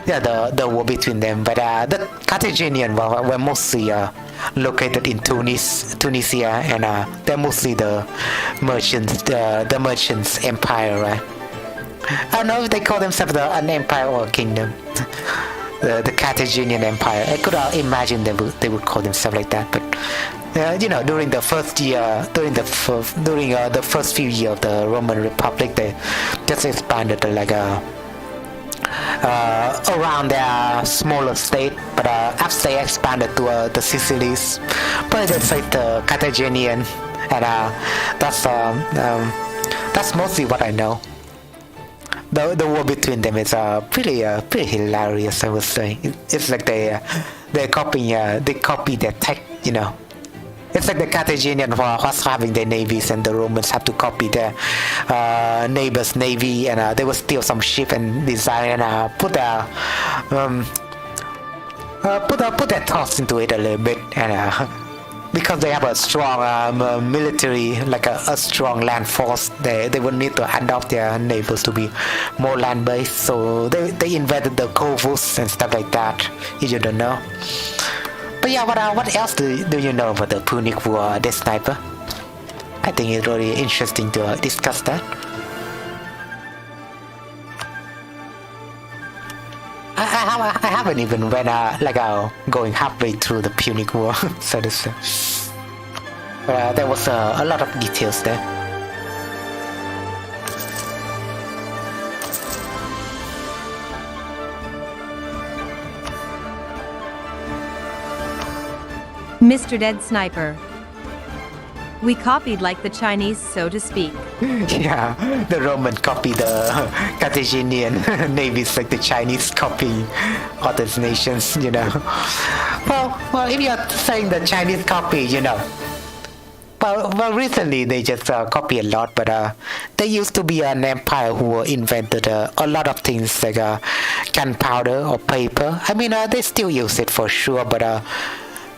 Yeah, the war between them, but the Carthaginian were mostly located in Tunisia, and they're mostly the merchants empire, right? I don't know if they call themselves an empire or a kingdom. The Carthaginian Empire. I could imagine they would call themselves like that, but during the first year, during the first few years of the Roman Republic, they just expanded like around their smaller state, but after they expanded to the Sicilies, but they say the Carthaginian, and that's mostly what I know. The war between them is pretty hilarious, I would say. It's like they copy their tech, It's like the Carthaginian was having their navies, and the Romans have to copy their neighbor's navy, and they will steal some ship and design and put their thoughts into it a little bit, and because they have a strong military, like a strong land force, they would need to adopt their neighbors to be more land-based. So they invented the Corvus and stuff like that. If you don't know. But yeah, what else do you know about the Punic War, the sniper? I think it's really interesting to discuss that. I haven't even went going halfway through the Punic War, so to say. There was a lot of details there. Mr. Dead Sniper. We copied like the Chinese, so to speak. Yeah, the Roman copy the Carthaginian navies like the Chinese copy other nations, Well, if you're saying the Chinese copy, Well, recently they just copy a lot, but they used to be an empire who invented a lot of things like gunpowder or paper. I mean, they still use it for sure, but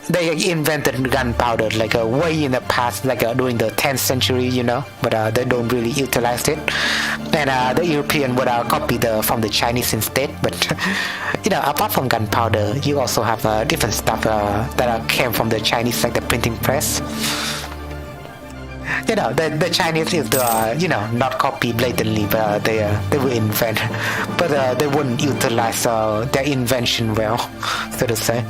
they invented gunpowder like way in the past, like during the 10th century, but they don't really utilize it. And the European would copy from the Chinese instead. But apart from gunpowder, you also have different stuff that came from the Chinese, like the printing press. The Chinese used to not copy blatantly, but they will invent, but they wouldn't utilize their invention well, so to say.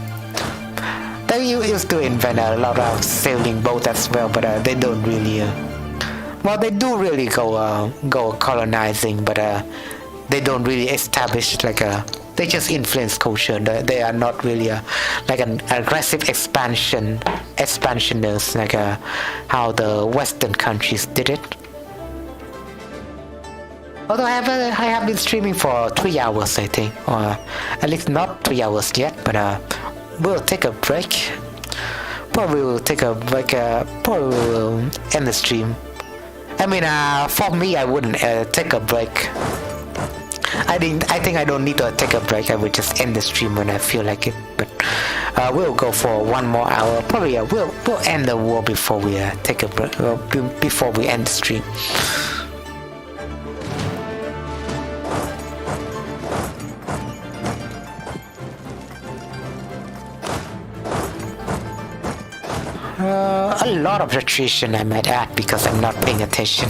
They used to invent a lot of sailing boats as well, but they don't really. They do really go colonizing, but they don't really establish they just influence culture. They are not really like an aggressive expansionist like how the Western countries did it. Although I have been streaming for 3 hours, I think, or at least not 3 hours yet, but we'll take a break. Probably we'll take a break. Probably we'll end the stream. I mean, for me, I wouldn't take a break. I think I don't need to take a break. I would just end the stream when I feel like it. But we'll go for 1 more hour. Probably we'll end the war before we take a break. Before we end the stream. A lot of attrition, I might add, because I'm not paying attention.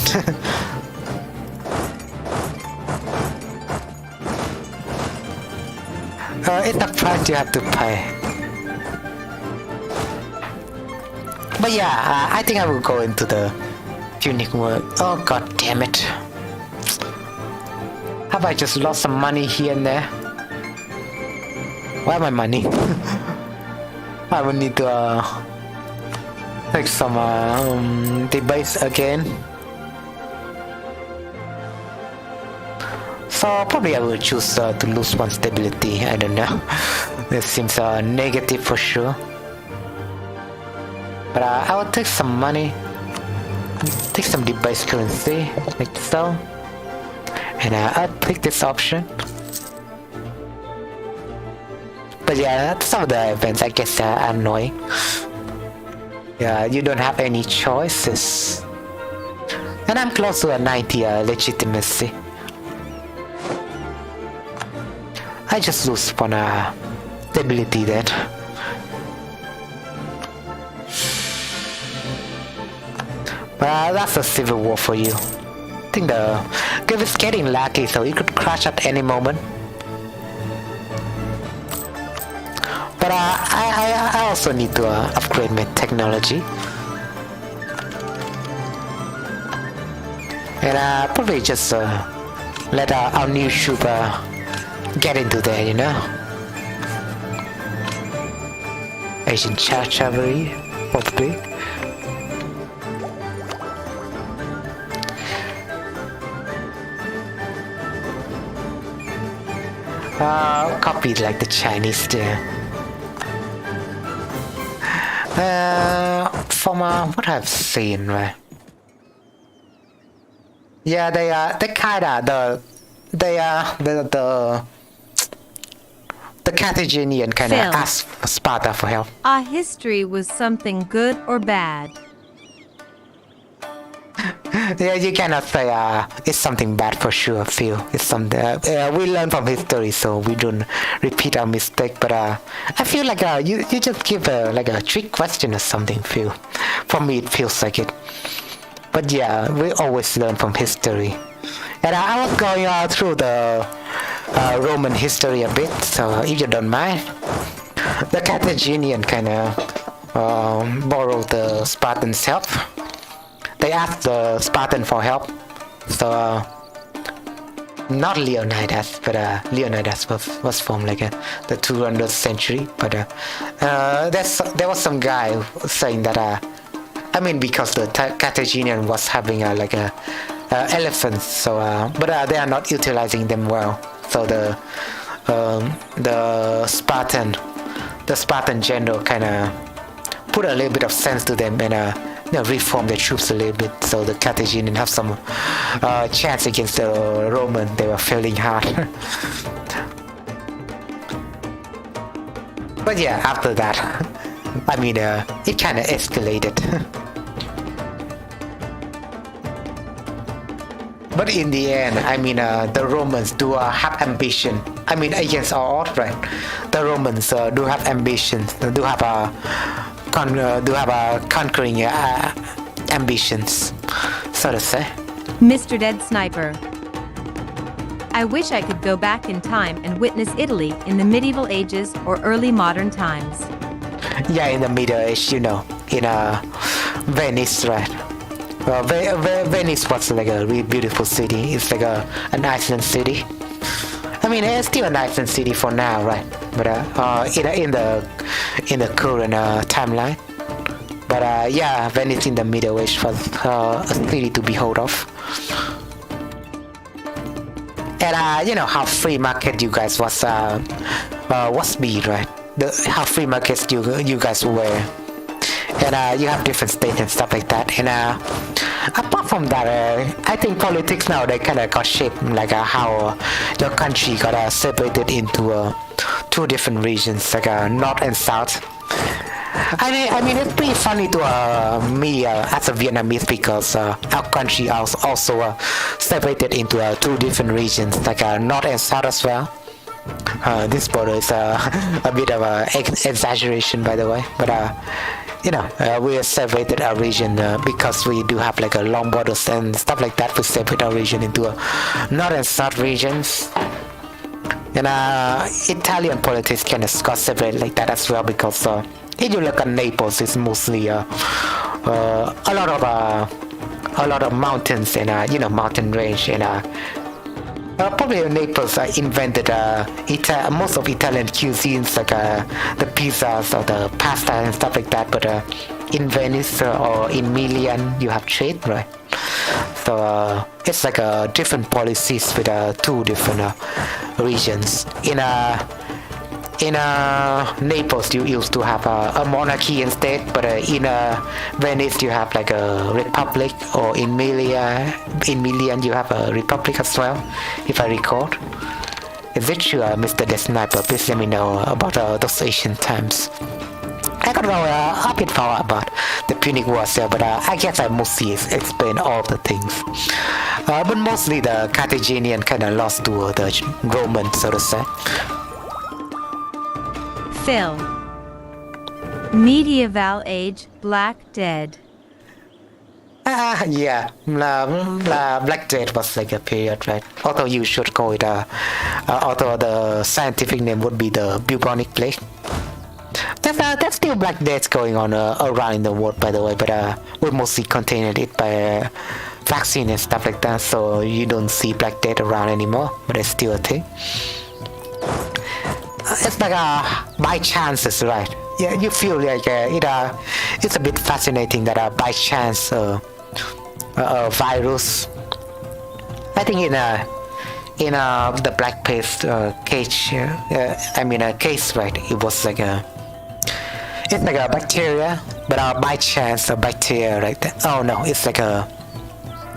It's a price you have to pay. But yeah, I think I will go into the Punic War. Oh god damn it. Have I just lost some money here and there? Where my money? I will need to take some debates again. So probably I will choose to lose 1 stability. I don't know. This seems negative for sure. But I will take some money, take some debased currency, like so. And I'll take this option. But yeah, some of the events I guess are annoying. Yeah, you don't have any choices. And I'm close to a 90 legitimacy. I just lose one stability then. But that's a civil war for you. I think the game is getting laggy, so it could crash at any moment. But I also need to upgrade my technology. And probably just let our new troop get into there, you know? Asian cavalry, probably. Copied like the Chinese there. From what I've seen, right? Yeah, they kinda the Carthaginian kinda Phil. asked Sparta for help. Our history was something good or bad. Yeah, you cannot say it's something bad for sure, Phil. It's something we learn from history, so we don't repeat our mistake. But I feel like you just give like a trick question or something, Phil. For me, it feels like it. But yeah, we always learn from history. And I was going through the Roman history a bit, so if you don't mind, the Carthaginian kind of borrowed the Spartans' help. They asked the Spartan for help, so not Leonidas, but Leonidas was from like the 200th century. But there was some guy saying that I mean, because the Carthaginian was having like elephants, so but they are not utilizing them well. So the Spartan general kind of put a little bit of sense to them and reform their troops a little bit, so the Carthaginians have some chance against the Roman. They were failing hard. But yeah, after that, I mean, it kind of escalated. But in the end, I mean, the Romans do have ambition. I mean, against all odds, right? The Romans do have ambitions. Do have conquering ambitions, so to say. Mr. Dead Sniper. I wish I could go back in time and witness Italy in the medieval ages or early modern times. Yeah, in the Middle Age, you know, in Venice, right? Venice was like a really beautiful city. It's like an Iceland city. I mean, it's still an Iceland city for now, right? But in the current timeline. But yeah, Venice in the Middle Age was a city to behold of. And you know how free market you guys was be, right? How free markets you guys were. And you have different states and stuff like that. And apart from that, I think politics now, they kind of got shaped like how the country got separated into two different regions, like north and south. I mean, it's pretty funny to me as a Vietnamese, because our country also separated into two different regions, like north and south as well. This border is a bit of an exaggeration, by the way, but you know, we separated our region because we do have like a long borders and stuff like that. We separate our region into north and south regions. And Italian politics kind of got separated like that as well, because if you look at Naples, it's mostly a lot of mountains and you know, mountain range, and probably Naples invented most of Italian cuisines, like the pizzas or the pasta and stuff like that. But in Venice or in Milan, you have trade, right? So it's like different policies with two different regions. in Naples you used to have a monarchy instead, but in Venice you have like a republic, or in Milan you have a republic as well, if I recall. Is it true, Mr. The Sniper? Please let me know about those ancient times. I don't know a bit more about the Punic Wars there, but I guess I mostly explain all the things. But mostly the Carthaginian kind of lost to the Roman, so to say. Phil. Medieval age, Black Dead. Yeah, Black Death was like a period, right? Although you should call it, although the scientific name would be the bubonic plague. There's still Black Death going on around in the world, by the way, but we mostly contained it by vaccine and stuff like that, so you don't see Black Death around anymore, but it's still a thing. It's like by chances, right? Yeah, you feel like it's a bit fascinating that by chance a virus. I think in the Black Pest case, case, right? It was like it's like a bacteria, but by chance a bacteria, right? Oh no, it's like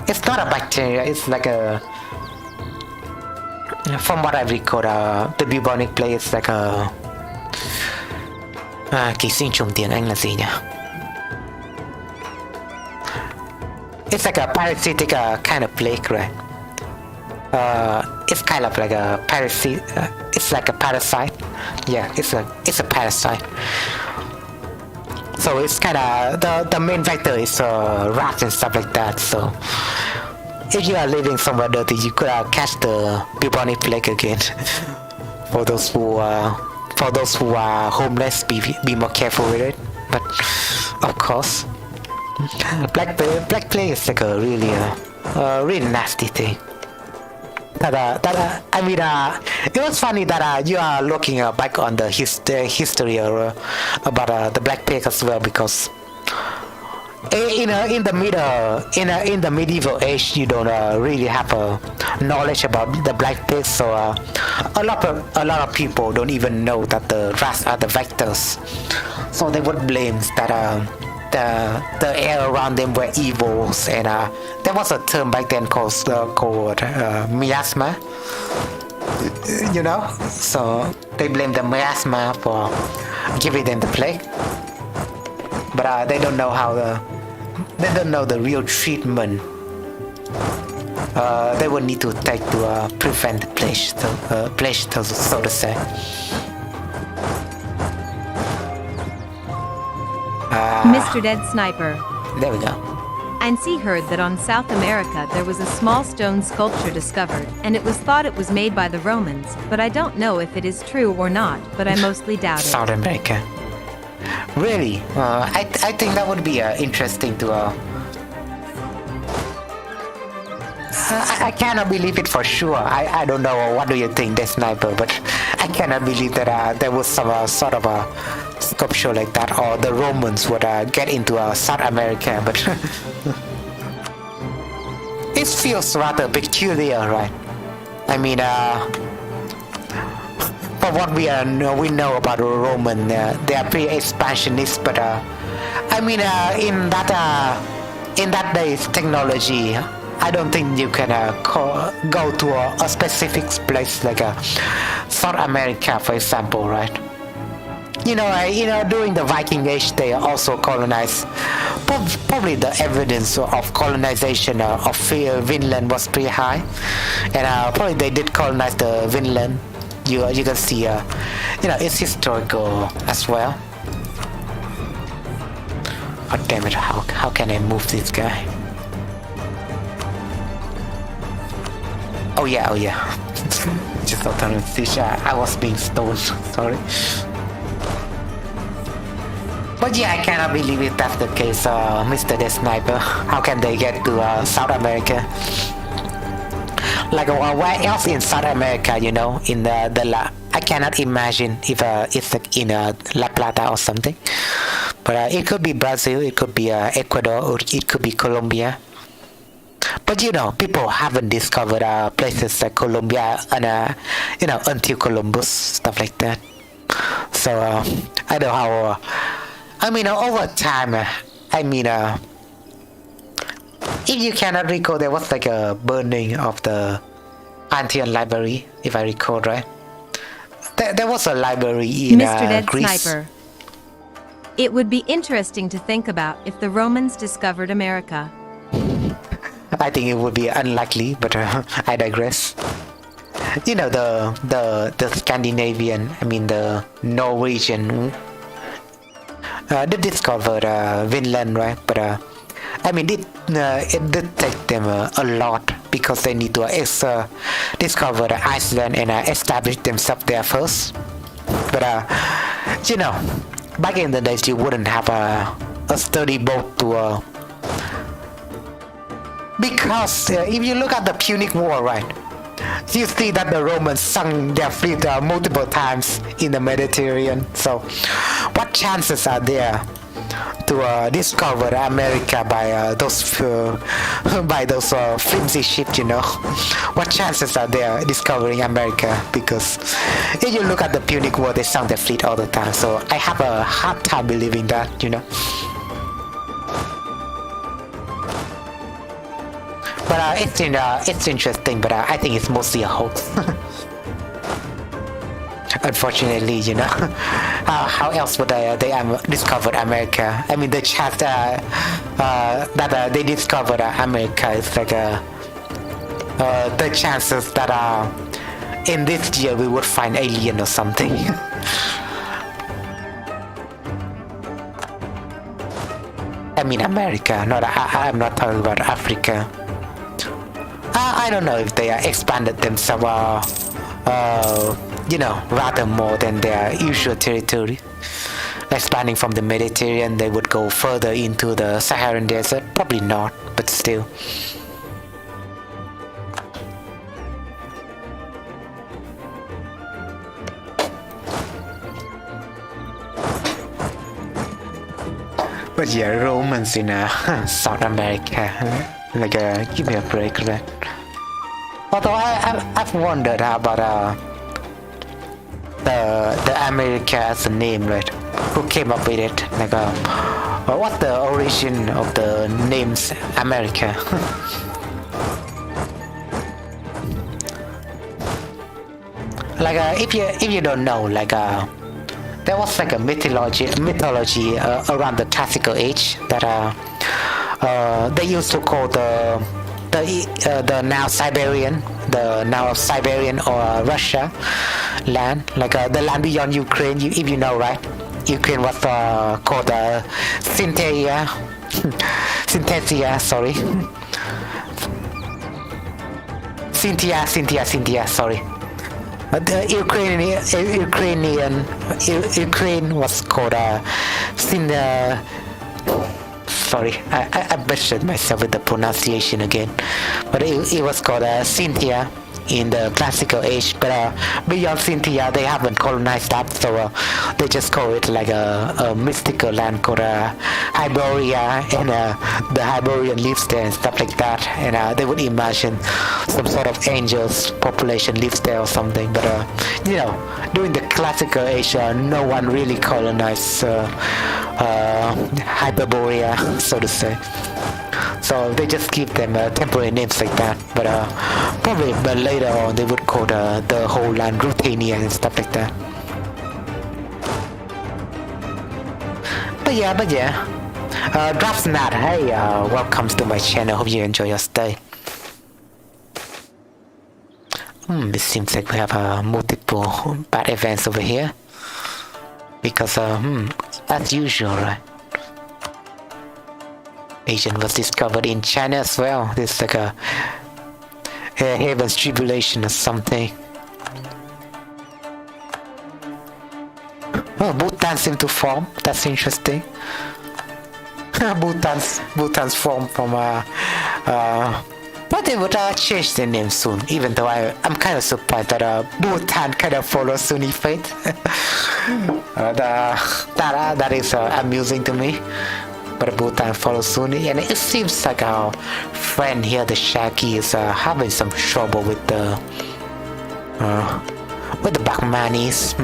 it's not a bacteria. It's like from what I recall, the bubonic plague is like ký sinh trùng tiếng Anh là gì nhỉ? It's like a parasitic kind of plague, right? It's kind of like a parasite. It's like a parasite. Yeah, it's a parasite. So it's kind of the main vector is rats and stuff like that. So if you are living somewhere dirty, you could catch the bubonic plague again. For those who are homeless, be more careful with it. But of course, Black Plague is like a really nasty thing. It was funny that you are looking back on the history about the Black Plague as well, because in the medieval age you don't really have knowledge about the Black Plague, so a lot of people don't even know that the rats are the vectors, so they would blame that the air around them were evils, and there was a term back then called miasma, you know, so they blame the miasma for giving them the plague, but they don't know the real treatment they would need to take to prevent the plague, so to say. Mr. Dead Sniper. There we go. And see heard that on South America there was a small stone sculpture discovered, and it was thought it was made by the Romans, but I don't know if it is true or not, but I mostly doubt it. South America. Really? I think that would be interesting to I cannot believe it for sure. I don't know, what do you think, the Sniper, but I cannot believe that there was some sort of a sculpture like that, or the Romans would get into South America, but it feels rather peculiar, right? I mean, for what we know about the Roman, they are pretty expansionist, but I mean, in that day's technology, I don't think you can go to a specific place like South America, for example, right? You know, during the Viking Age, they also colonized. Probably the evidence of colonization of Vinland was pretty high, and probably they did colonize the Vinland. You can see, it's historical as well. Oh damn it! How can I move this guy? Oh yeah. Just thought I was being stoned. Sorry. But yeah, I cannot believe it. That's the case, Mr. The Sniper. How can they get to South America? Like where else in South America? You know, in the I cannot imagine if it's like in La Plata or something. But it could be Brazil, it could be Ecuador, or it could be Colombia. But people haven't discovered places like Colombia and until Columbus, stuff like that. So I don't know how. I mean, over time, I mean, if you cannot recall, there was like a burning of the Pantheon library, if I recall right. There was a library in Mr. Dead Greece. Sniper. It would be interesting to think about if the Romans discovered America. I think it would be unlikely, but I digress. You know, the Scandinavian, I mean the Norwegian, they discovered Vinland, right? But I mean it did take them a lot because they need to discover Iceland and establish themselves there first. But you know, back in the days you wouldn't have a sturdy boat to because if you look at the Punic War, right, you see that the Romans sunk their fleet multiple times in the Mediterranean. So what chances are there to discover America by those flimsy ships, you know? What chances are there discovering America? Because if you look at the Punic War, they sunk their fleet all the time. So I have a hard time believing that, you know? But it's interesting, but I think it's mostly a hoax. Unfortunately, you know. How else would they discover America? I mean, the chance that they discovered America is like the chances that in this year we would find alien or something. I mean America, I'm not talking about Africa. I don't know if they expanded themselves, you know, rather more than their usual territory. Expanding from the Mediterranean, they would go further into the Saharan desert. Probably not, but still. But yeah, Romans in South America, like give me a break, right? Although I've wondered about the America as a name, right? Who came up with it? Like, what's the origin of the names America? Like, if you don't know, like, there was like a mythology around the classical age that they used to call the now Siberian, or Russia land, like the land beyond Ukraine. If you know, right? Ukraine was called Synthesia. Synthesia, sorry. Cynthia, sorry. The Ukraine was called sorry, I butchered myself with the pronunciation again, but it was called Cynthia in the classical age. But beyond Cynthia, they haven't colonized that, so they just call it like a mystical land called Hyboria, and the Hyborian lives there and stuff like that. And they would imagine some sort of angels population lives there or something. But you know, during the classical age, no one really colonized Hyperborea, so to say. So they just give them temporary names like that. But probably later on they would call the whole land Ruthenia and stuff like that. But yeah. Draftsnat, hey, welcome to my channel. Hope you enjoy your stay. It seems like we have multiple bad events over here. Because, as usual, right? Asian was discovered in China as well. There's like a Heaven's Tribulation or something. Oh, Bhutan seemed to form. That's interesting. Bhutan's form from but they would change their name soon, even though I'm kind of surprised that Bhutan kind of follows Sunni faith. That is amusing to me. But Bhutan follows Sunni, and it seems like our friend here, the Shaggy, is having some trouble with the Bahmanis.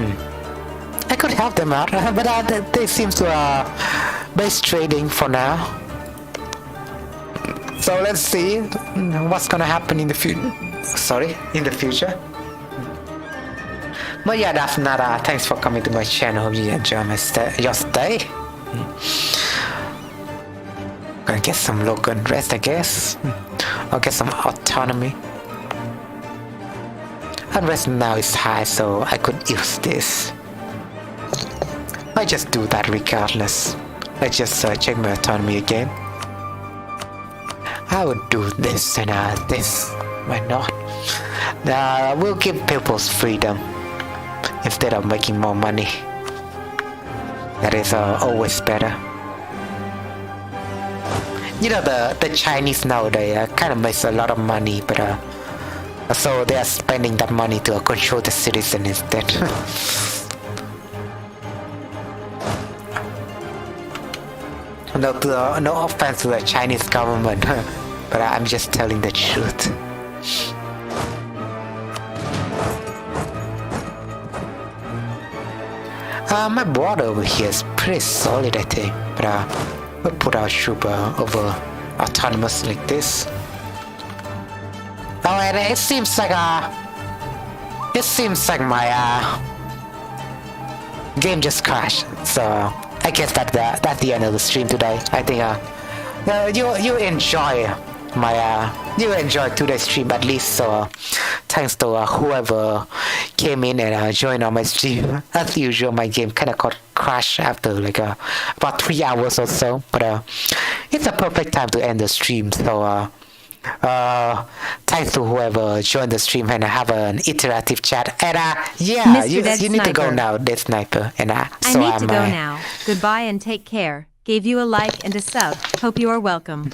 I could help them out, but they seem to base trading for now. So let's see what's gonna happen in the future. In the future. But yeah, that's not. Thanks for coming to my channel. Hope you enjoy your stay. Gonna get some local rest, I guess. I'll get some autonomy. Unrest now is high, so I could use this. I just do that regardless. I just check my autonomy again. I would do this and this. Why not? We'll give people's freedom instead of making more money. That is always better. You know, the Chinese nowadays kind of makes a lot of money, but so they are spending that money to control the citizen instead. No offense to the Chinese government, but I'm just telling the truth. My border over here is pretty solid, I think, but we'll put our trooper over autonomous like this. Oh, and it seems like my game just crashed. So I guess that's the end of the stream today. I think you enjoy today's stream at least. So thanks to whoever came in and joined on my stream. As usual, my game kind of got crashed after like about 3 hours or so. But it's a perfect time to end the stream. So thanks to whoever joined the stream and have an interactive chat. And yeah, you need to go now, Dead Sniper. And I need to go now. Goodbye and take care. Gave you a like and a sub. Hope you are welcome.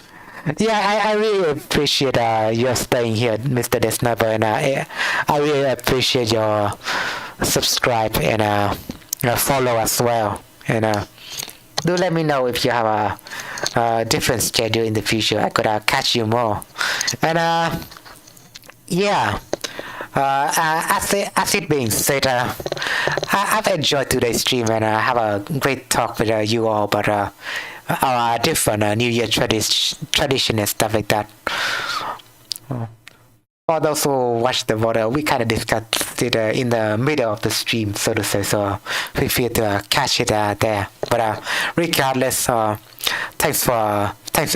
Yeah, I really appreciate your staying here, Mr. Dead Sniper, and I really appreciate your subscribe and follow as well. And do let me know if you have a different schedule in the future. I could catch you more. And yeah, as it being said, I've enjoyed today's stream and I have a great talk with you all about our different New Year tradition and stuff like that. For those who watch the video, we kind of discussed it in the middle of the stream, so to say, so feel free to catch it there. But regardless, thanks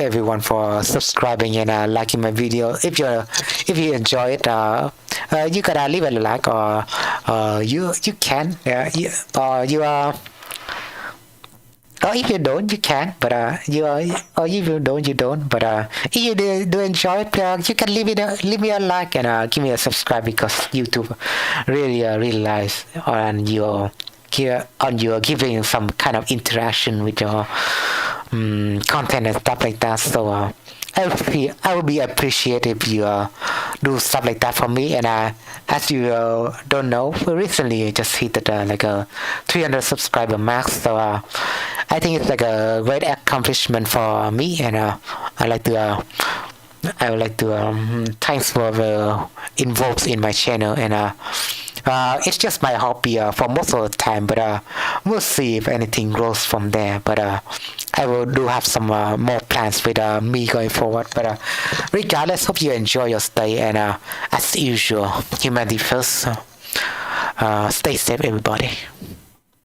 everyone for subscribing and liking my video. If you enjoy it, you gotta leave a like, or you can, or if you don't, you can, but or if you don't, you don't. But if you do enjoy it, you can leave me a like and give me a subscribe, because YouTube really relies on your giving some kind of interaction with your content and stuff like that. So I would be appreciative if you do stuff like that for me. And as you don't know, recently I just hit like a 300 subscriber max. So I think it's like a great accomplishment for me, and I would like to thanks for involved in my channel. And it's just my hobby for most of the time, but we'll see if anything grows from there. But I will do have some more plans with me going forward. But regardless, hope you enjoy your stay, and as usual, humanity first. Stay safe, everybody.